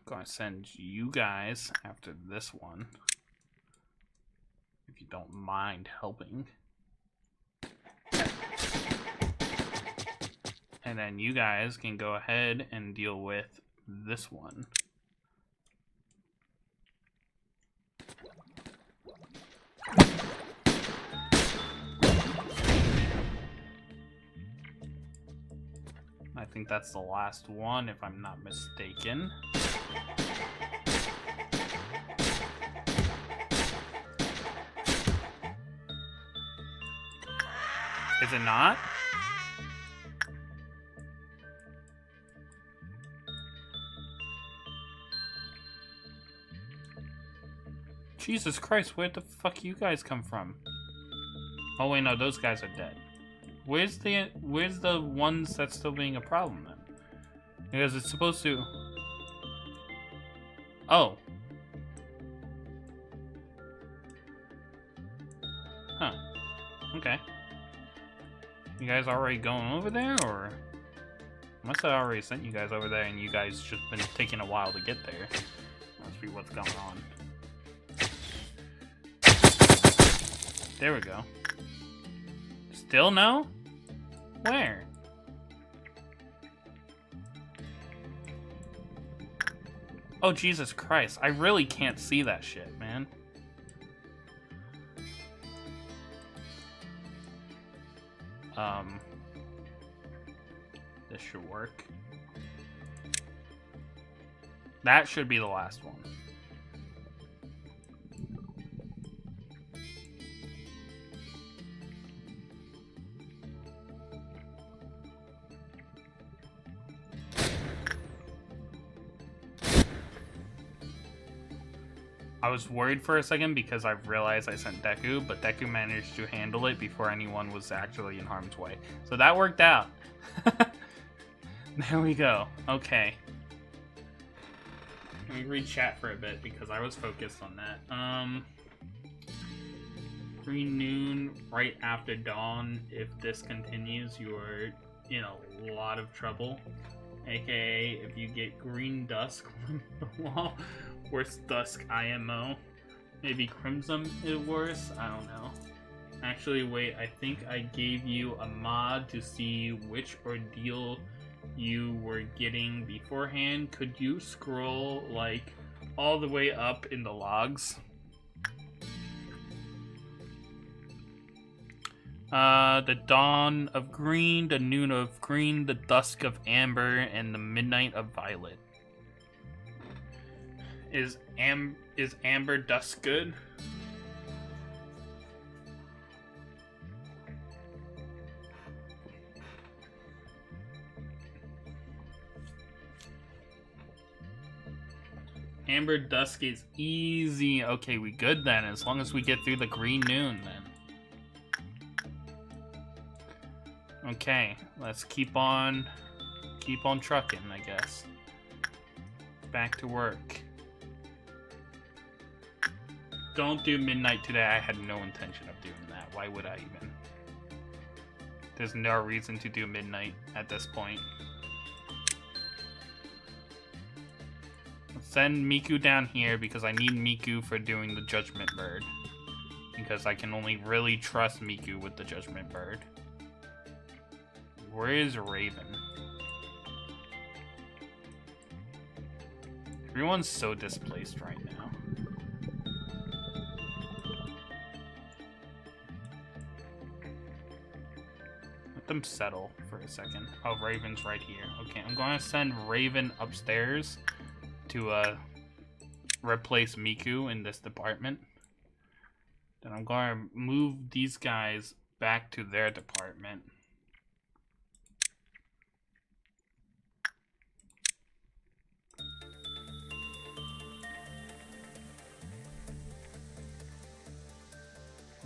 Speaker 1: Gonna send you guys after this one. don't mind helping. And then you guys can go ahead and deal with this one. I think that's the last one, if I'm not mistaken. Is it not? Jesus Christ, where the fuck you guys come from? Oh wait, no, those guys are dead. Where's the ones that's still being a problem then? Because it's supposed to... Oh. Huh. Okay. You guys already going over there, or... Must have already sent you guys over there and you guys just been taking a while to get there. Must be what's going on. There we go. Still no? Where? Oh, Jesus Christ. I really can't see that shit, man. This should work. That should be the last one. I was worried for a second because I realized I sent Deku, but Deku managed to handle it before anyone was actually in harm's way. So that worked out. There we go. Okay. Let me read chat for a bit because I was focused on that. Green noon right after dawn. If this continues, you are in a lot of trouble. AKA, if you get green dusk on the wall, worse dusk IMO. Maybe crimson is worse? I don't know. Actually, wait, I think I gave you a mod to see which ordeal you were getting beforehand. Could you scroll, like, all the way up in the logs? The dawn of green, the noon of green, the dusk of amber, and the midnight of violet. Is amber dusk good? Amber dusk is easy. Okay, we good then, as long as we get through the green noon then. Okay, let's keep on trucking, I guess. Back to work. Don't do midnight today. I had no intention of doing that. Why would I even? There's no reason to do midnight at this point. Let's send Miku down here because I need Miku for doing the Judgment Bird. Because I can only really trust Miku with the Judgment Bird. Where is Raven? Everyone's so displaced right now. Let them settle for a second. Oh, Raven's right here. Okay, I'm going to send Raven upstairs to replace Miku in this department. Then I'm going to move these guys back to their department.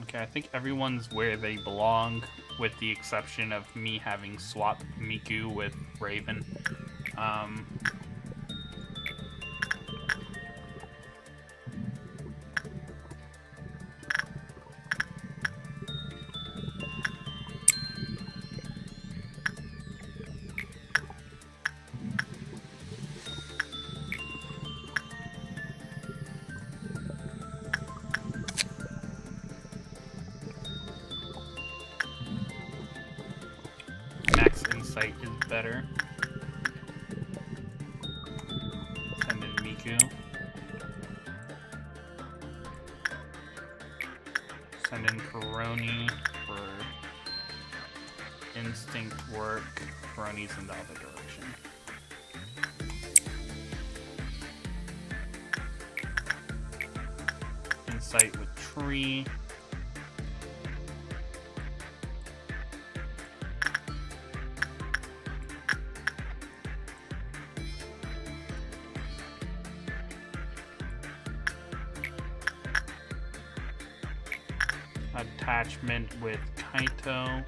Speaker 1: Okay, I think everyone's where they belong, with the exception of me having swapped Miku with Raven. Insight is better. Send in Miku. Send in Karoni for instinct work. Karoni's in the other direction. Insight with Tree. Attachment with Kaito.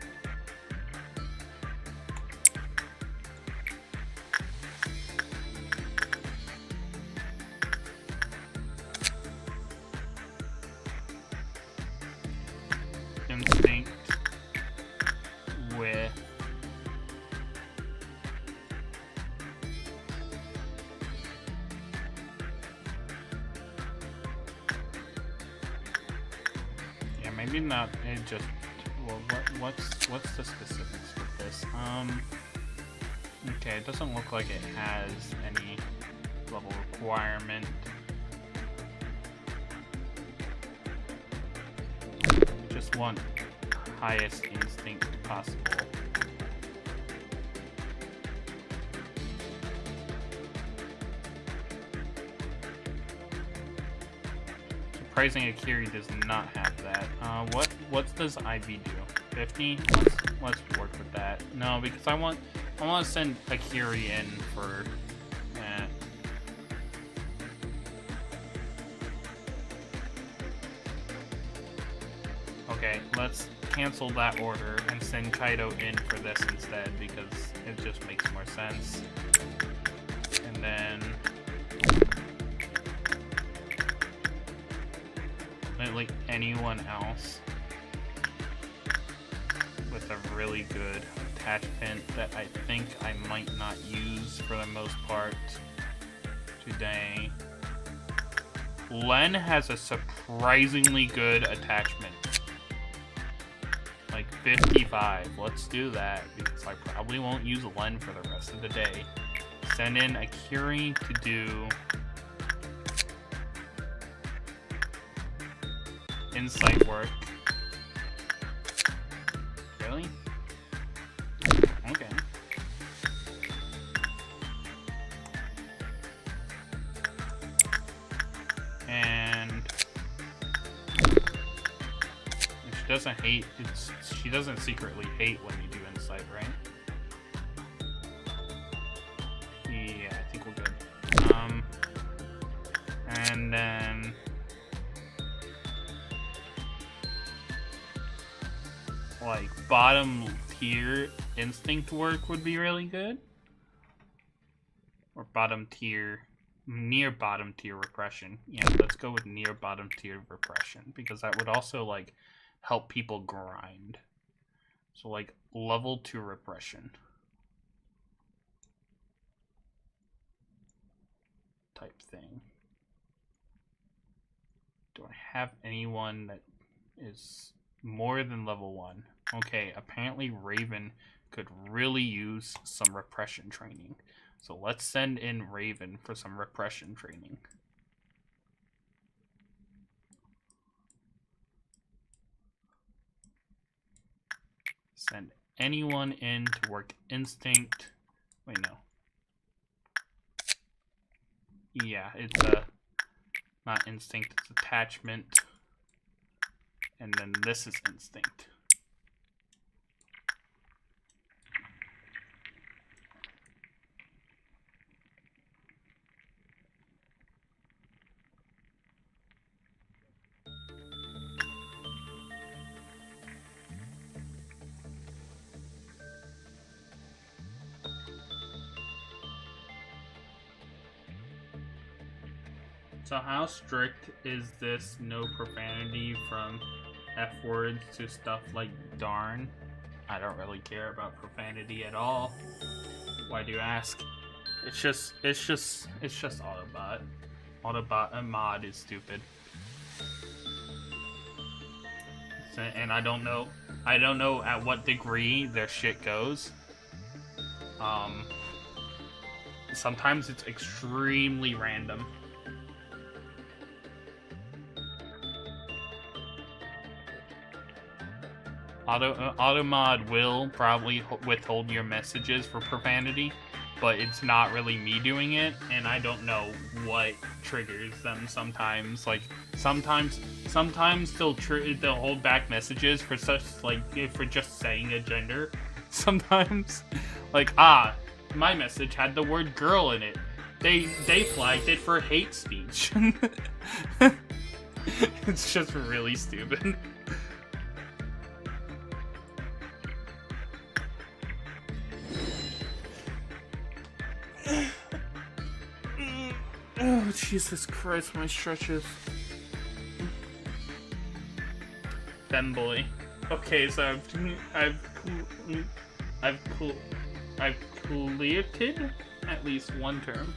Speaker 1: Instinct with maybe not. It just well, what's the specifics with this? Okay, it doesn't look like it has any level requirement. Just want highest instinct possible. Surprising Akiri does not have that. What does Ivy do? 50? Let's work with that. No, because I want to send Akiri in for Okay, let's cancel that order and send Kaido in for this instead because it just makes more sense. And then like anyone else with a really good attachment that I think I might not use for the most part today. Len has a surprisingly good attachment. Like 55. Let's do that because I probably won't use Len for the rest of the day. Send in Akiri to do insight work. Really? Okay. And she doesn't hate. She doesn't secretly hate when you do insight, right? Yeah, I think we're good. And then like bottom tier instinct work would be really good, or bottom tier, near bottom tier repression. Yeah, let's go with near bottom tier repression because that would also like help people grind. So like level 2 repression type thing. Do I have anyone that is more than level 1? Okay, apparently Raven could really use some repression training. So let's send in Raven for some repression training. Send anyone in to work instinct. Wait, no. Yeah, it's not instinct, it's attachment. And then this is instinct. So how strict is this no profanity from F words to stuff like darn? I don't really care about profanity at all. Why do you ask? It's just Autobot. Autobot and mod is stupid. And I don't know at what degree their shit goes. Sometimes it's extremely random. Automod will probably withhold your messages for profanity, but it's not really me doing it, and I don't know what triggers them sometimes. Like, sometimes they'll hold back messages for such, like, for just saying a gender. Sometimes, like, my message had the word girl in it. They flagged it for hate speech. It's just really stupid. Oh, Jesus Christ, my stretches. Femboy. Okay, so I've cleared at least one term.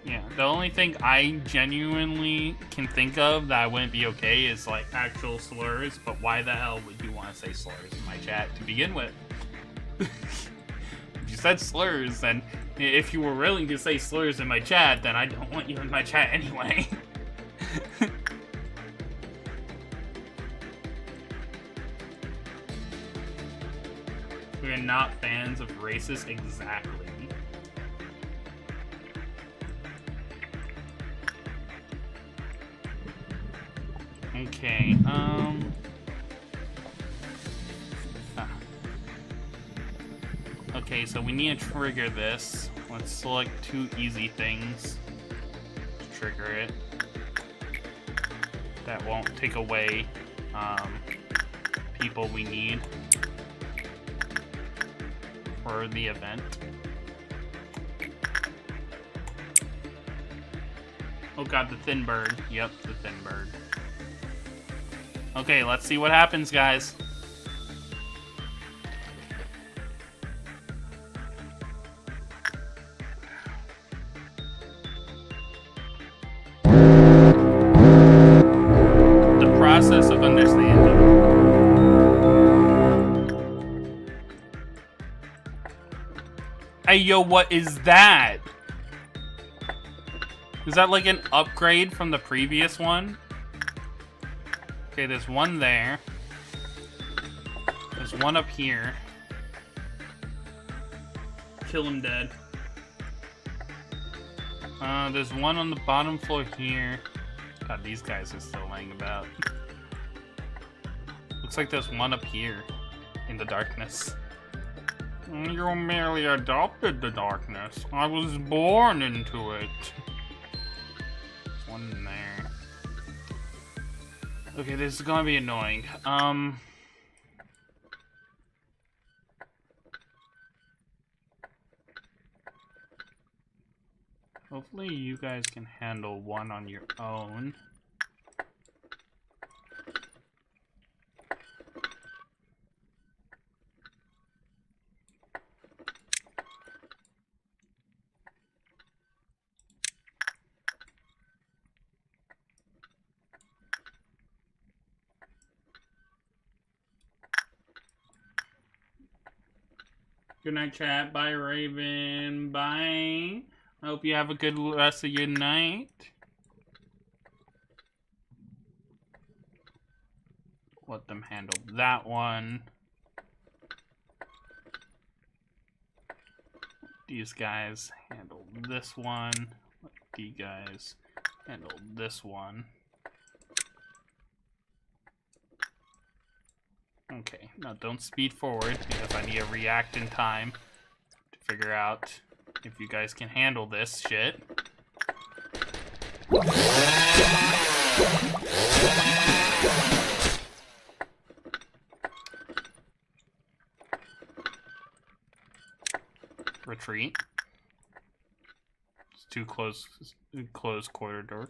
Speaker 1: Yeah, the only thing I genuinely can think of that wouldn't be okay is like actual slurs, but why the hell would you want to say slurs in my chat to begin with? If you said slurs, then if you were willing to say slurs in my chat, then I don't want you in my chat anyway. We're not fans of racists, exactly. Okay, Okay, so we need to trigger this. Let's select 2 easy things to trigger it. That won't take away, people we need for the event. Oh god, the thin bird. Yep, the thin bird. Okay, let's see what happens, guys. The process of understanding. Hey, yo, what is that? Is that like an upgrade from the previous one? Okay, there's one there. There's one up here. Kill him dead. There's one on the bottom floor here. God, these guys are still laying about. Looks like there's one up here in the darkness. You merely adopted the darkness. I was born into it. There's one in there. Okay, this is gonna be annoying. Hopefully you guys can handle one on your own. Good night, chat. Bye, Raven. Bye. I hope you have a good rest of your night. Let them handle that one. These guys handle this one. Let these guys handle this one. Okay, now don't speed forward because I need to react in time to figure out if you guys can handle this shit. Retreat. It's too close quarter door.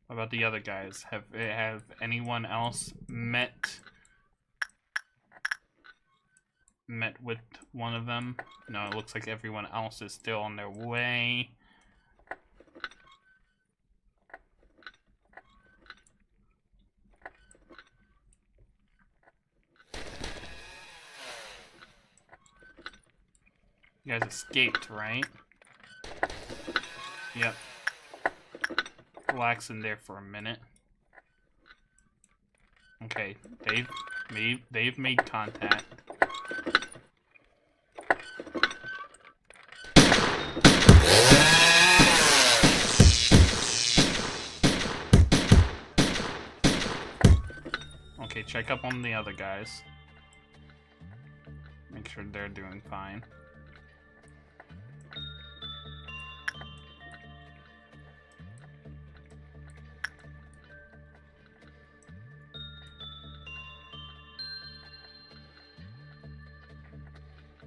Speaker 1: What about the other guys? Have anyone else met with one of them? No, it looks like everyone else is still on their way. You guys escaped, right? Yep. Relax in there for a minute. Okay, they've made contact. Okay, check up on the other guys. Make sure they're doing fine.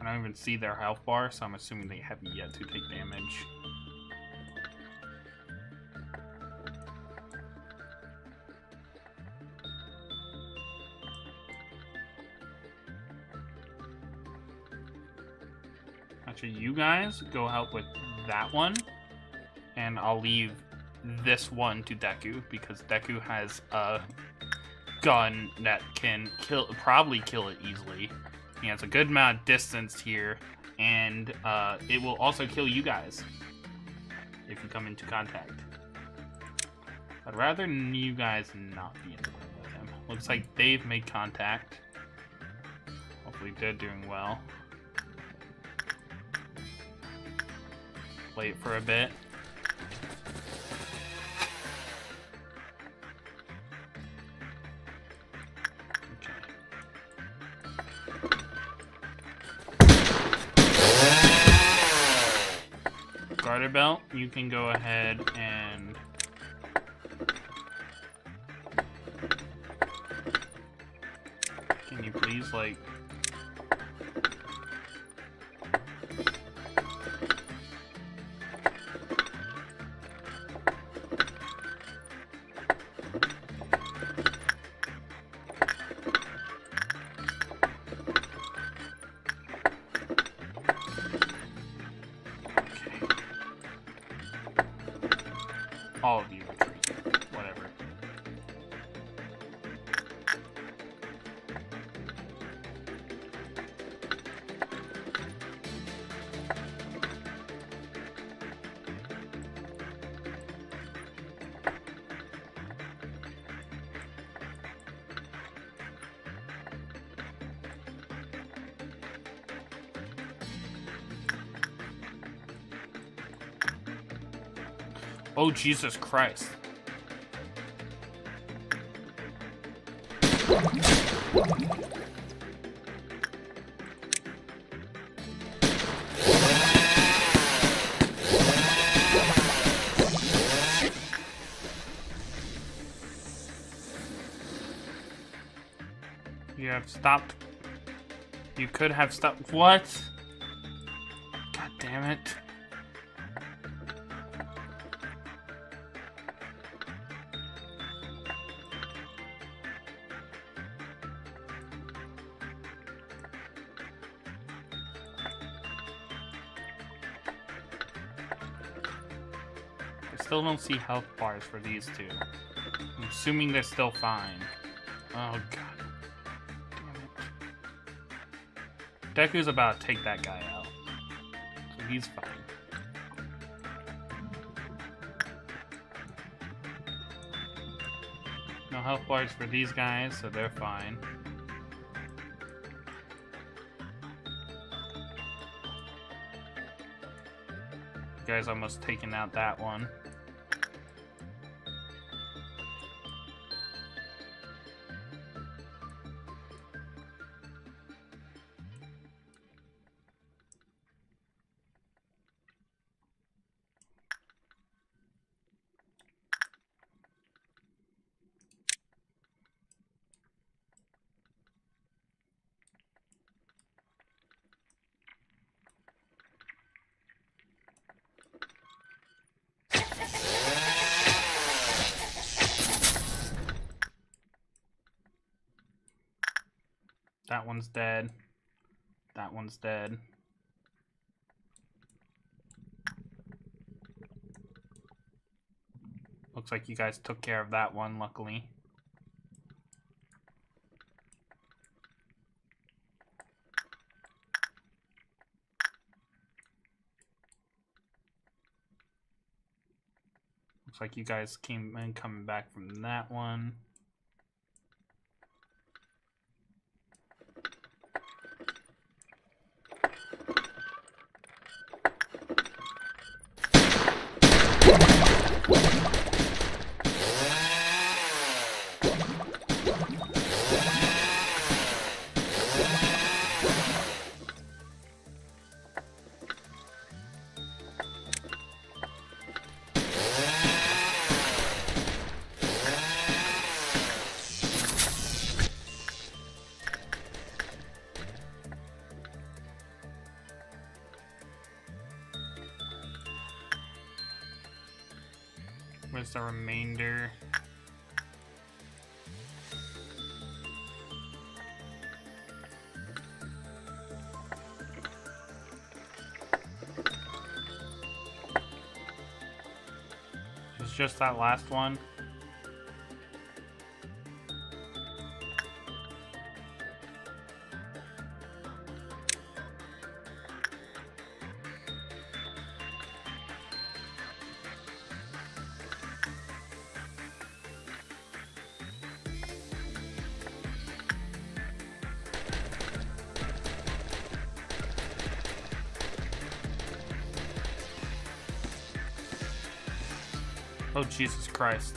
Speaker 1: I don't even see their health bar, so I'm assuming they have yet to take damage. Actually, you guys go help with that one, and I'll leave this one to Deku, because Deku has a gun that can probably kill it easily. He has a good amount of distance here, and it will also kill you guys if you come into contact. I'd rather you guys not be in the room with him. Looks like they've made contact. Hopefully they're doing well. Wait for a bit. Garter belt, you can go ahead and can you please like all of you retreat, whatever. Oh, Jesus Christ. You have stopped. You could have stopped. What? God damn it. I still don't see health bars for these two. I'm assuming they're still fine. Oh god. Damn it. Deku's about to take that guy out. So he's fine. No health bars for these guys, so they're fine. You guys almost taken out that one. That one's dead. That one's dead. Looks like you guys took care of that one, luckily. Looks like you guys came in coming back from that one. Where's the remainder? It's just that last one. Oh, Jesus Christ.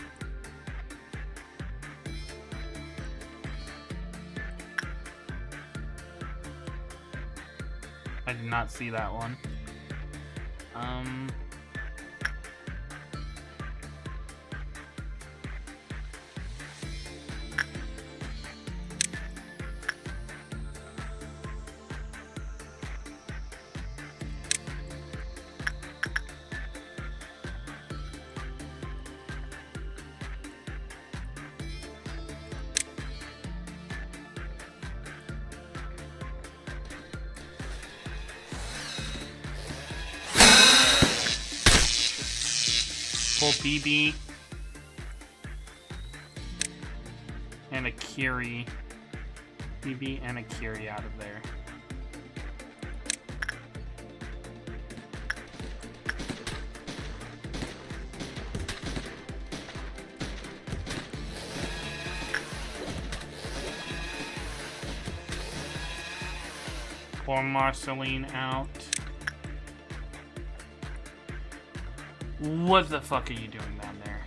Speaker 1: I did not see that one. Full BB. And a Kiri. BB and a Kiri out of there. Pour Marceline out. What the fuck are you doing down there?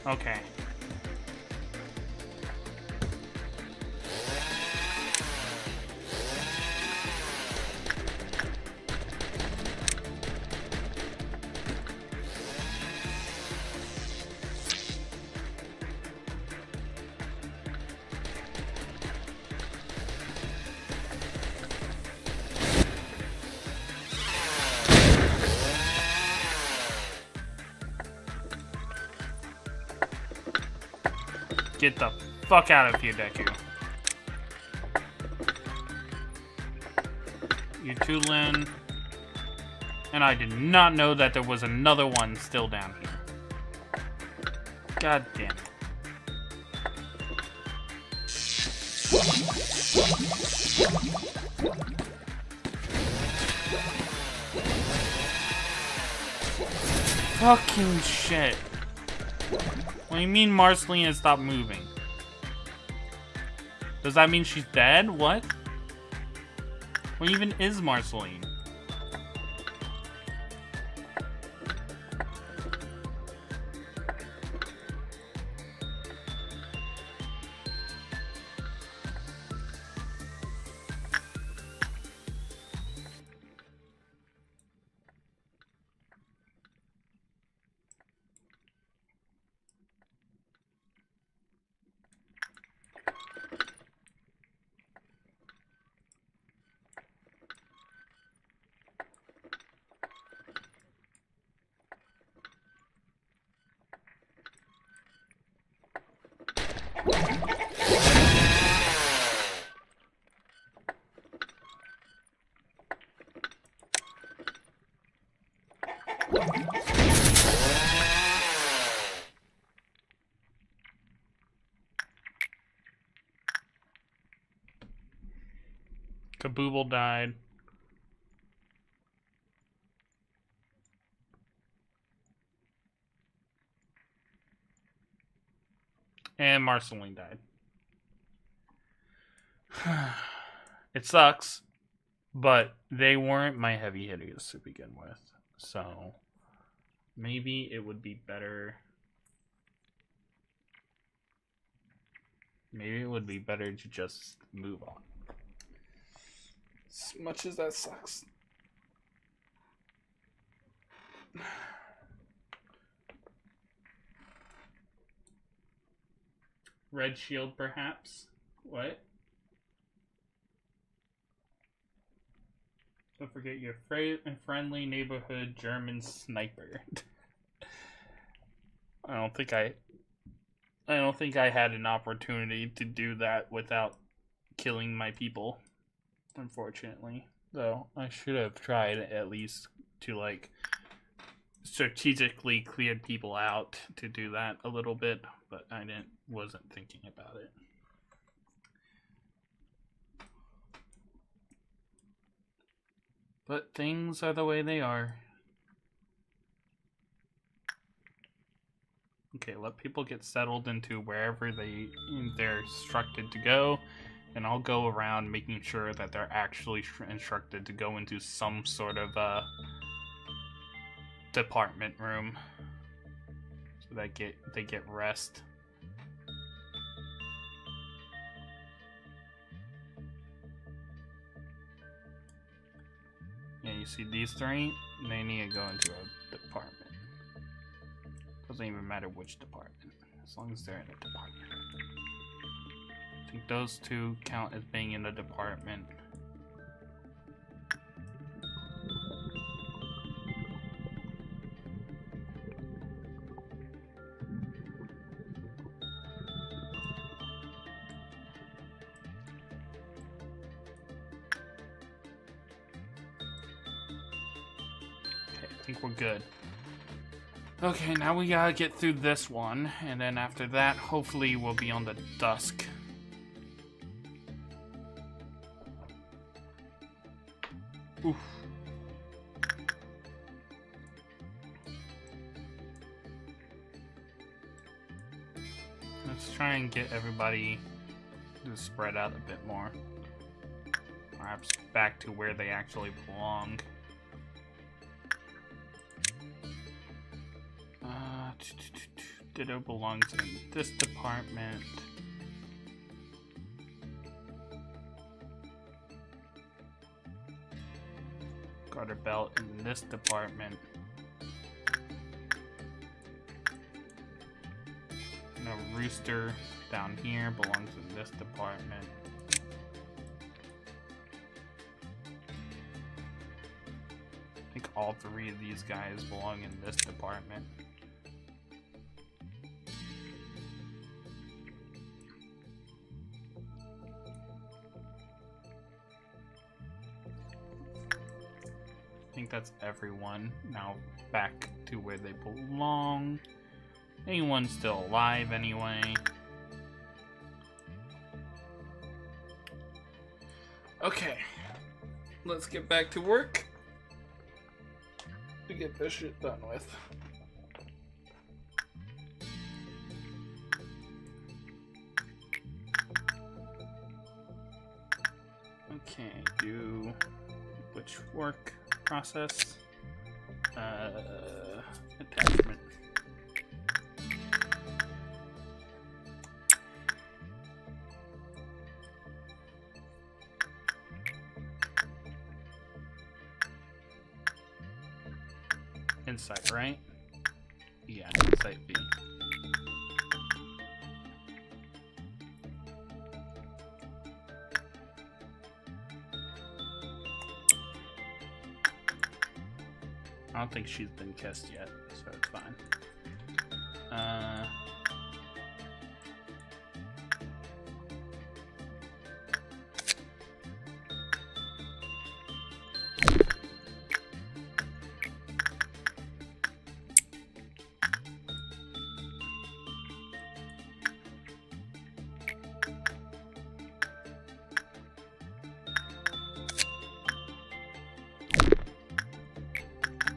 Speaker 1: Okay. Get the fuck out of here, Deku. You two, Lin. And I did not know that there was another one still down here. God damn it. Fucking shit. What do you mean Marceline has stopped moving? Does that mean she's dead? What? What even is Marceline? Kabooble died. And Marceline died. It sucks, but they weren't my heavy hitters to begin with. So maybe it would be better. Maybe it would be better to just move on. As much as that sucks. Red shield, perhaps? What? Don't forget your friendly neighborhood German sniper. I don't think I had an opportunity to do that without killing my people, unfortunately. Though I should have tried at least to like strategically clear people out to do that a little bit, but I wasn't thinking about it. But things are the way they are. Okay, let people get settled into wherever they're instructed to go, and I'll go around making sure that they're actually instructed to go into some sort of department room, so that they get rest. Yeah, you see these three? They need to go into a department. Doesn't even matter which department, as long as they're in a department. I think those two count as being in a department. Okay, I think we're good. Okay, now we gotta get through this one, and then after that, hopefully we'll be on the dusk. Oof. Let's try and get everybody to spread out a bit more. Perhaps back to where they actually belong. Ditto belongs in this department. Garter belt in this department. And a rooster down here belongs in this department. I think all three of these guys belong in this department. I think that's everyone now back to where they belong. Anyone's still alive anyway. Okay, let's get back to work to get this shit done with. Okay, do which work process? Attachment. Insight, right? Yeah, Insight B. I don't think she's been kissed yet, so it's fine.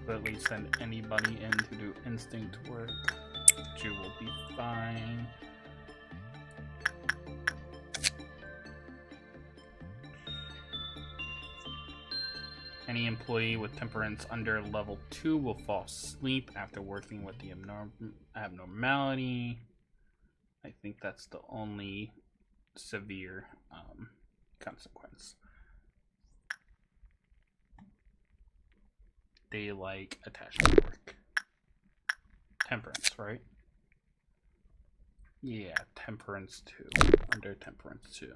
Speaker 1: At least send anybody in to do instinct work. You will be fine. employee with temperance under level 2 will fall asleep after working with the abnormality. I think that's the only severe consequence. They like attachment work. Temperance, right? Yeah, temperance 2. Under temperance 2.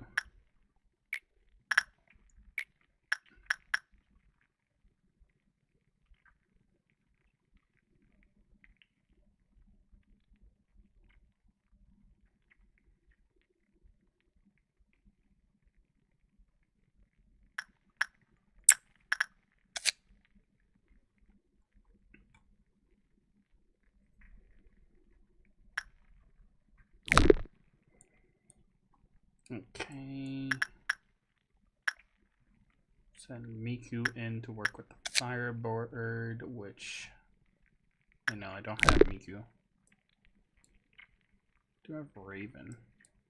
Speaker 1: Okay. Send Miku in to work with the Firebird, which I know I don't have Miku. Do I have Raven?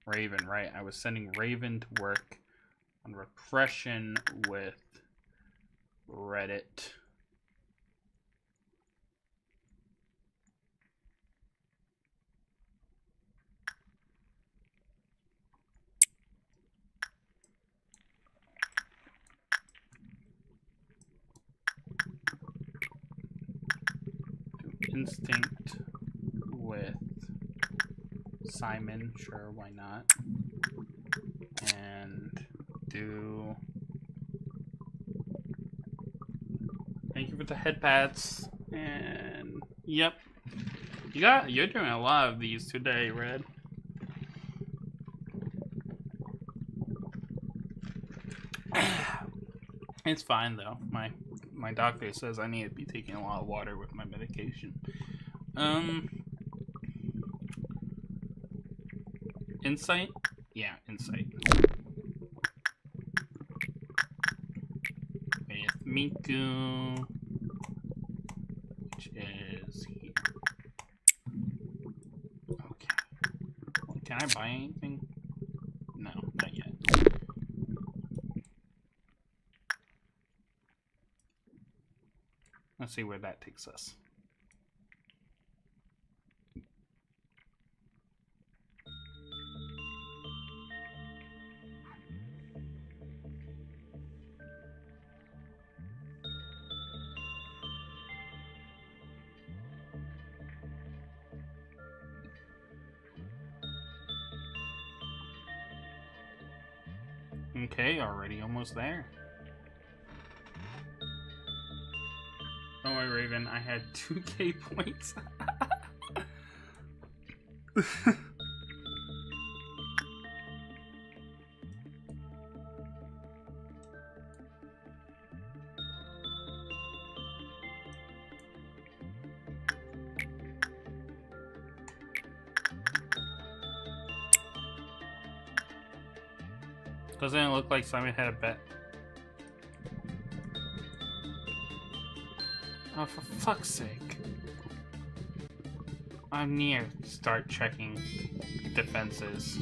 Speaker 1: Raven, right. I was sending Raven to work on repression with Reddit. Instinct with Simon, sure, why not? And do... Thank you for the head pats. And yep. You're doing a lot of these today, Red. It's fine though. My doctor says I need to be taking a lot of water with my medication. Insight? Yeah, insight. With Miku, which is here. Okay. Can I buy anything? No, not yet. Let's see where that takes us. Okay, already almost there. Don't worry, Raven, I had 2k points. Doesn't it look like Simon had a bet? Oh, for fuck's sake. I need to start checking defenses.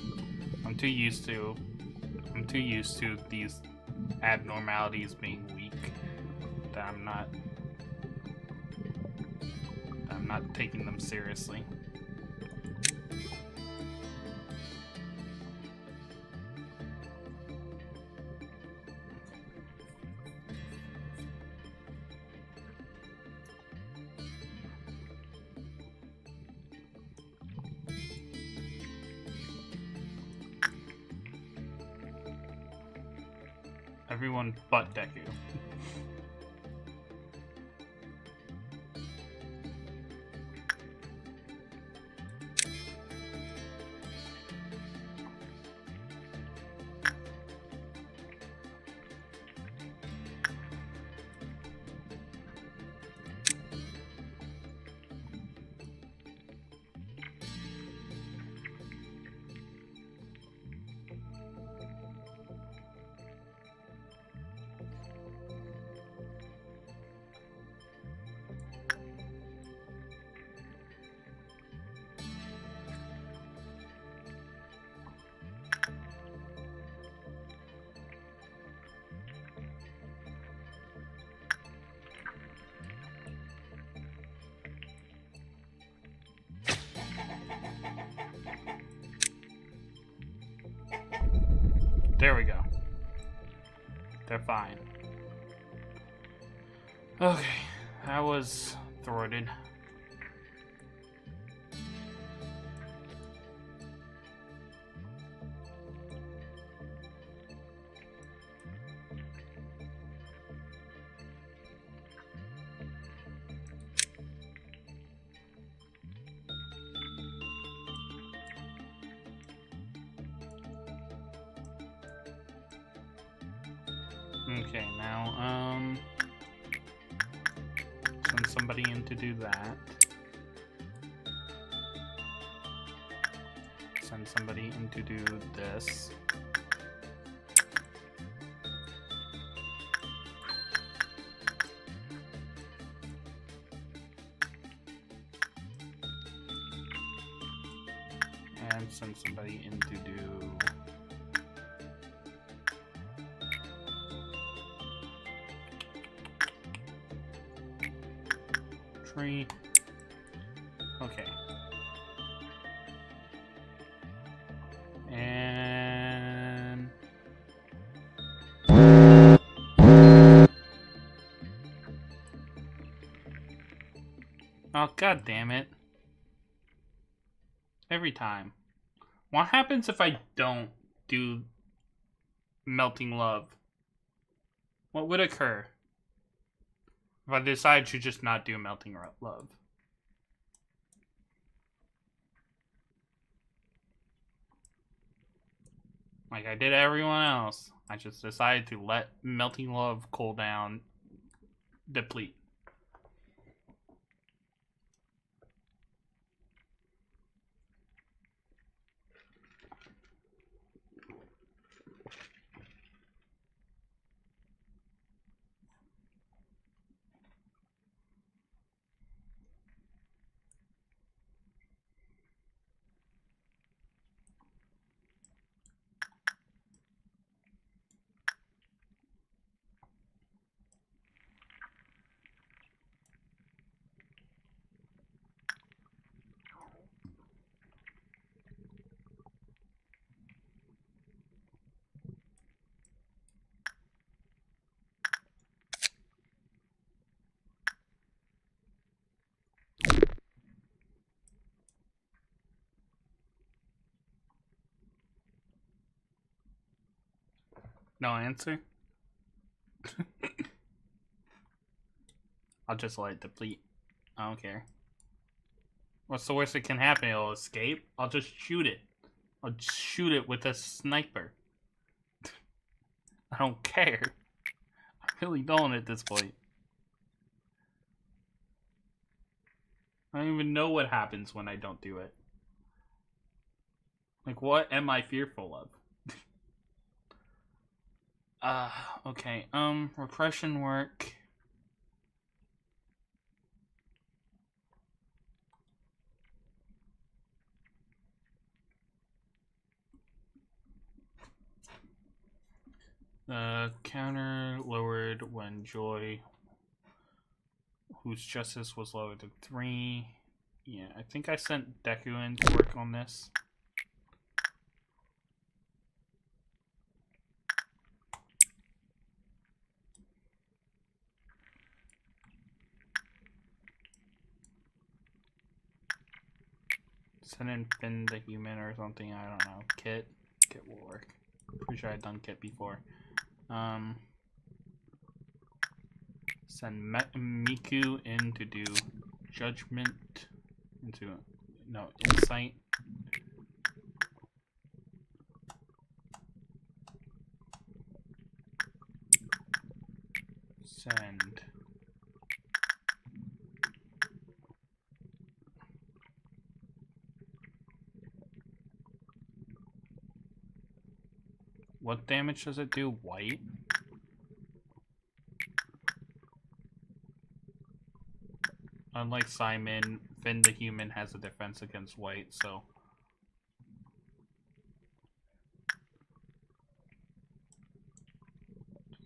Speaker 1: I'm too used to these abnormalities being weak that I'm not taking them seriously. Everyone but Deku. There we go. They're fine. Okay, that was thwarted. Okay, now, send somebody in to do that. Send somebody in to do this. And send somebody in to do... tree. Okay. And... oh, god damn it. Every time. What happens if I don't do Melting Love? What would occur if I decide to just not do Melting Love? Like I did everyone else. I just decided to let Melting Love cooldown deplete. No answer? I'll just let it deplete. I don't care. What's the worst that can happen? It'll escape? I'll just shoot it. I'll just shoot it with a sniper. I don't care. I really don't at this point. I don't even know what happens when I don't do it. Like, what am I fearful of? Okay, repression work. Counter lowered when Joy, whose justice was lowered to 3. Yeah, I think I sent Deku in to work on this. Send in Finn the Human or something, I don't know. Kit will work. Pretty sure I've done Kit before. Send Miku in to do Judgment. Insight. Send what damage does it do? White? Unlike Simon, Finn the Human has a defense against white, so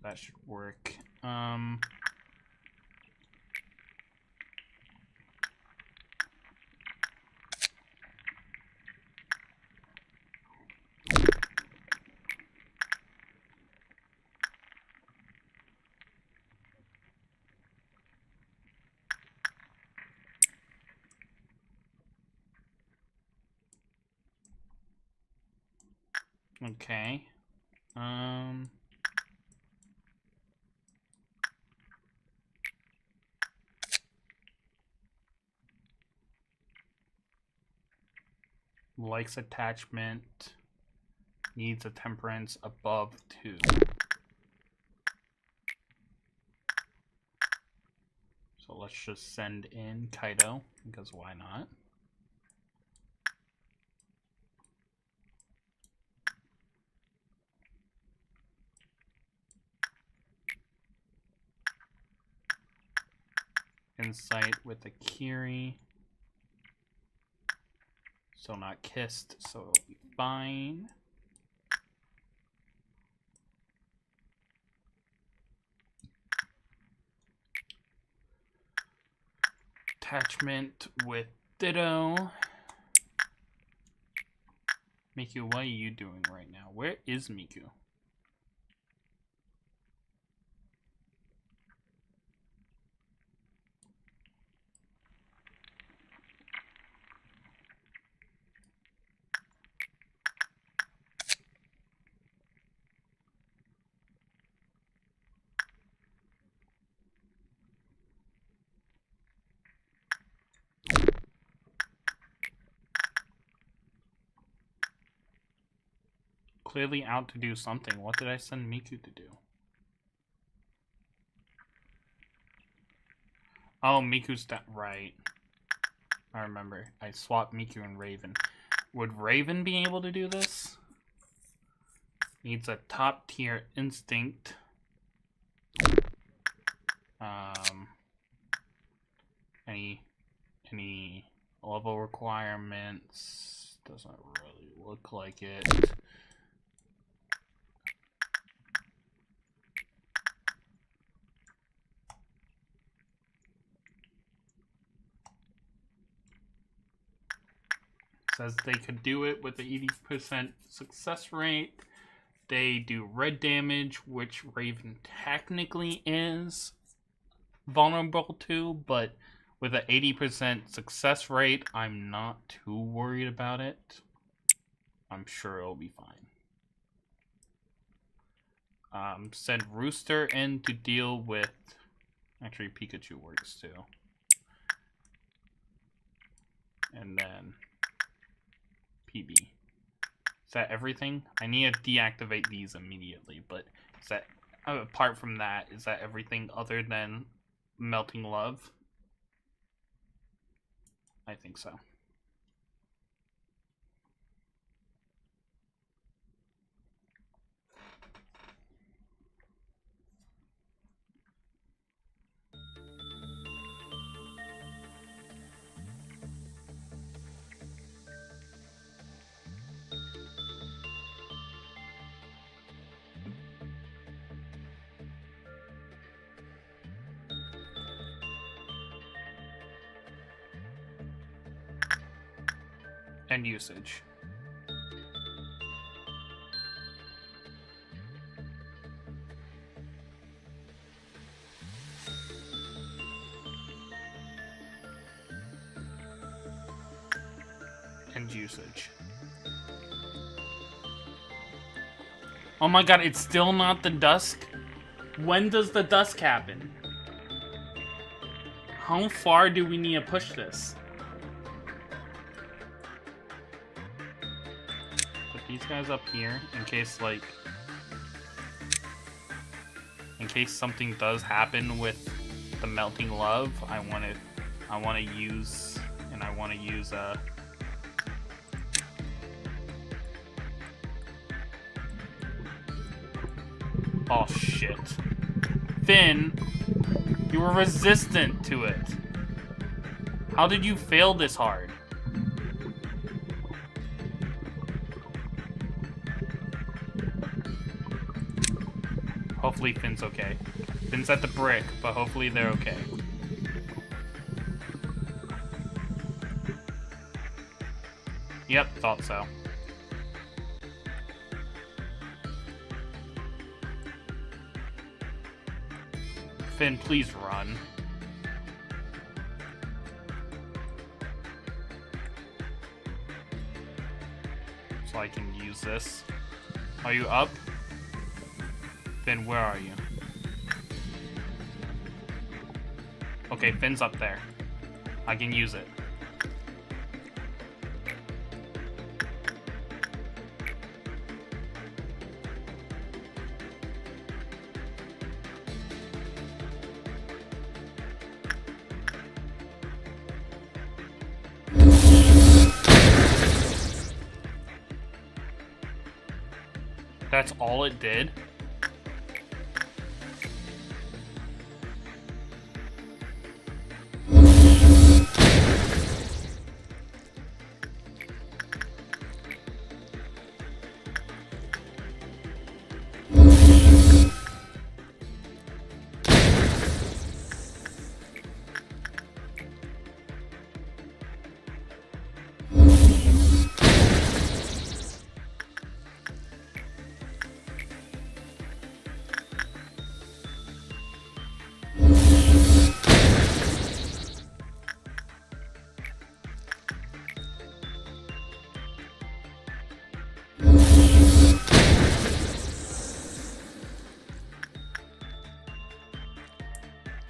Speaker 1: that should work. Okay. Likes attachment. Needs a temperance above 2. So let's just send in Kaido, because why not? Insight with a Kiri. So not kissed, so it'll be fine. Attachment with Ditto. Miku, what are you doing right now? Where is Miku? Clearly out to do something. What did I send Miku to do? Oh, Miku's right. I remember. I swapped Miku and Raven. Would Raven be able to do this? Needs a top tier instinct. Any level requirements? Doesn't really look like it. Says they could do it with the 80% success rate. They do red damage, which Raven technically is vulnerable to, but with an 80% success rate, I'm not too worried about it. I'm sure it'll be fine. Send Rooster in to deal with... Actually, Pikachu works too. And then... PB. Is that everything? I need to deactivate these immediately, but is that... apart from that, is that everything other than Melting Love? I think so. And usage. And usage. Oh my god, it's still not the dusk? When does the dusk happen? How far do we need to push this? These guys up here in case something does happen with the Melting Love. I want to use oh shit. Finn, you were resistant to it. How did you fail this hard? Hopefully Finn's okay. Finn's at the brick, but hopefully they're okay. Yep, thought so. Finn, please run. So I can use this. Are you up? Finn, where are you? Okay, Finn's up there. I can use it. That's all it did?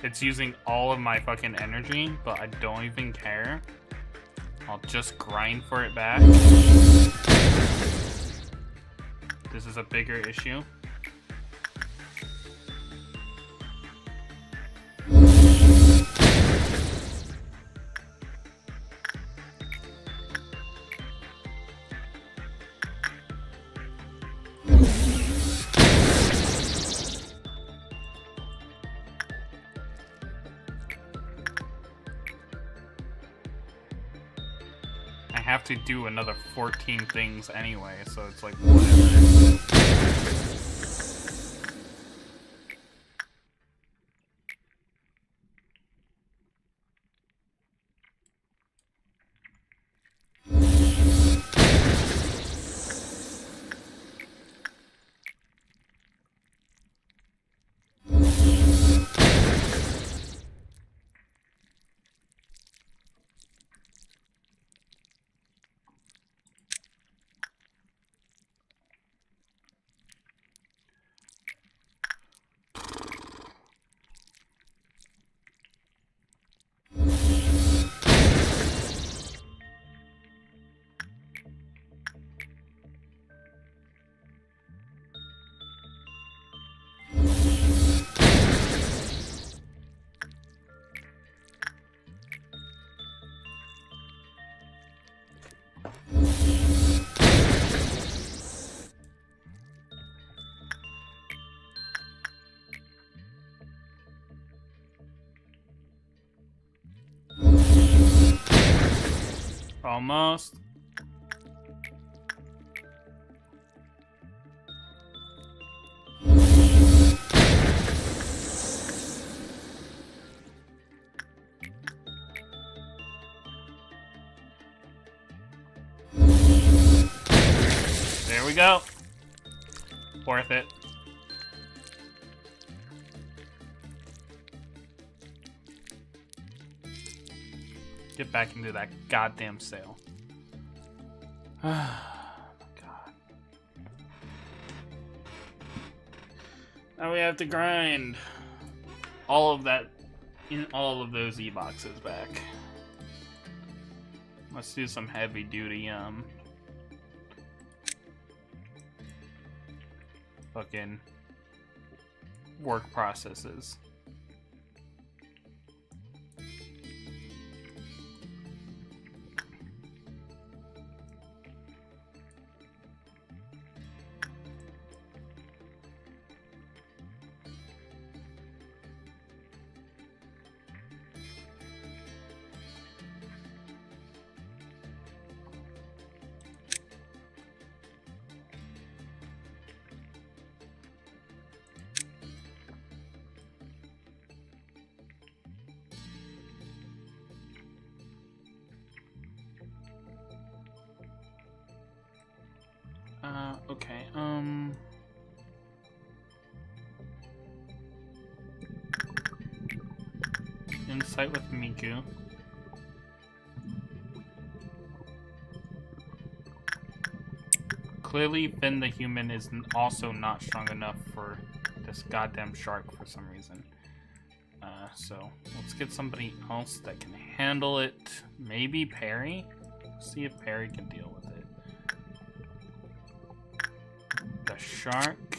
Speaker 1: It's using all of my fucking energy, but I don't even care. I'll just grind for it back. This is a bigger issue. I have to do another 14 things anyway, so it's like whatever. Almost. There we go. Worth it. Get back into that goddamn sale. Oh my god. Now we have to grind all of that in all of those E-boxes back. Let's do some heavy duty fucking work processes. Okay, Insight with Miku. Clearly, Finn the human is also not strong enough for this goddamn shark for some reason. So let's get somebody else that can handle it. Maybe Perry? See if Perry can deal with it. The shark.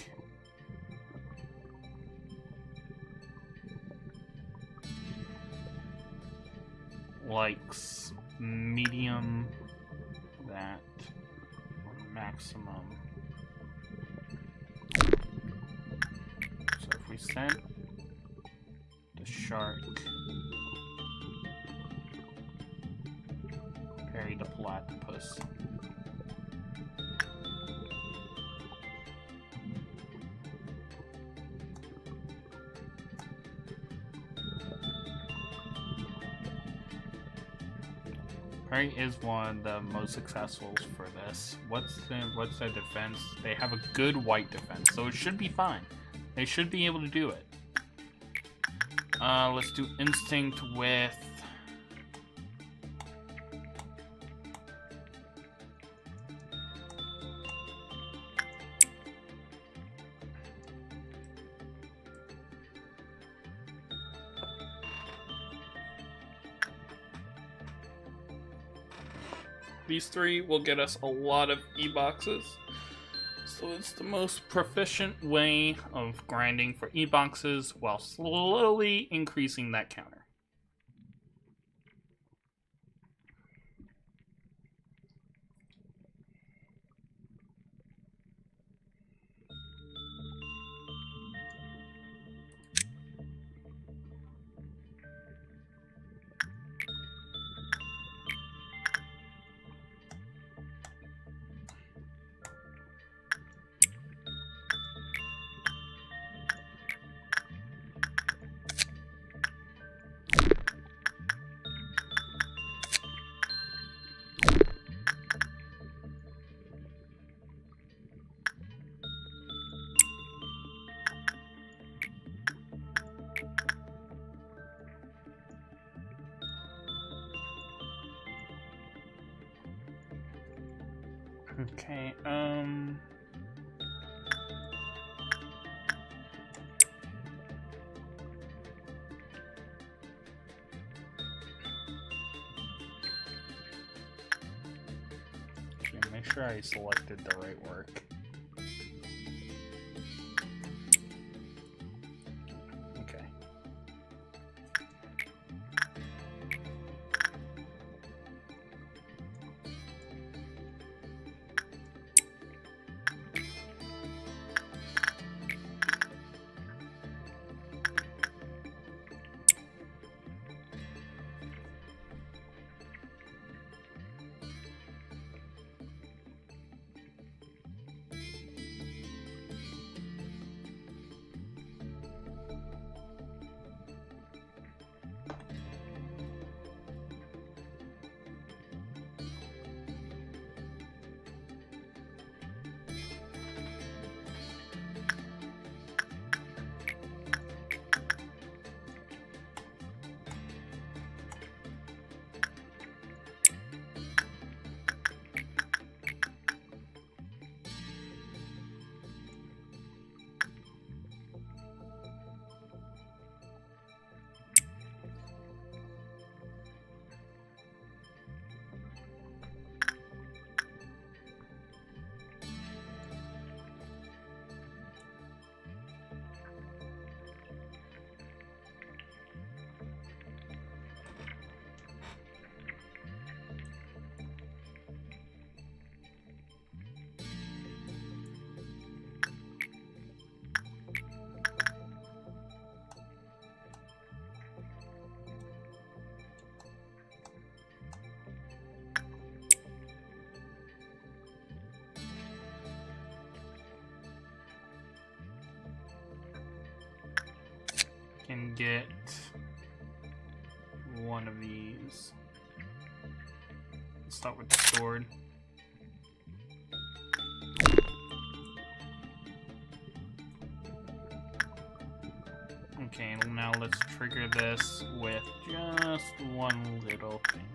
Speaker 1: Likes medium, that, or maximum. So if we sent the shark, Perry the platypus. Perry is one of the most successful for this. What's their defense? They have a good white defense, so it should be fine. They should be able to do it. Let's do instinct with
Speaker 2: these three will get us a lot of E-boxes.
Speaker 1: So it's the most proficient way of grinding for E-boxes while slowly increasing that counter. Okay, make sure I selected the right work. Okay. Can get one of these. Let's start with the sword. Okay, now let's trigger this with just one little thing.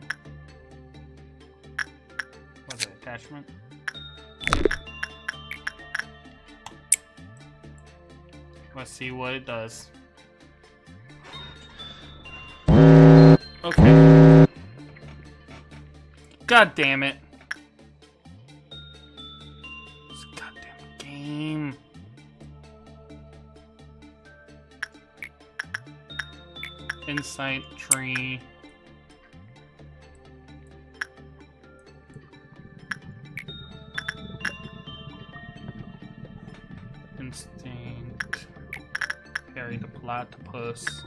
Speaker 1: What's it, attachment? Let's see what it does. Okay. God damn it. This goddamn game. Insight tree. Instinct. Carry the platypus.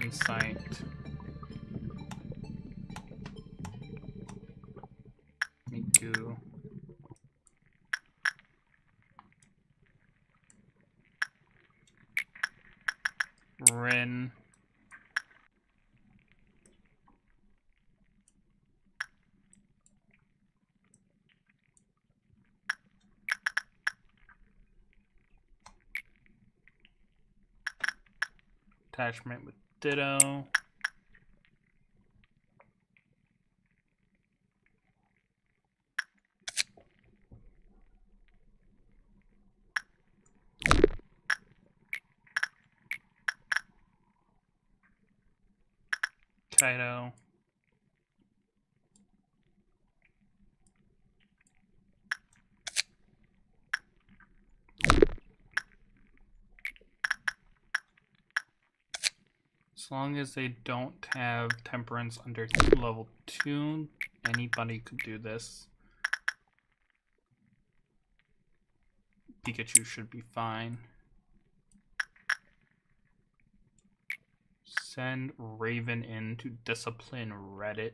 Speaker 1: Insight. Miku. Rin. Attachment with Ditto. Kaido. As long as they don't have temperance under level 2, anybody could do this. Pikachu should be fine. Send Raven in to discipline Reddit.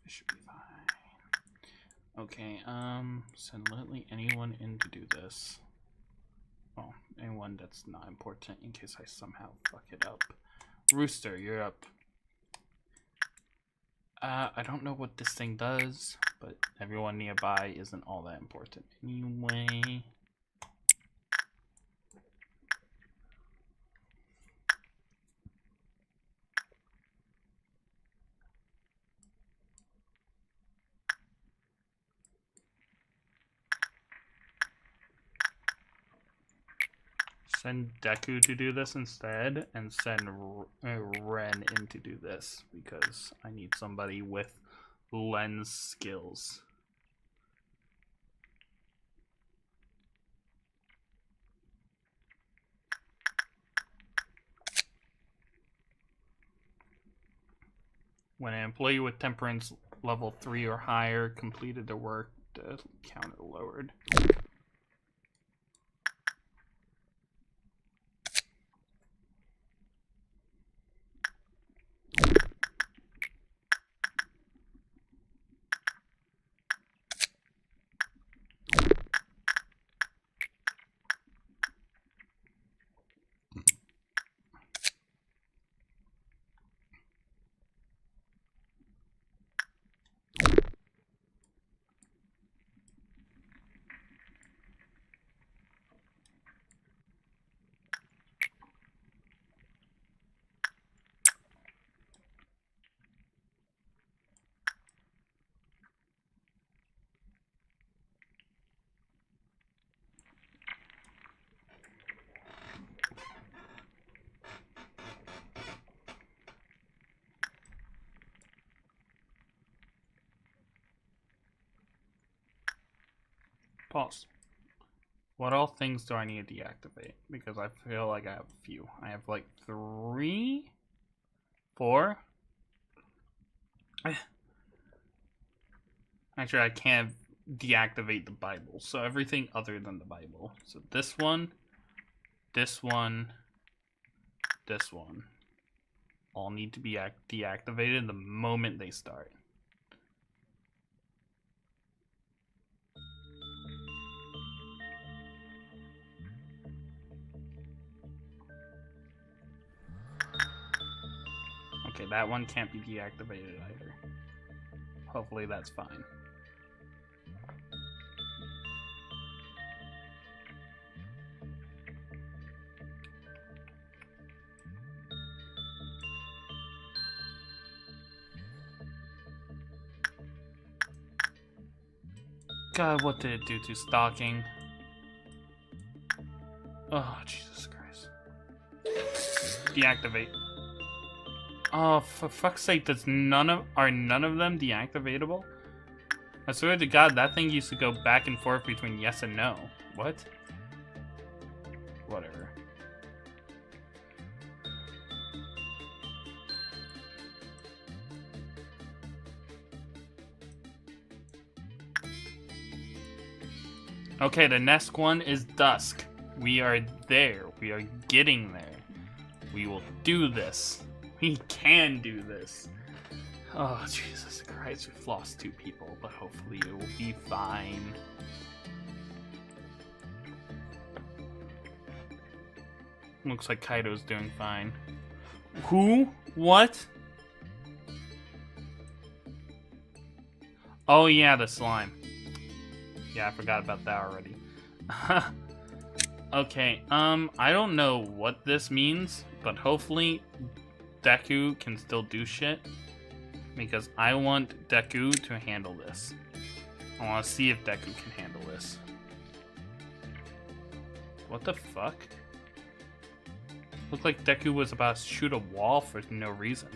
Speaker 1: It should be fine. Okay, send literally anyone in to do this. Well, anyone that's not important in case I somehow fuck it up. Rooster, you're up. I don't know what this thing does, but everyone nearby isn't all that important anyway. Send Deku to do this instead, and send Ren in to do this, because I need somebody with lens skills. When an employee with temperance level 3 or higher completed their work, the counter lowered. Pause. What all things do I need to deactivate? Because I feel like I have a few. I have like 3, 4. Actually, I can't deactivate the Bible. So everything other than the Bible. So this one, this one, this one. All need to be deactivated the moment they start. Okay, that one can't be deactivated either. Hopefully that's fine. God, what did it do to stalking? Oh, Jesus Christ. Deactivate. Oh, for fuck's sake, are none of them deactivatable? I swear to God, that thing used to go back and forth between yes and no. What? Whatever. Okay, the next one is dusk. We are there. We are getting there. We will do this. We can do this. Oh, Jesus Christ, we've lost 2 people, but hopefully it will be fine. Looks like Kaido's doing fine. Who? What? Oh yeah, the slime. Yeah, I forgot about that already. Okay, I don't know what this means, but hopefully Deku can still do shit. Because I want Deku to handle this. I want to see if Deku can handle this. What the fuck? Looked like Deku was about to shoot a wall for no reason.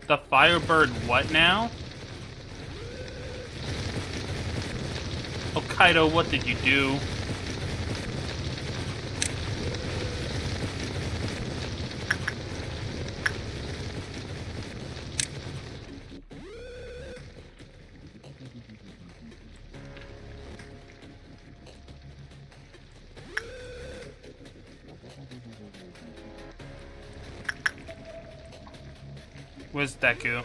Speaker 1: The Firebird what now? Oh, Kaido, what did you do? Where's Deku?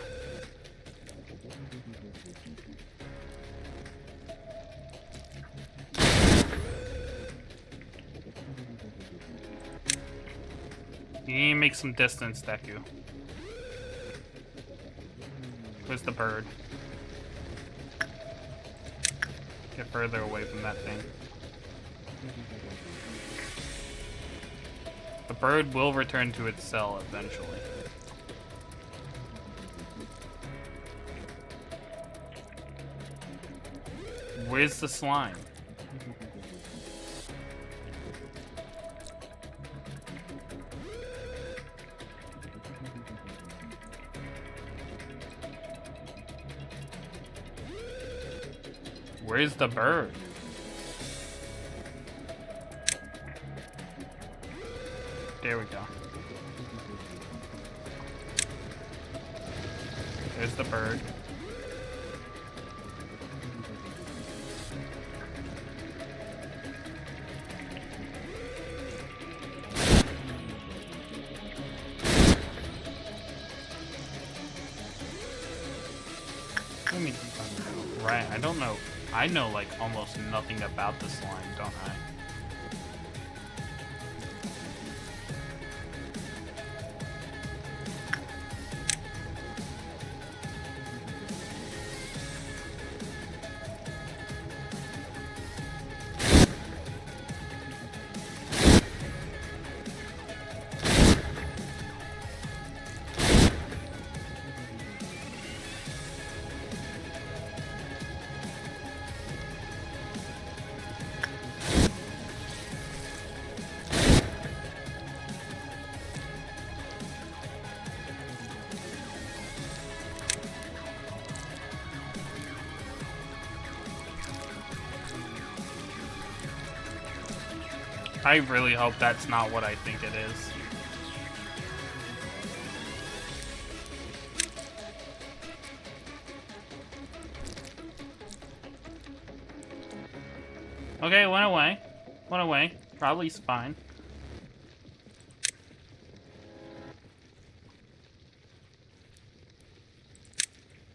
Speaker 1: You need to make some distance, Deku. Where's the bird? Get further away from that thing. The bird will return to its cell eventually. Where's the slime? Where's the bird? There we go. There's the bird. Let me right, I don't know. I know like almost nothing about the slime, don't I? I really hope that's not what I think it is. Okay, it went away. Went away. Probably fine.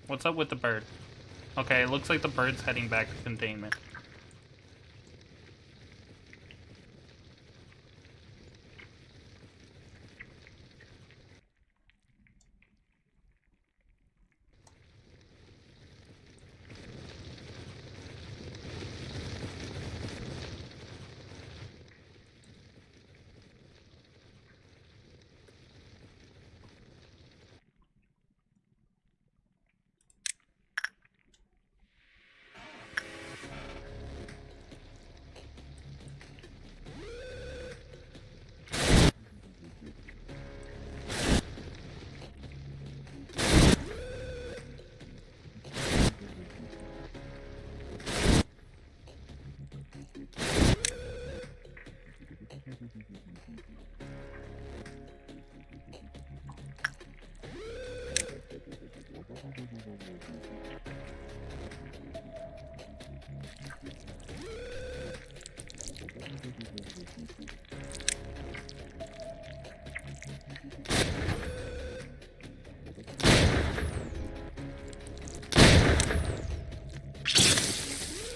Speaker 1: What's up with the bird? Okay, it looks like the bird's heading back to containment.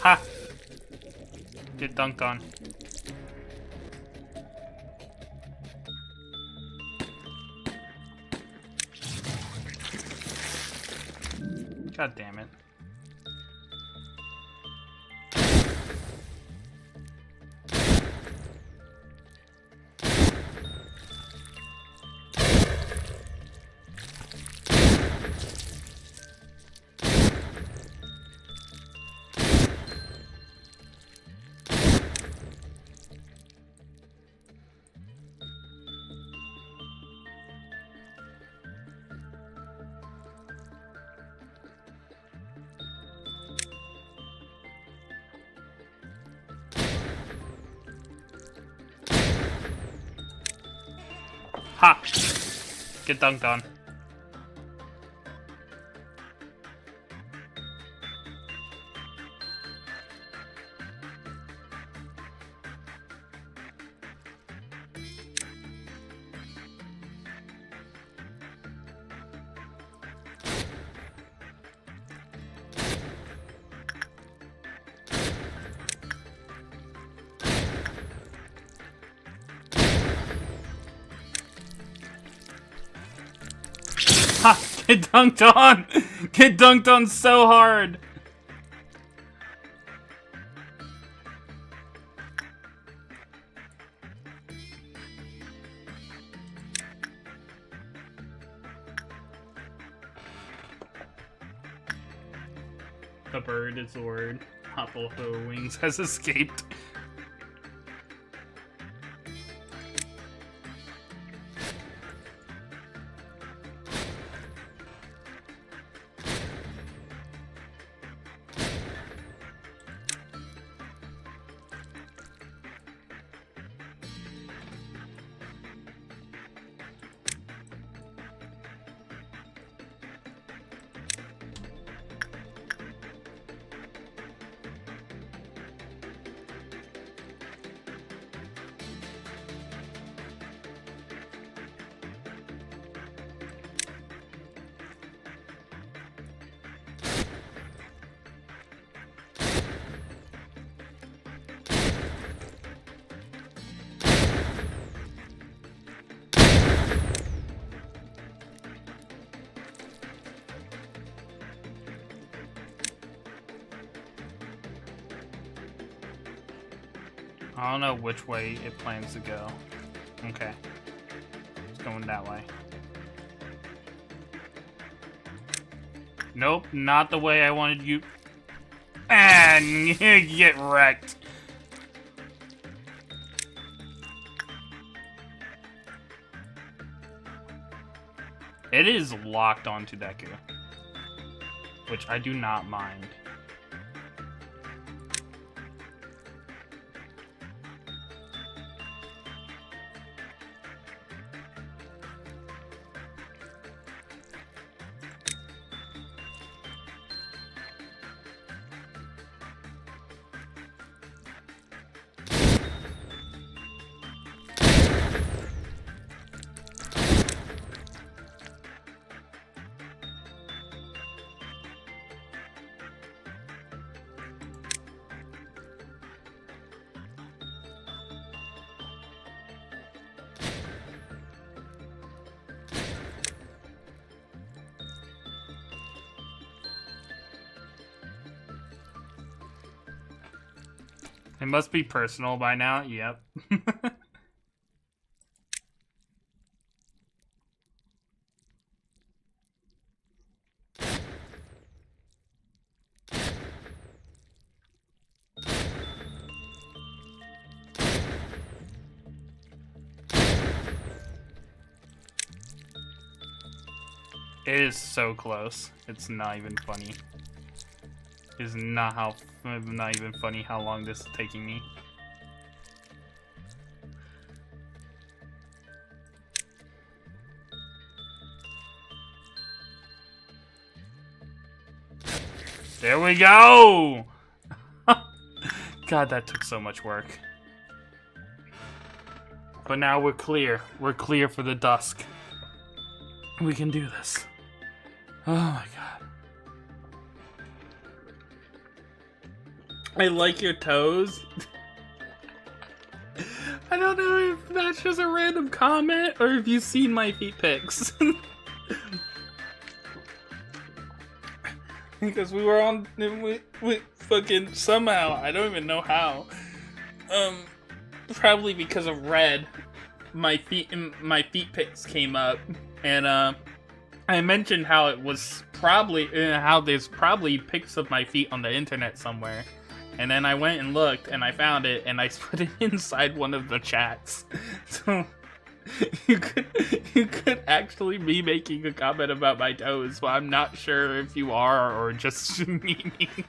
Speaker 1: Ha! Get dunked on. God damn it. Ha! Get dunked on. Ha! Get dunked on! Get dunked on so hard! The bird is the word. Hopple Wings has escaped. I don't know which way it plans to go. Okay. It's going that way. Nope, not the way I wanted you. And get wrecked. It is locked onto Deku, which I do not mind. It must be personal by now. Yep. It is so close. It's not even funny. It's not even funny how long this is taking me. There we go! God, that took so much work. But now we're clear. We're clear for the dusk. We can do this. Oh my god.
Speaker 2: I like your toes. I don't know if that's just a random comment or if you've seen my feet pics. Because we were on, we fucking somehow, I don't even know how. Probably because of Red, my feet pics came up, and I mentioned how it was probably how there's probably pics of my feet on the internet somewhere. And then I went and looked, and I found it, and I put it inside one of the chats. So you could actually be making a comment about my toes, but I'm not sure if you are or just memeing.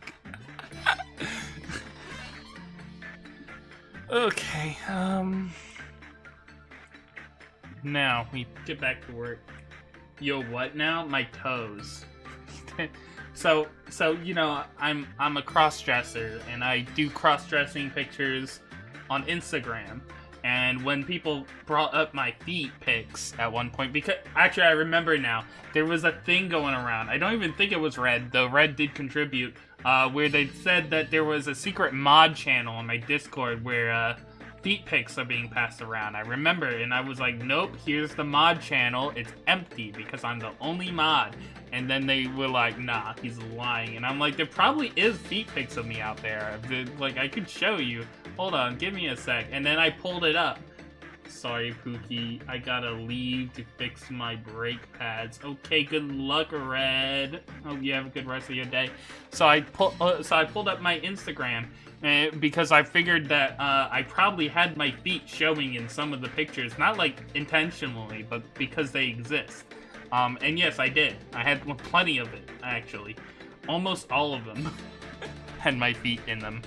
Speaker 2: Okay, now we get back to work. Yo, what now? My toes. So you know, I'm a cross-dresser, and I do cross-dressing pictures on Instagram. And when people brought up my feet pics at one point, because actually I remember now, there was a thing going around. I don't even think it was Red, though Red did contribute, where they said that there was a secret mod channel on my Discord where feet pics are being passed around. I remember, and I was like, nope, here's the mod channel. It's empty because I'm the only mod. And then they were like, nah, he's lying. And I'm like, there probably is feet pics of me out there. Like, I could show you. Hold on, give me a sec. And then I pulled it up. Sorry, Pookie. I gotta leave to fix my brake pads. Okay, good luck, Red. Hope you have a good rest of your day. So I pulled up my Instagram because I figured that I probably had my feet showing in some of the pictures, not like intentionally, but because they exist. And yes, I did. I had plenty of it, actually. Almost all of them had my feet in them.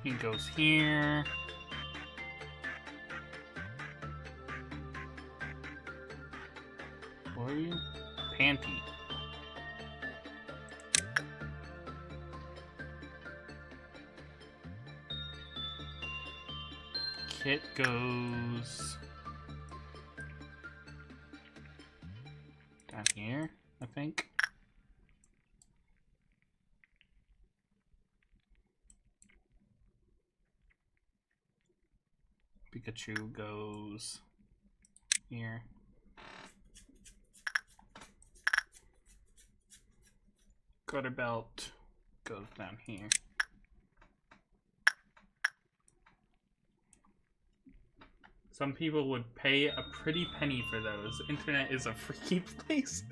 Speaker 2: He goes here. Where are you? Panty. Kit goes down here, I think. Pikachu goes here. Gutter belt goes down here. Some people would pay a pretty penny for those. Internet is a freaky place.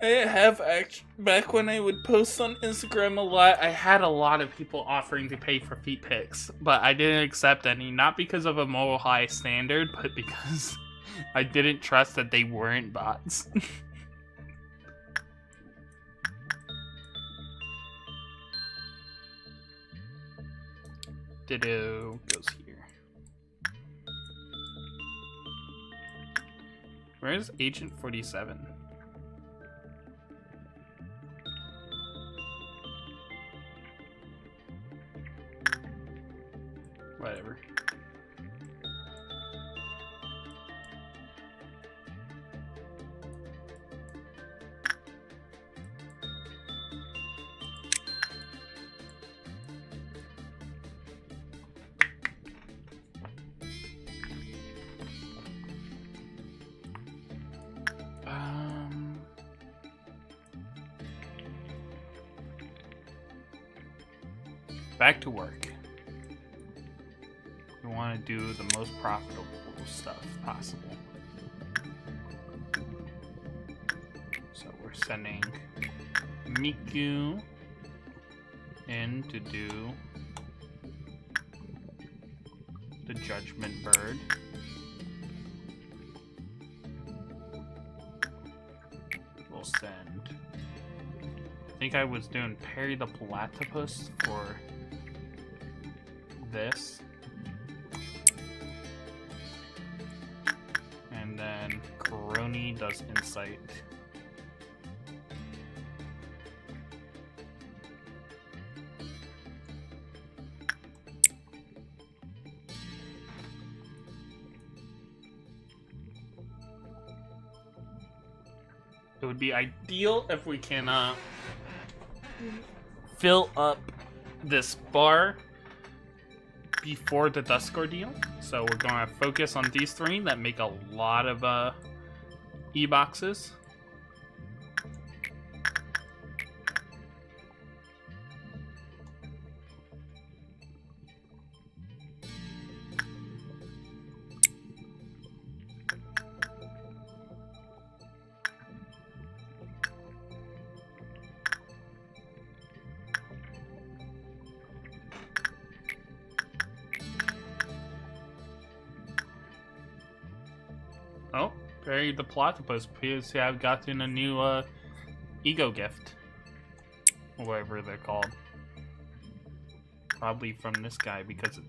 Speaker 2: I have back when I would post on Instagram a lot, I had a lot of people offering to pay for feet pics, but I didn't accept any, not because of a moral high standard, but because I didn't trust that they weren't bots. Ditto goes here. Where's Agent 47? Whatever. Back to work. We want to do the most profitable stuff possible. So we're
Speaker 1: we're sending Miku in to do the Judgment Bird. We'll send... I think I was doing Perry the Platypus for this. And then Coroni does Insight. It would be ideal if we can fill up this bar before the Dusk Ordeal. So we're going to focus on these three that make a lot of E-boxes. Oh, Perry the Platypus appears to have gotten a new ego gift. Or whatever they're called. Probably from this guy because it's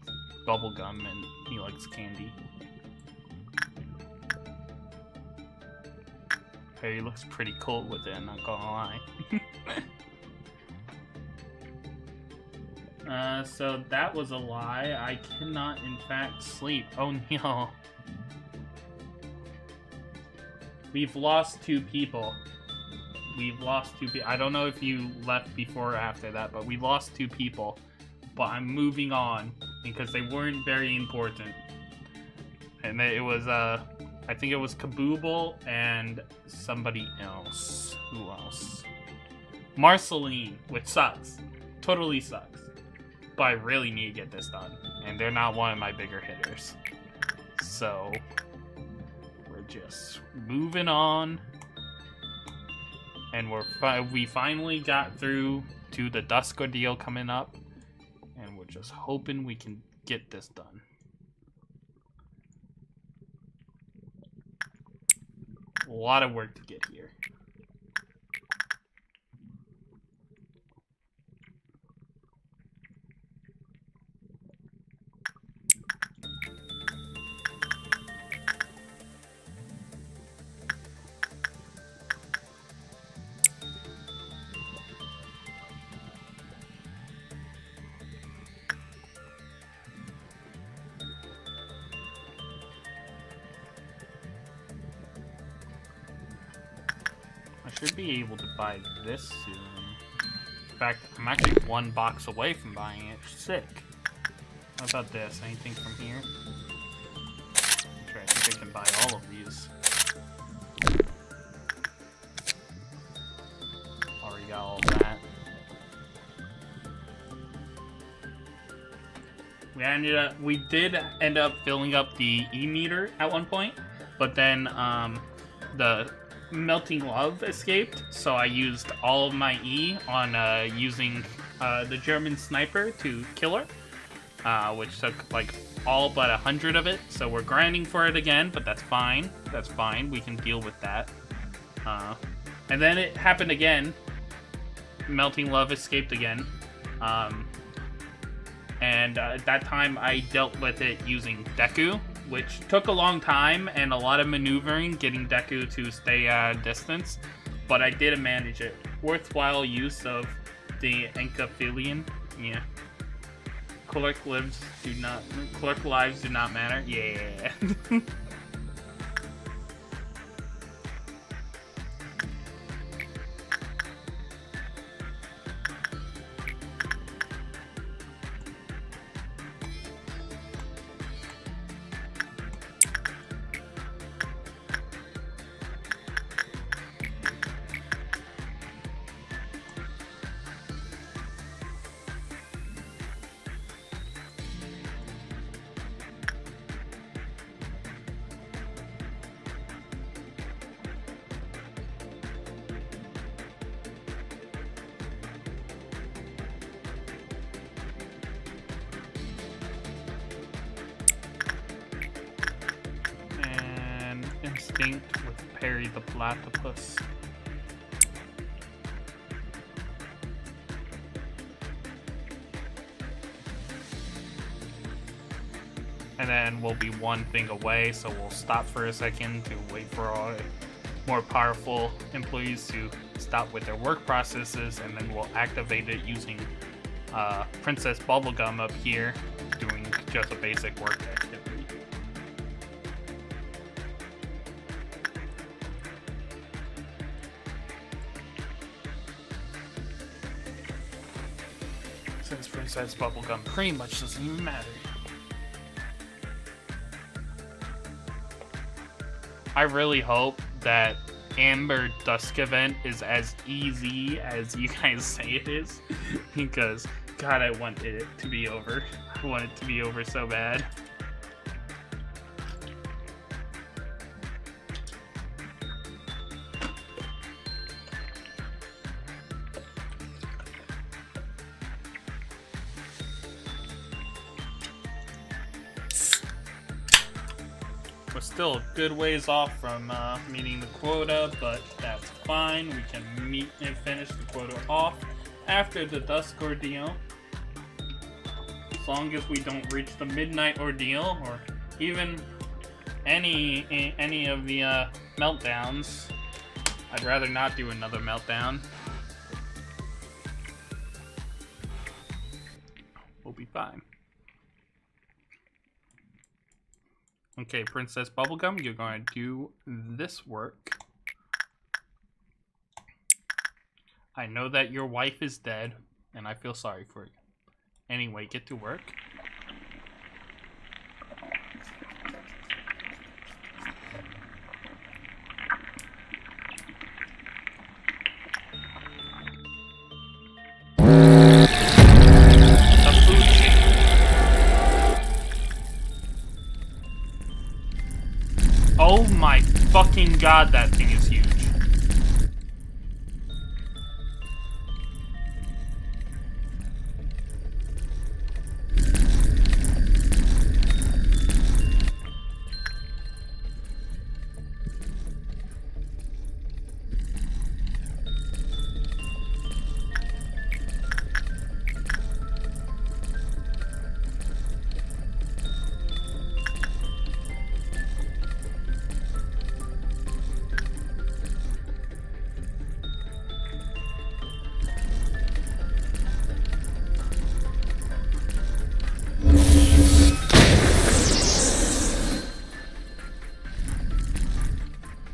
Speaker 1: bubblegum and he likes candy. Perry looks pretty cool with it, not gonna lie. So that was a lie. I cannot in fact sleep. Oh no. We've lost 2 people. We've lost 2 people. I don't know if you left before or after that, but we lost 2 people. But I'm moving on because they weren't very important. And it was, I think it was Kabooble and somebody else. Who else? Marceline, which sucks. Totally sucks. But I really need to get this done. And they're not one of my bigger hitters. So... just moving on, and we finally got through to the Dusk Ordeal coming up, and we're just hoping we can get this done. A lot of work to get here. Should be able to buy this soon. In fact, I'm actually 1 box away from buying it. Sick. How about this? Anything from here? Sure, I think I can buy all of these. Already got all of that. We did end up filling up the E-meter at one point, but then the Melting Love escaped, so I used all of my E on using the German sniper to kill her, which took like all but 100 of it, so we're grinding for it again, but that's fine. That's fine, we can deal with that. And then it happened again. Melting Love escaped again. And at that time I dealt with it using Deku, which took a long time and a lot of maneuvering getting Deku to stay at a distance, but I did manage it. Worthwhile use of the Encaphilion. Yeah. Clerk lives do not matter. Yeah. instinct with Perry the Platypus. And then we'll be one thing away, so we'll stop for a second to wait for our more powerful employees to stop with their work processes, and then we'll activate it using Princess Bubblegum up here, doing just a basic work activity. Since Princess Bubblegum pretty much doesn't even matter. I really hope that Amber Dusk event is as easy as you guys say it is, because God, I want it to be over. I want it to be over so bad. We're still a good ways off from meeting the quota, but that's fine. We can meet and finish the quota off after the Dusk Ordeal. As long as we don't reach the Midnight Ordeal, or even any of the meltdowns. I'd rather not do another meltdown. We'll be fine. Okay, Princess Bubblegum, you're going to do this work. I know that your wife is dead, and I feel sorry for you. Anyway, get to work. Oh my fucking God, that thing is huge.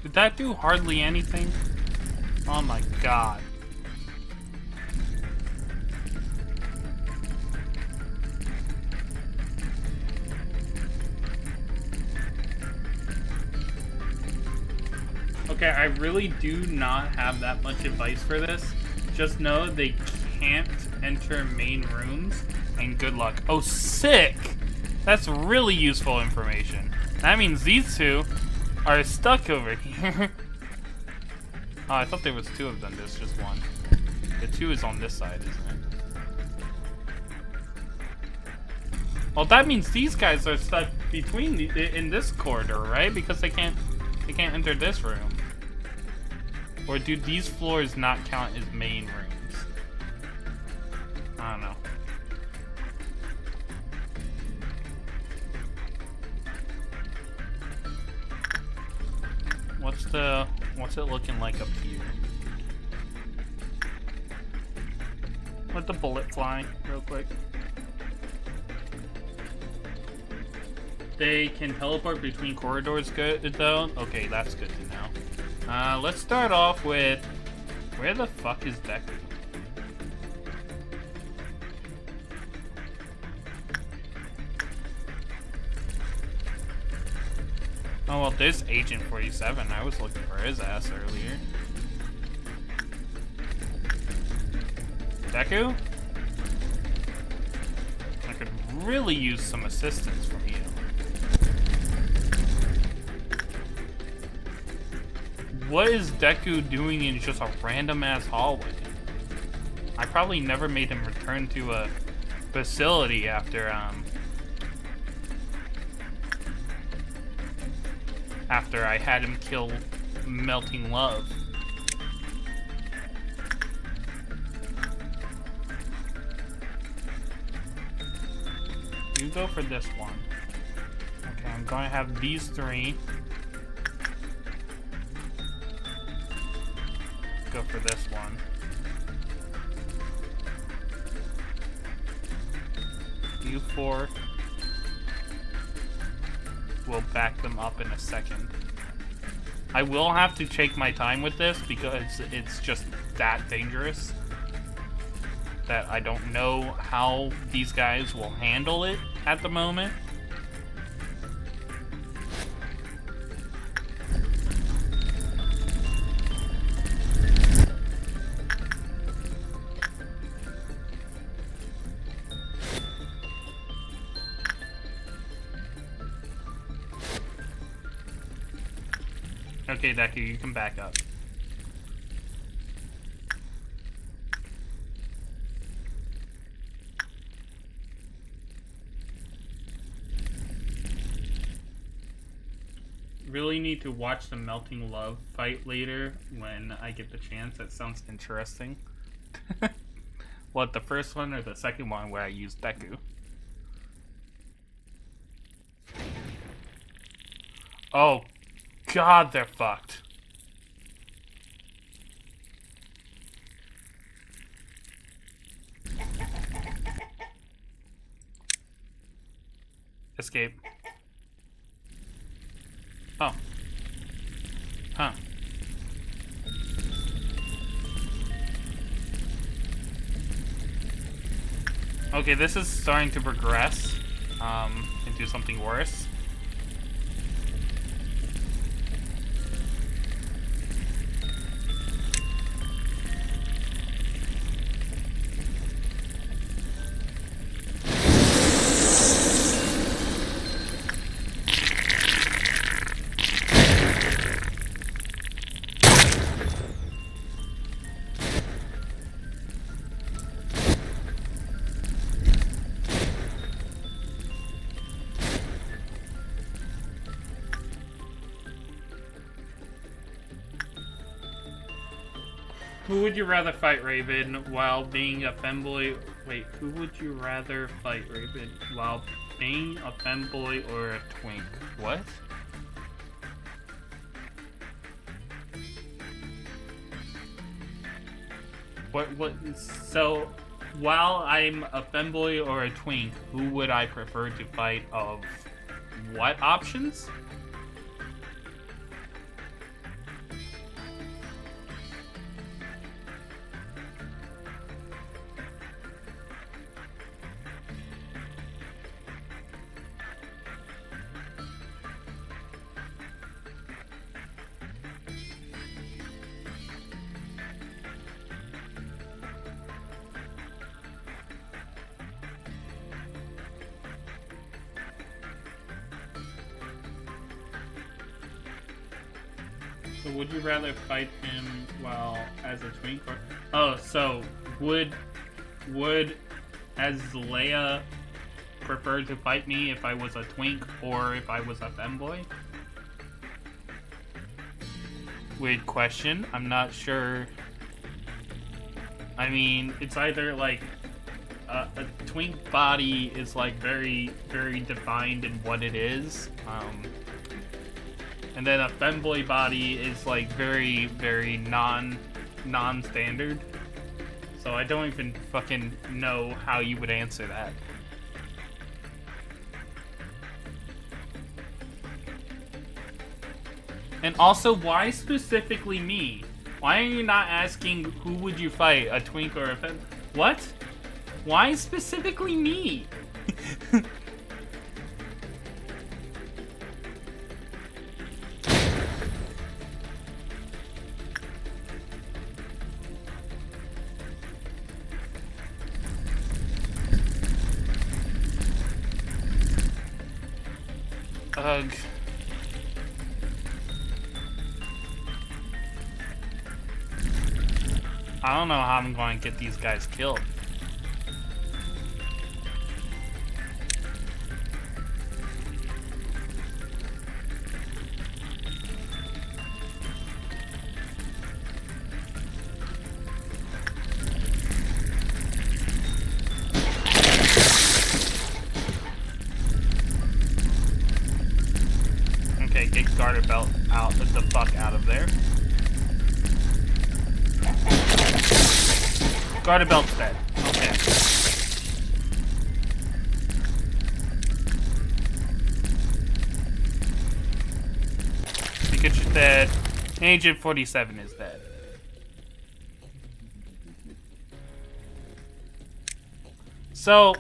Speaker 1: Did that do hardly anything? Oh my God. Okay, I really do not have that much advice for this. Just know they can't enter main rooms, and good luck. Oh, sick! That's really useful information. That means these two are stuck over here. Oh, I thought there was two of them. There's just one. The two is on this side, isn't it? Well, that means these guys are stuck between in this corridor, right? Because they can't enter this room. Or do these floors not count as main rooms? I don't know. What's it looking like up here? Let the bullet fly real quick. They can teleport between corridors good though? Okay, that's good to know. Let's start off with, where the fuck is Deku? Oh well, there's Agent 47. I was looking for his ass earlier. Deku? I could really use some assistance from you. What is Deku doing in just a random ass hallway? I probably never made him return to a facility after after I had him kill Melting Love. You go for this one. Okay, I'm going to have these three. Go for this one. You four. We'll back them up in a second. I will have to take my time with this because it's just that dangerous that I don't know how these guys will handle it at the moment. Okay, Deku, you can back up. Really need to watch the Melting Love fight later when I get the chance. That sounds interesting. What, the first one or the second one where I used Deku? Oh, God, they're fucked. Escape. Oh. Huh. Okay, this is starting to progress into something worse. Who would you rather fight, Raven, while being a femboy? Wait, who would you rather fight, Raven, while being a femboy or a twink? What? What? So, while I'm a femboy or a twink, who would I prefer to fight of what options? So would you rather fight him while as a twink or... Oh, so would as Leia prefer to fight me if I was a twink or if I was a femboy? Weird question. I'm not sure. I mean, it's either like a twink body is like very, very defined in what it is. And then a femboy body is like very, very non-standard. So I don't even fucking know how you would answer that. And also, why specifically me? Why are you not asking who would you fight, a twink or a fem? What? Why specifically me? Ugh. I don't know how I'm going to get these guys killed. garter belt out the fuck out of there. Garter belt's dead. Okay. Pikachu's dead. Agent 47 is dead. So,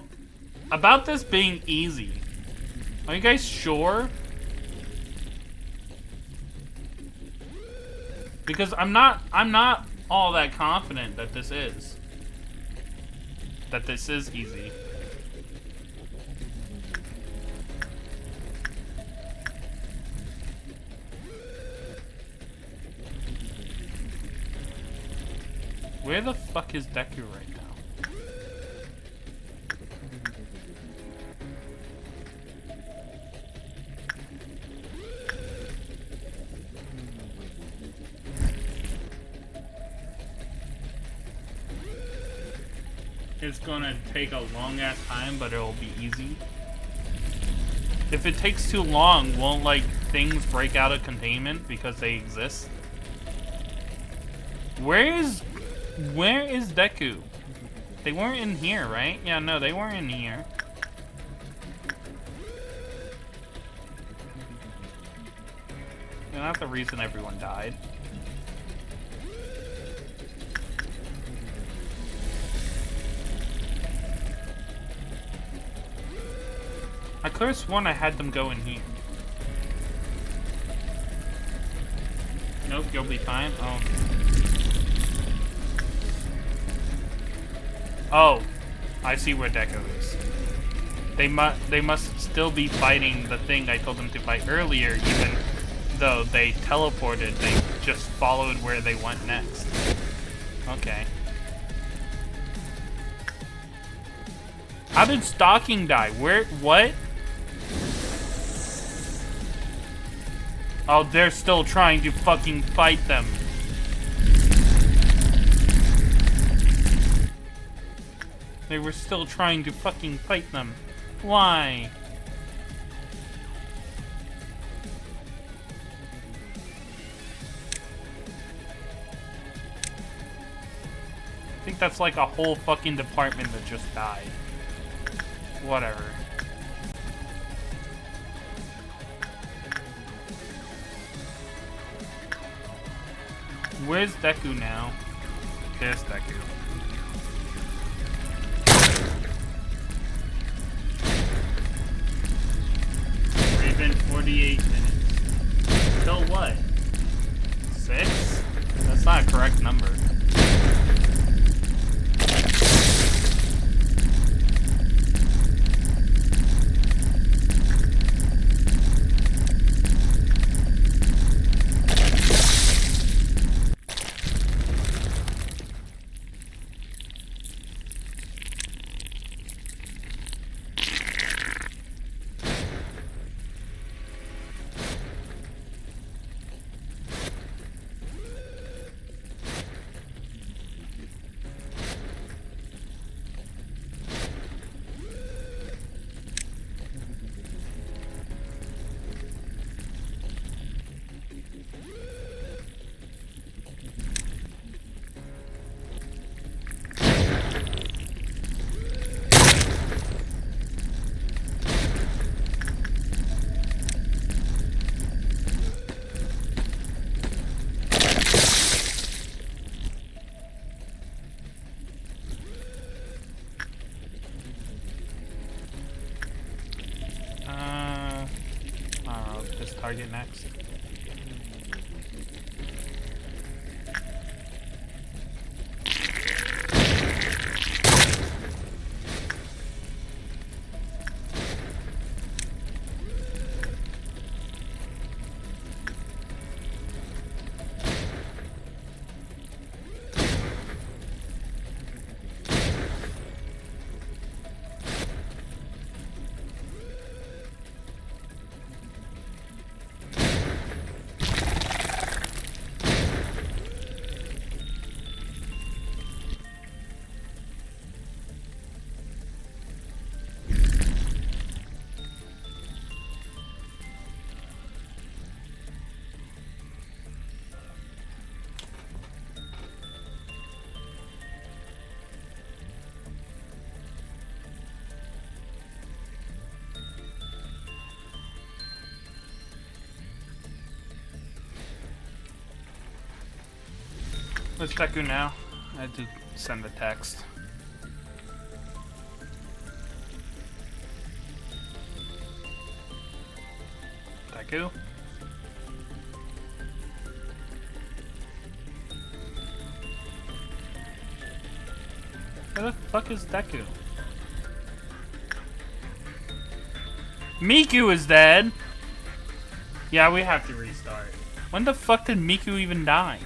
Speaker 1: about this being easy, are you guys sure? Because I'm not all that confident that this is easy. Where the fuck is Deku right now? It's gonna take a long ass time, but it'll be easy. If it takes too long, won't like things break out of containment because they exist? Where is Deku? They weren't in here, right? Yeah, no, they weren't in here. You're not the reason everyone died. I could have sworn I had them go in here. Nope, you'll be fine. Oh. Oh, I see where Deku is. They must still be fighting the thing I told them to fight earlier, even though they teleported. They just followed where they went next. Okay. How did Stalking die? Where? What? Oh, they're still trying to fucking fight them. They were still trying to fucking fight them. Why? I think that's like a whole fucking department that just died. Whatever. Where's Deku now? There's Deku. It's been 48 minutes. Till what? 6? That's not a correct number. Target next. Let's Deku now. I had to send a text. Deku? Where the fuck is Deku? Miku is dead! Yeah, we have to restart. When the fuck did Miku even die?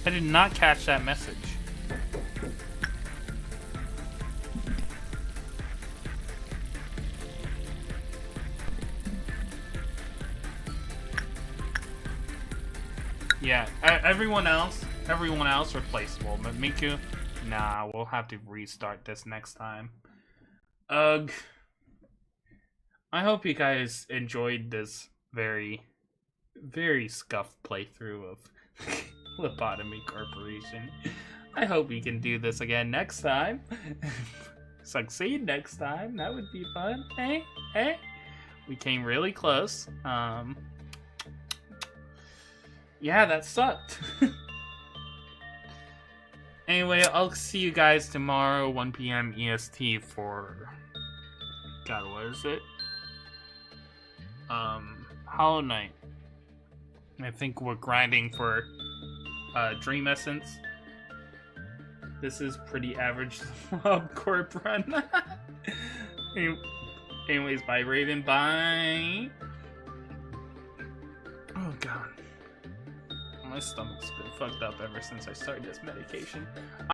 Speaker 1: I did not catch that message. Yeah, everyone else replaceable, but Miku, nah, we'll have to restart this next time. Ugh. I hope you guys enjoyed this very, very scuffed playthrough of Lobotomy Corporation. I hope we can do this again next time. Succeed next time. That would be fun. Eh? We came really close. Yeah, that sucked. Anyway, I'll see you guys tomorrow, 1 p.m. EST for... God, what is it? Hollow Knight. I think we're grinding for Dream Essence. This is pretty average Lob Corp run. Anyways, bye Raven, bye. Oh god. My stomach's been fucked up ever since I started this medication.